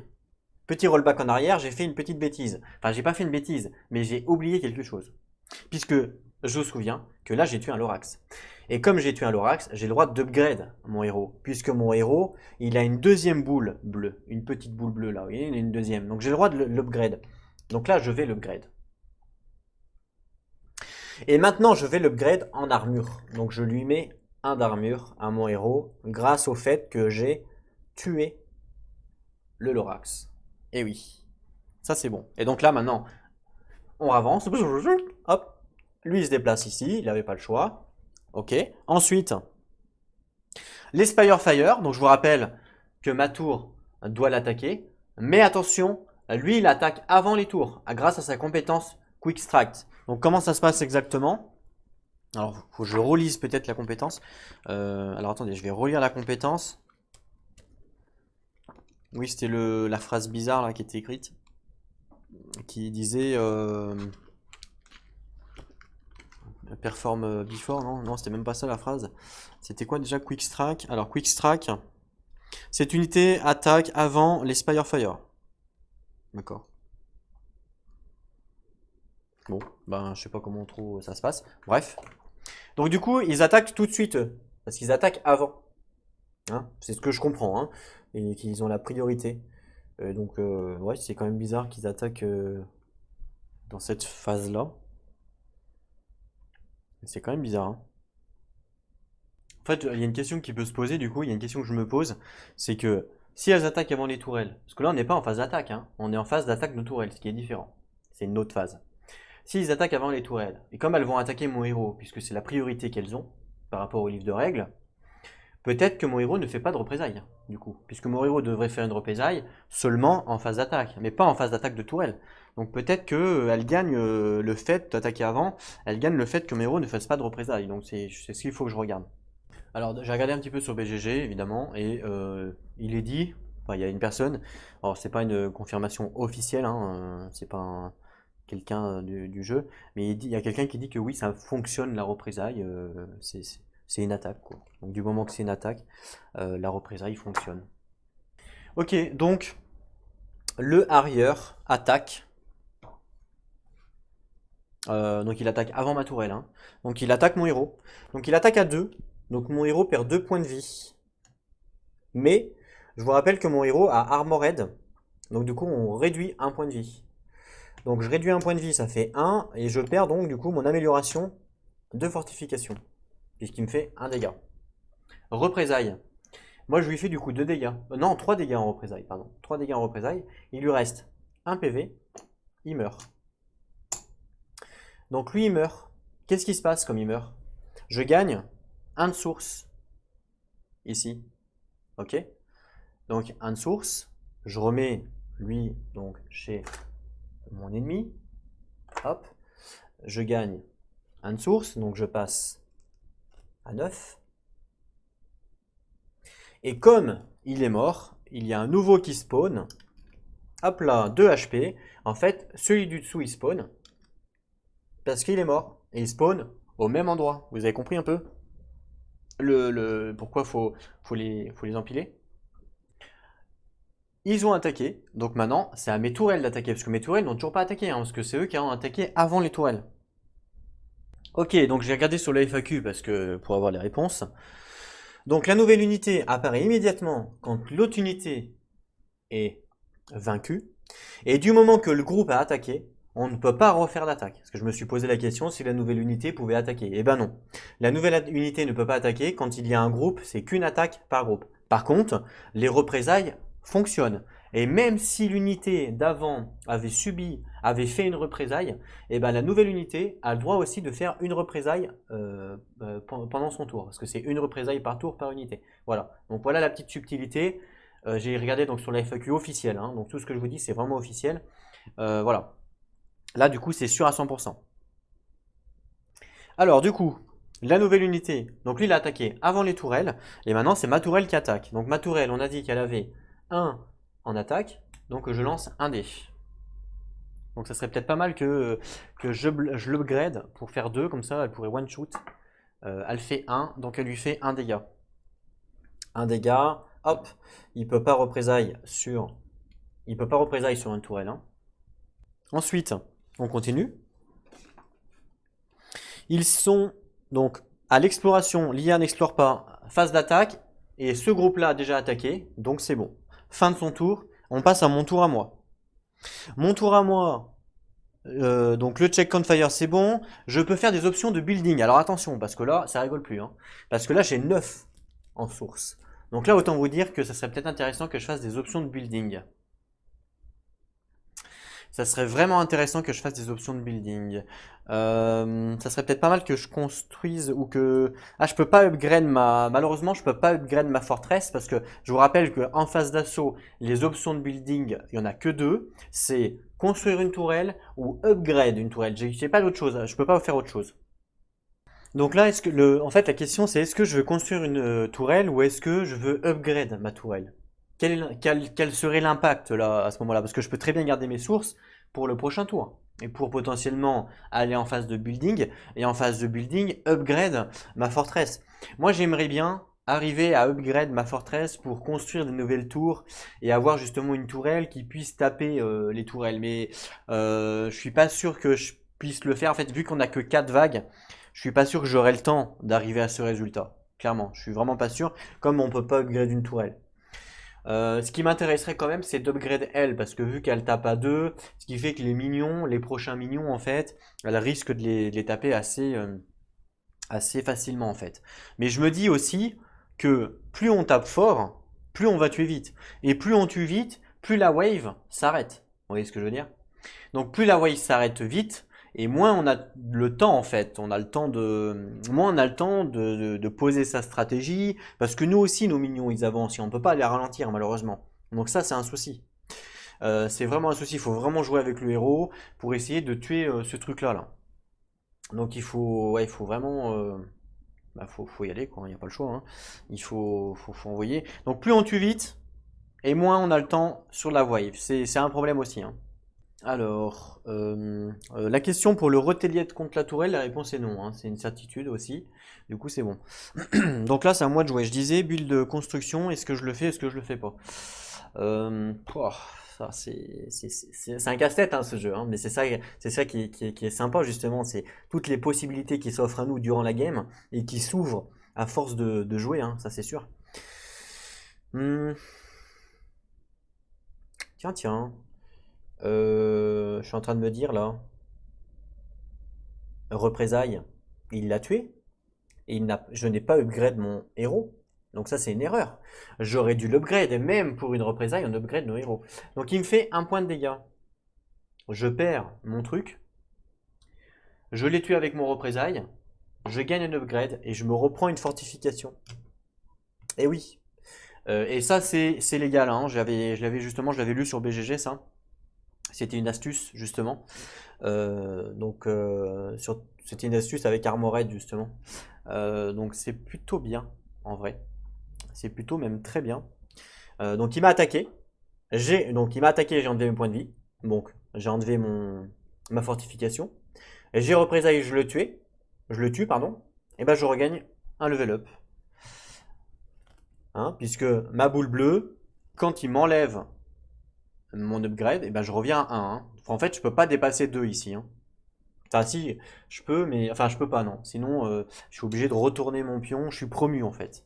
Petit rollback en arrière, j'ai fait une petite bêtise. Enfin, j'ai pas fait une bêtise, mais j'ai oublié quelque chose. Puisque je me souviens que là, j'ai tué un Lorax. Et comme j'ai tué un Lorax, j'ai le droit d'upgrade mon héros. Puisque mon héros, il a une deuxième boule bleue. Une petite boule bleue là, vous voyez, il a une deuxième. Donc j'ai le droit de l'upgrade. Donc là, je vais l'upgrade. Et maintenant, je vais l'upgrade en armure. Donc je lui mets 1 d'armure à mon héros grâce au fait que j'ai tué le Lorax. Et oui, ça c'est bon. Et donc là, maintenant, on avance. Hop, lui il se déplace ici, il n'avait pas le choix. Ok. Ensuite, les Spire Fire. Donc je vous rappelle que ma tour doit l'attaquer. Mais attention, lui il attaque avant les tours grâce à sa compétence Quick Strike. Donc comment ça se passe exactement? Alors faut que je relise peut-être la compétence. Alors attendez, je vais relire la compétence. Oui, c'était la phrase bizarre là qui était écrite. Qui disait perform before, non, non, c'était même pas ça la phrase. C'était quoi déjà Quick Strike? Alors Quick Strike, cette unité attaque avant les Spire Fire. D'accord. Bon, ben je sais pas comment trop ça se passe. Bref. Donc du coup, ils attaquent tout de suite, parce qu'ils attaquent avant. Hein, c'est ce que je comprends, hein, et qu'ils ont la priorité. Donc ouais, c'est quand même bizarre qu'ils attaquent dans cette phase-là. C'est quand même bizarre, hein. En fait, il y a une question qui peut se poser, du coup, il y a une question que je me pose, c'est que si elles attaquent avant les tourelles, parce que là on n'est pas en phase d'attaque, hein, on est en phase d'attaque de tourelles, ce qui est différent. C'est une autre phase. S'ils attaquent avant les tourelles, et comme elles vont attaquer mon héros, puisque c'est la priorité qu'elles ont par rapport au livre de règles, peut-être que mon héros ne fait pas de représailles, du coup, puisque mon héros devrait faire une représaille seulement en phase d'attaque, mais pas en phase d'attaque de tourelle. Donc peut-être qu'elle gagne le fait d'attaquer avant, elle gagne le fait que mon héros ne fasse pas de représailles, donc c'est ce qu'il faut que je regarde. Alors, j'ai regardé un petit peu sur BGG, évidemment, et il est dit, enfin, il y a une personne, alors c'est pas une confirmation officielle, hein, c'est pas quelqu'un du jeu, mais il y a quelqu'un qui dit que oui, ça fonctionne la représaille, c'est une attaque, quoi. Donc, du moment que c'est une attaque, la représaille fonctionne. Ok, donc, le arrière attaque. Donc il attaque avant ma tourelle, hein. Donc il attaque mon héros. Donc il attaque à 2. Donc mon héros perd 2 points de vie. Mais je vous rappelle que mon héros a Armored. Donc du coup on réduit 1 point de vie. Donc je réduis 1 point de vie, ça fait 1. Et je perds donc du coup mon amélioration de fortification. Puisqu'il me fait 1 dégât. Représailles. Moi je lui fais du coup 2 dégâts. Non, 3 dégâts en représailles, pardon. 3 dégâts en représailles. Il lui reste 1 PV. Il meurt. Donc lui il meurt. Qu'est-ce qui se passe comme il meurt? Je gagne 1 de source. Ici. Ok. Donc 1 de source. Je remets lui donc chez mon ennemi. Hop. Je gagne 1 de source. Donc je passe à 9. Et comme il est mort, il y a un nouveau qui spawn. Hop là, 2 HP. En fait, celui du dessous il spawn. Parce qu'il est mort. Et il spawn au même endroit. Vous avez compris un peu pourquoi faut les empiler? Ils ont attaqué, donc maintenant c'est à mes tourelles d'attaquer, parce que mes tourelles n'ont toujours pas attaqué, hein, parce que c'est eux qui ont attaqué avant les tourelles. Ok, donc j'ai regardé sur le FAQ pour avoir les réponses. Donc la nouvelle unité apparaît immédiatement quand l'autre unité est vaincue, et du moment que le groupe a attaqué, on ne peut pas refaire d'attaque. Parce que je me suis posé la question si la nouvelle unité pouvait attaquer. Eh ben non. La nouvelle unité ne peut pas attaquer. Quand il y a un groupe, c'est qu'une attaque par groupe. Par contre, les représailles fonctionnent. Et même si l'unité d'avant avait fait une représaille, eh ben la nouvelle unité a le droit aussi de faire une représaille pendant son tour. Parce que c'est une représaille par tour par unité. Voilà. Donc voilà la petite subtilité. J'ai regardé donc sur la FAQ officielle. Hein. Donc tout ce que je vous dis, c'est vraiment officiel. Voilà. Là, du coup, c'est sûr à 100%. Alors, du coup, la nouvelle unité. Donc lui, il a attaqué avant les tourelles. Et maintenant, c'est ma tourelle qui attaque. Donc ma tourelle, on a dit qu'elle avait 1 en attaque. Donc je lance un dé. Donc ça serait peut-être pas mal que je l'upgrade pour faire 2. Comme ça, elle pourrait one-shoot. Elle fait 1. Donc elle lui fait 1 dégât. 1 dégât. Hop. Il peut pas représailles sur une tourelle. Hein. Ensuite, on continue. Ils sont donc à l'exploration, l'IA n'explore pas, phase d'attaque, et ce groupe-là a déjà attaqué, donc c'est bon. Fin de son tour, on passe à mon tour à moi. Mon tour à moi, donc le check on fire c'est bon, je peux faire des options de building. Alors attention, parce que là, ça rigole plus. Hein. Parce que là, j'ai 9 en source. Donc là, autant vous dire que ça serait peut-être intéressant que je fasse des options de building. Ça serait vraiment intéressant que je fasse des options de building. Ça serait peut-être pas mal que je construise ou que... Ah, je peux pas upgrade Malheureusement, je peux pas upgrade ma forteresse parce que je vous rappelle qu'en phase d'assaut, les options de building, il y en a que 2. C'est construire une tourelle ou upgrade une tourelle. J'ai pas d'autre chose. Je peux pas faire autre chose. Donc là, en fait, la question c'est est-ce que je veux construire une tourelle ou est-ce que je veux upgrade ma tourelle? Quel serait l'impact là à ce moment-là? Parce que je peux très bien garder mes sources pour le prochain tour et pour potentiellement aller en phase de building et en phase de building upgrade ma forteresse. Moi, j'aimerais bien arriver à upgrade ma forteresse pour construire de nouvelles tours et avoir justement une tourelle qui puisse taper les tourelles. Mais je suis pas sûr que je puisse le faire. En fait, vu qu'on a que 4 vagues, je suis pas sûr que j'aurai le temps d'arriver à ce résultat. Clairement, je suis vraiment pas sûr. Comme on peut pas upgrade une tourelle. Ce qui m'intéresserait quand même, c'est d'upgrade elle, parce que vu qu'elle tape à 2, ce qui fait que les prochains minions, en fait, elle risque de les taper assez facilement, en fait. Mais je me dis aussi que plus on tape fort, plus on va tuer vite. Et plus on tue vite, plus la wave s'arrête. Vous voyez ce que je veux dire? Donc plus la wave s'arrête vite, et moins on a le temps en fait, moins on a le temps de poser sa stratégie, parce que nous aussi nos minions ils avancent, et on ne peut pas les ralentir malheureusement. Donc ça c'est un souci. C'est vraiment un souci, il faut vraiment jouer avec le héros pour essayer de tuer ce truc là. Donc il faut vraiment... faut y aller quoi, il n'y a pas le choix. Hein. Il faut envoyer. Donc plus on tue vite, et moins on a le temps sur la wave. C'est un problème aussi. Hein. Alors, la question pour le Rotéliette contre la tourelle, la réponse est non. Hein. C'est une certitude aussi. Du coup, c'est bon. Donc là, c'est à moi de jouer. Je disais, build de construction, est-ce que je le fais, est-ce que je le fais pas ça, c'est un casse-tête hein, ce jeu, hein. Mais c'est ça qui est sympa justement. C'est toutes les possibilités qui s'offrent à nous durant la game et qui s'ouvrent à force de jouer, hein, ça c'est sûr. Tiens. Je suis en train de me dire là, représailles, il l'a tué et je n'ai pas upgrade mon héros. Donc ça c'est une erreur. J'aurais dû l'upgrade et même pour une représaille on upgrade nos héros. Donc il me fait 1 point de dégâts. Je perds mon truc. Je l'ai tué avec mon représaille. Je gagne un upgrade et je me reprends une fortification. Et oui. Et ça c'est légal. Hein. Je l'avais lu sur BGG ça. C'était une astuce justement. C'était une astuce avec Armored justement. Donc c'est plutôt bien en vrai. C'est plutôt même très bien. Donc il m'a attaqué. J'ai enlevé mes points de vie. Donc j'ai enlevé ma fortification. Et j'ai représaillé, je le tue, pardon. Et ben je regagne un level up. Hein, puisque ma boule bleue, quand il m'enlève mon upgrade, et ben je reviens à 1. Hein. En fait, je peux pas dépasser 2 ici. Hein. Enfin, si, je peux, mais. Enfin, je peux pas, non. Sinon, je suis obligé de retourner mon pion. Je suis promu, en fait.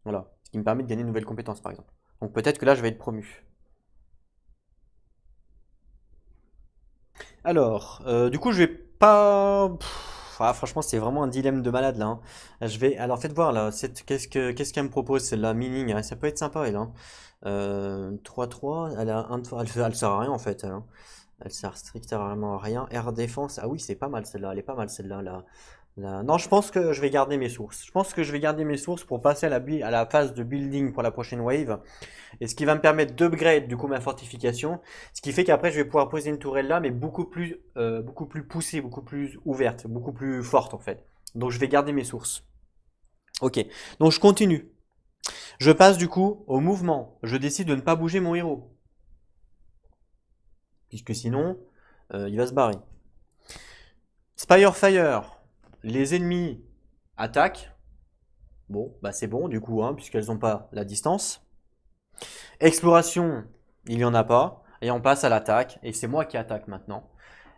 Voilà. Ce qui me permet de gagner une nouvelle compétence, par exemple. Donc, peut-être que là, je vais être promu. Alors, du coup, je vais pas. Franchement, c'est vraiment un dilemme de malade là, hein. Je vais. Alors, faites voir là. Qu'est-ce qu'elle me propose, celle-là, Meaning, hein. Ça peut être sympa, elle, hein. 3-3, elle a elle sert à rien en fait, elle, hein. Elle sert strictement à rien. Air défense. Ah oui, c'est pas mal celle-là. Elle est pas mal celle-là. Non, je pense que je vais garder mes sources. Je pense que je vais garder mes sources pour passer à la phase de building pour la prochaine wave. Et ce qui va me permettre d'upgrade du coup ma fortification. Ce qui fait qu'après je vais pouvoir poser une tourelle là, mais beaucoup plus poussée, beaucoup plus ouverte, beaucoup plus forte en fait. Donc je vais garder mes sources. Ok, donc je continue. Je passe du coup au mouvement. Je décide de ne pas bouger mon héros. Puisque sinon, il va se barrer. Spire. Les ennemis attaquent. Bon, bah c'est bon du coup, hein, puisqu'elles n'ont pas la distance. Exploration, il n'y en a pas. Et on passe à l'attaque. Et c'est moi qui attaque maintenant.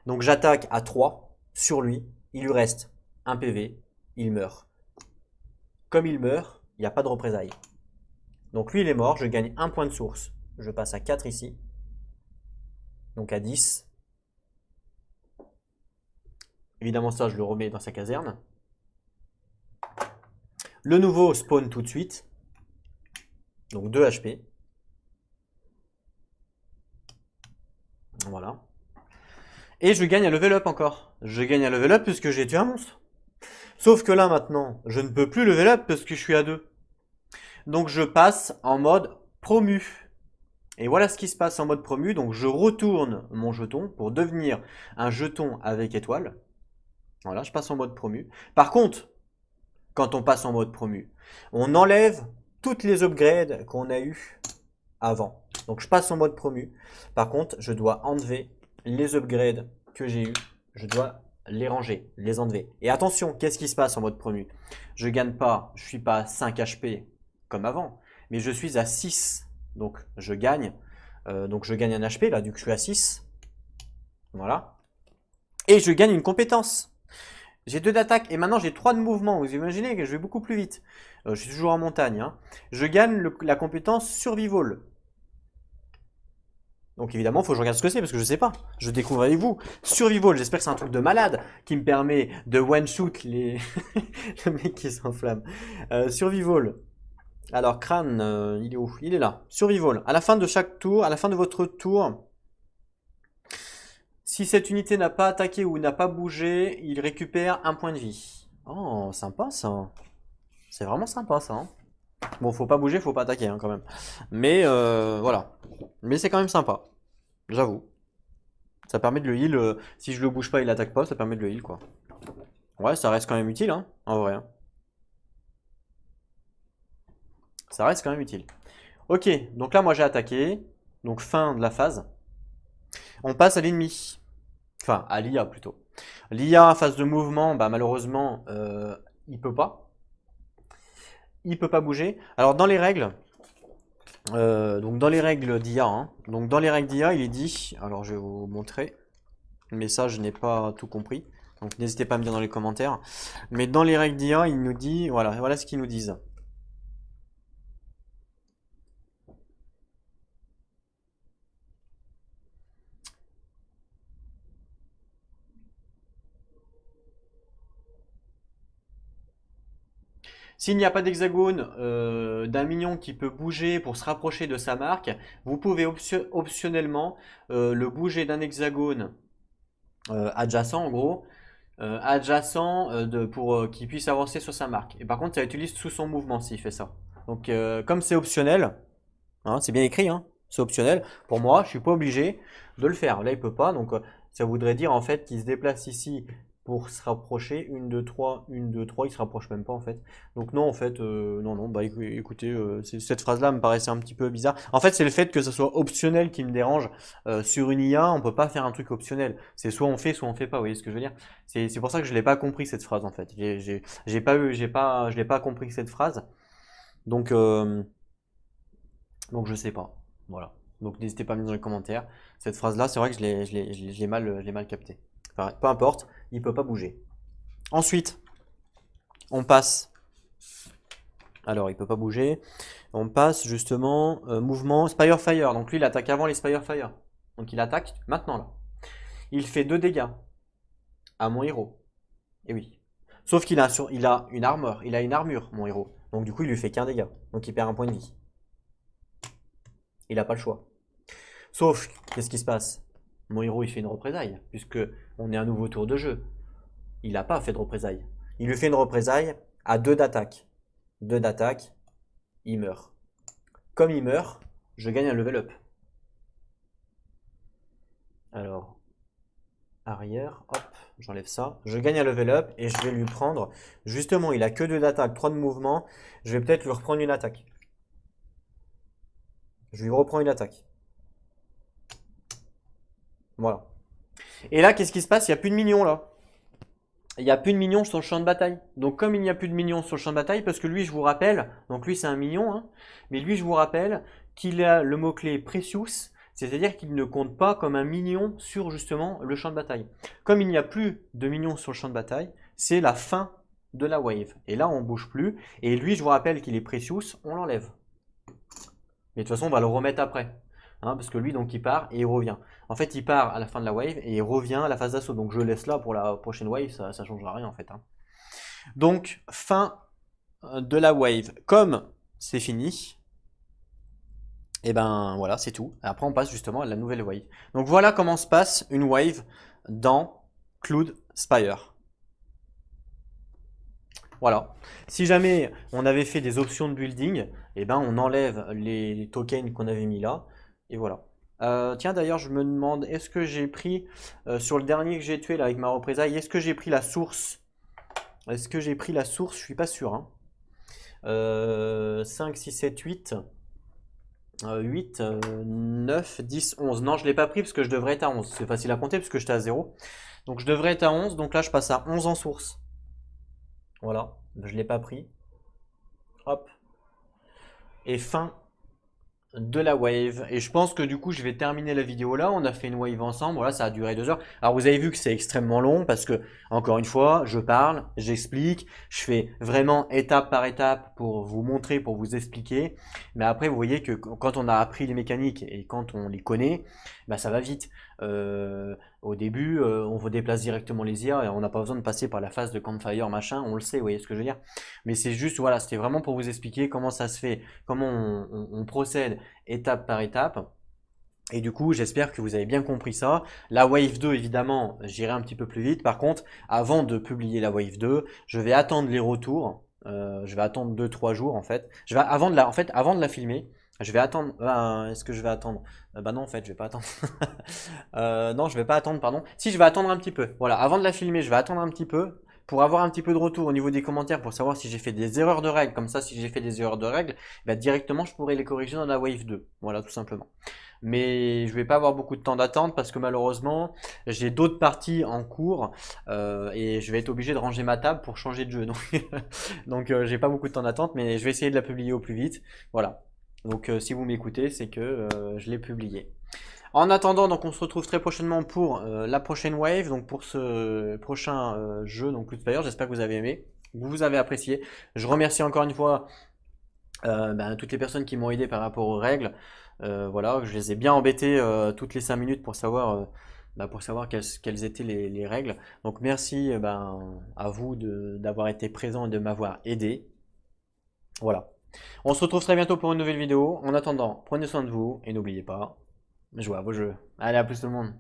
Donc j'attaque à 3 sur lui. Il lui reste un PV. Il meurt. Comme il meurt, il n'y a pas de représailles. Donc lui il est mort. Je gagne un point de source. Je passe à 4 ici. Donc à 10. Évidemment ça je le remets dans sa caserne. Le nouveau spawn tout de suite. Donc 2 HP. Voilà. Et je gagne un level up encore. Je gagne un level up puisque j'ai tué un monstre. Sauf que là maintenant, je ne peux plus level up parce que je suis à 2. Donc je passe en mode promu. Et voilà ce qui se passe en mode promu. Donc je retourne mon jeton pour devenir un jeton avec étoile. Voilà, je passe en mode promu. Par contre, quand on passe en mode promu, on enlève toutes les upgrades qu'on a eues avant. Donc je passe en mode promu. Par contre, je dois enlever les upgrades que j'ai eu, je dois les ranger, les enlever. Et attention, qu'est-ce qui se passe en mode promu? Je gagne pas, je suis pas à 5 HP comme avant, mais je suis à 6. Donc je gagne un HP là, du coup je suis à 6. Voilà. Et je gagne une compétence. J'ai 2 d'attaque et maintenant j'ai 3 de mouvement. Vous imaginez que je vais beaucoup plus vite. Je suis toujours en montagne, hein. Je gagne la compétence Survival. Donc évidemment, il faut que je regarde ce que c'est parce que je ne sais pas. Je découvre avec vous. Survival, j'espère que c'est un truc de malade qui me permet de one-shoot les... le mec qui s'enflamme. Survival. Alors, crâne, il est où? Il est là. Survival. À la fin de chaque tour, à la fin de votre tour, si cette unité n'a pas attaqué ou n'a pas bougé, il récupère un point de vie. Oh, sympa ça. C'est vraiment sympa ça, hein. Bon, faut pas bouger, faut pas attaquer, hein, quand même. Mais voilà. Mais c'est quand même sympa. J'avoue. Ça permet de le heal. Si je le bouge pas, il attaque pas, ça permet de le heal, quoi. Ouais, ça reste quand même utile, hein, en vrai, hein. Ça reste quand même utile. Ok, donc là, moi j'ai attaqué. Donc fin de la phase. On passe à l'ennemi. Enfin, à l'IA plutôt. L'IA, phase de mouvement, bah malheureusement, il peut pas. Il peut pas bouger. Alors dans les règles, donc dans les règles d'IA, hein, donc dans les règles d'IA, il est dit, alors je vais vous montrer, mais ça je n'ai pas tout compris, donc n'hésitez pas à me dire dans les commentaires. Mais dans les règles d'IA, il nous dit, voilà ce qu'ils nous disent. S'il n'y a pas d'hexagone d'un minion qui peut bouger pour se rapprocher de sa marque, vous pouvez optionnellement le bouger d'un hexagone adjacent en gros, pour qu'il puisse avancer sur sa marque. Et par contre, ça utilise sous son mouvement s'il fait ça. Donc comme c'est optionnel, hein, c'est bien écrit, hein, c'est optionnel, pour moi, je suis pas obligé de le faire. Là, il peut pas, donc ça voudrait dire en fait qu'il se déplace ici pour se rapprocher, 1, 2, 3, 1, 2, 3, il se rapproche même pas en fait. Donc non, en fait, non, bah écoutez, cette phrase-là me paraissait un petit peu bizarre. En fait, c'est le fait que ce soit optionnel qui me dérange. Sur une IA, on peut pas faire un truc optionnel. C'est soit on fait pas, vous voyez ce que je veux dire? C'est pour ça que je l'ai pas compris cette phrase en fait. Je l'ai pas compris cette phrase. Donc, donc je sais pas. Voilà. Donc n'hésitez pas à me dire dans les commentaires. Cette phrase-là, c'est vrai que je l'ai mal capté. Enfin, peu importe, il peut pas bouger. Ensuite, on passe. Alors, il peut pas bouger. On passe justement mouvement Spire. Donc lui, il attaque avant les Spire. Donc il attaque maintenant là. il fait 2 dégâts à mon héros. Et oui. Sauf qu'il a, il a une armure, mon héros. Donc du coup, il lui fait qu'un dégât. Donc il perd un point de vie. Il n'a pas le choix. Sauf, qu'est-ce qui se passe? Mon héros, il fait une représaille, puisque on est un nouveau tour de jeu. Il n'a pas fait de représailles. Il lui fait une représaille à 2 d'attaque. 2 d'attaque, il meurt. Comme il meurt, je gagne un level up. Alors, arrière, hop, j'enlève ça. Je gagne un level up et je vais lui prendre, justement, il a que 2 d'attaque, 3 de mouvement. Je vais peut-être lui reprendre une attaque. Je lui reprends une attaque. Voilà. Et là, qu'est-ce qui se passe? Il n'y a plus de minions là. Il n'y a plus de minions sur le champ de bataille. Donc comme il n'y a plus de minions sur le champ de bataille, parce que lui, je vous rappelle, donc lui c'est un minion, hein, mais lui, je vous rappelle qu'il a le mot-clé Precious, c'est-à-dire qu'il ne compte pas comme un minion sur justement le champ de bataille. Comme il n'y a plus de minions sur le champ de bataille, c'est la fin de la wave. Et là, on ne bouge plus. Et lui, je vous rappelle qu'il est Precious, on l'enlève. Mais de toute façon, on va le remettre après. Hein, parce que lui, donc, il part et il revient. En fait, il part à la fin de la wave et il revient à la phase d'assaut. Donc, je laisse là pour la prochaine wave, ça ne changera rien en fait. Hein. Donc, fin de la wave. Comme c'est fini, et ben voilà, c'est tout. Après, on passe justement à la nouvelle wave. Donc, voilà comment se passe une wave dans Cloud Spire. Voilà. Si jamais on avait fait des options de building, eh ben on enlève les tokens qu'on avait mis là. Et voilà. Tiens, d'ailleurs, je me demande, est-ce que j'ai pris, sur le dernier que j'ai tué là avec ma représailles, est-ce que j'ai pris la source? Est-ce que j'ai pris la source? Je suis pas sûr. Hein. 5, 6, 7, 8. 8, 9, 10, 11. Non, je ne l'ai pas pris parce que je devrais être à 11. C'est facile à compter parce que j'étais à 0. Donc je devrais être à 11. Donc là, je passe à 11 en source. Voilà. Je ne l'ai pas pris. Hop. Et fin de la wave. Et je pense que du coup, je vais terminer la vidéo là. On a fait une wave ensemble. Voilà, ça a duré 2 heures. Alors, vous avez vu que c'est extrêmement long parce que, encore une fois, je parle, j'explique. Je fais vraiment étape par étape pour vous montrer, pour vous expliquer. Mais après, vous voyez que quand on a appris les mécaniques et quand on les connaît, bah, ça va vite. Au début, on vous déplace directement les IA et on n'a pas besoin de passer par la phase de campfire, machin. On le sait, vous voyez ce que je veux dire. Mais c'est juste, voilà, c'était vraiment pour vous expliquer comment ça se fait, comment on procède étape par étape. Et du coup, j'espère que vous avez bien compris ça. La Wave 2, évidemment, j'irai un petit peu plus vite. Par contre, avant de publier la Wave 2, je vais attendre les retours. Je vais attendre 2-3 jours en fait. Avant de la filmer, je vais attendre. Est-ce que je vais attendre? Bah non, en fait, je vais pas attendre. Non, je vais pas attendre, pardon. Si, je vais attendre un petit peu. Voilà, avant de la filmer, je vais attendre un petit peu pour avoir un petit peu de retour au niveau des commentaires pour savoir si j'ai fait des erreurs de règles. Comme ça, si j'ai fait des erreurs de règles, bah, directement, je pourrais les corriger dans la Wave 2. Voilà, tout simplement. Mais je vais pas avoir beaucoup de temps d'attente parce que malheureusement, j'ai d'autres parties en cours et je vais être obligé de ranger ma table pour changer de jeu. Donc, j'ai pas beaucoup de temps d'attente, mais je vais essayer de la publier au plus vite. Voilà. Donc, si vous m'écoutez, c'est que je l'ai publié. En attendant, donc on se retrouve très prochainement pour la prochaine wave, donc pour ce prochain jeu, donc Cloud Spire. J'espère que vous avez aimé, que vous avez apprécié. Je remercie encore une fois toutes les personnes qui m'ont aidé par rapport aux règles. Voilà, je les ai bien embêtés toutes les 5 minutes pour savoir, quelles étaient les règles. Donc merci à vous d'avoir été présent et de m'avoir aidé. Voilà. On se retrouve très bientôt pour une nouvelle vidéo. En attendant, prenez soin de vous et n'oubliez pas, jouez à vos jeux. Allez, à plus tout le monde.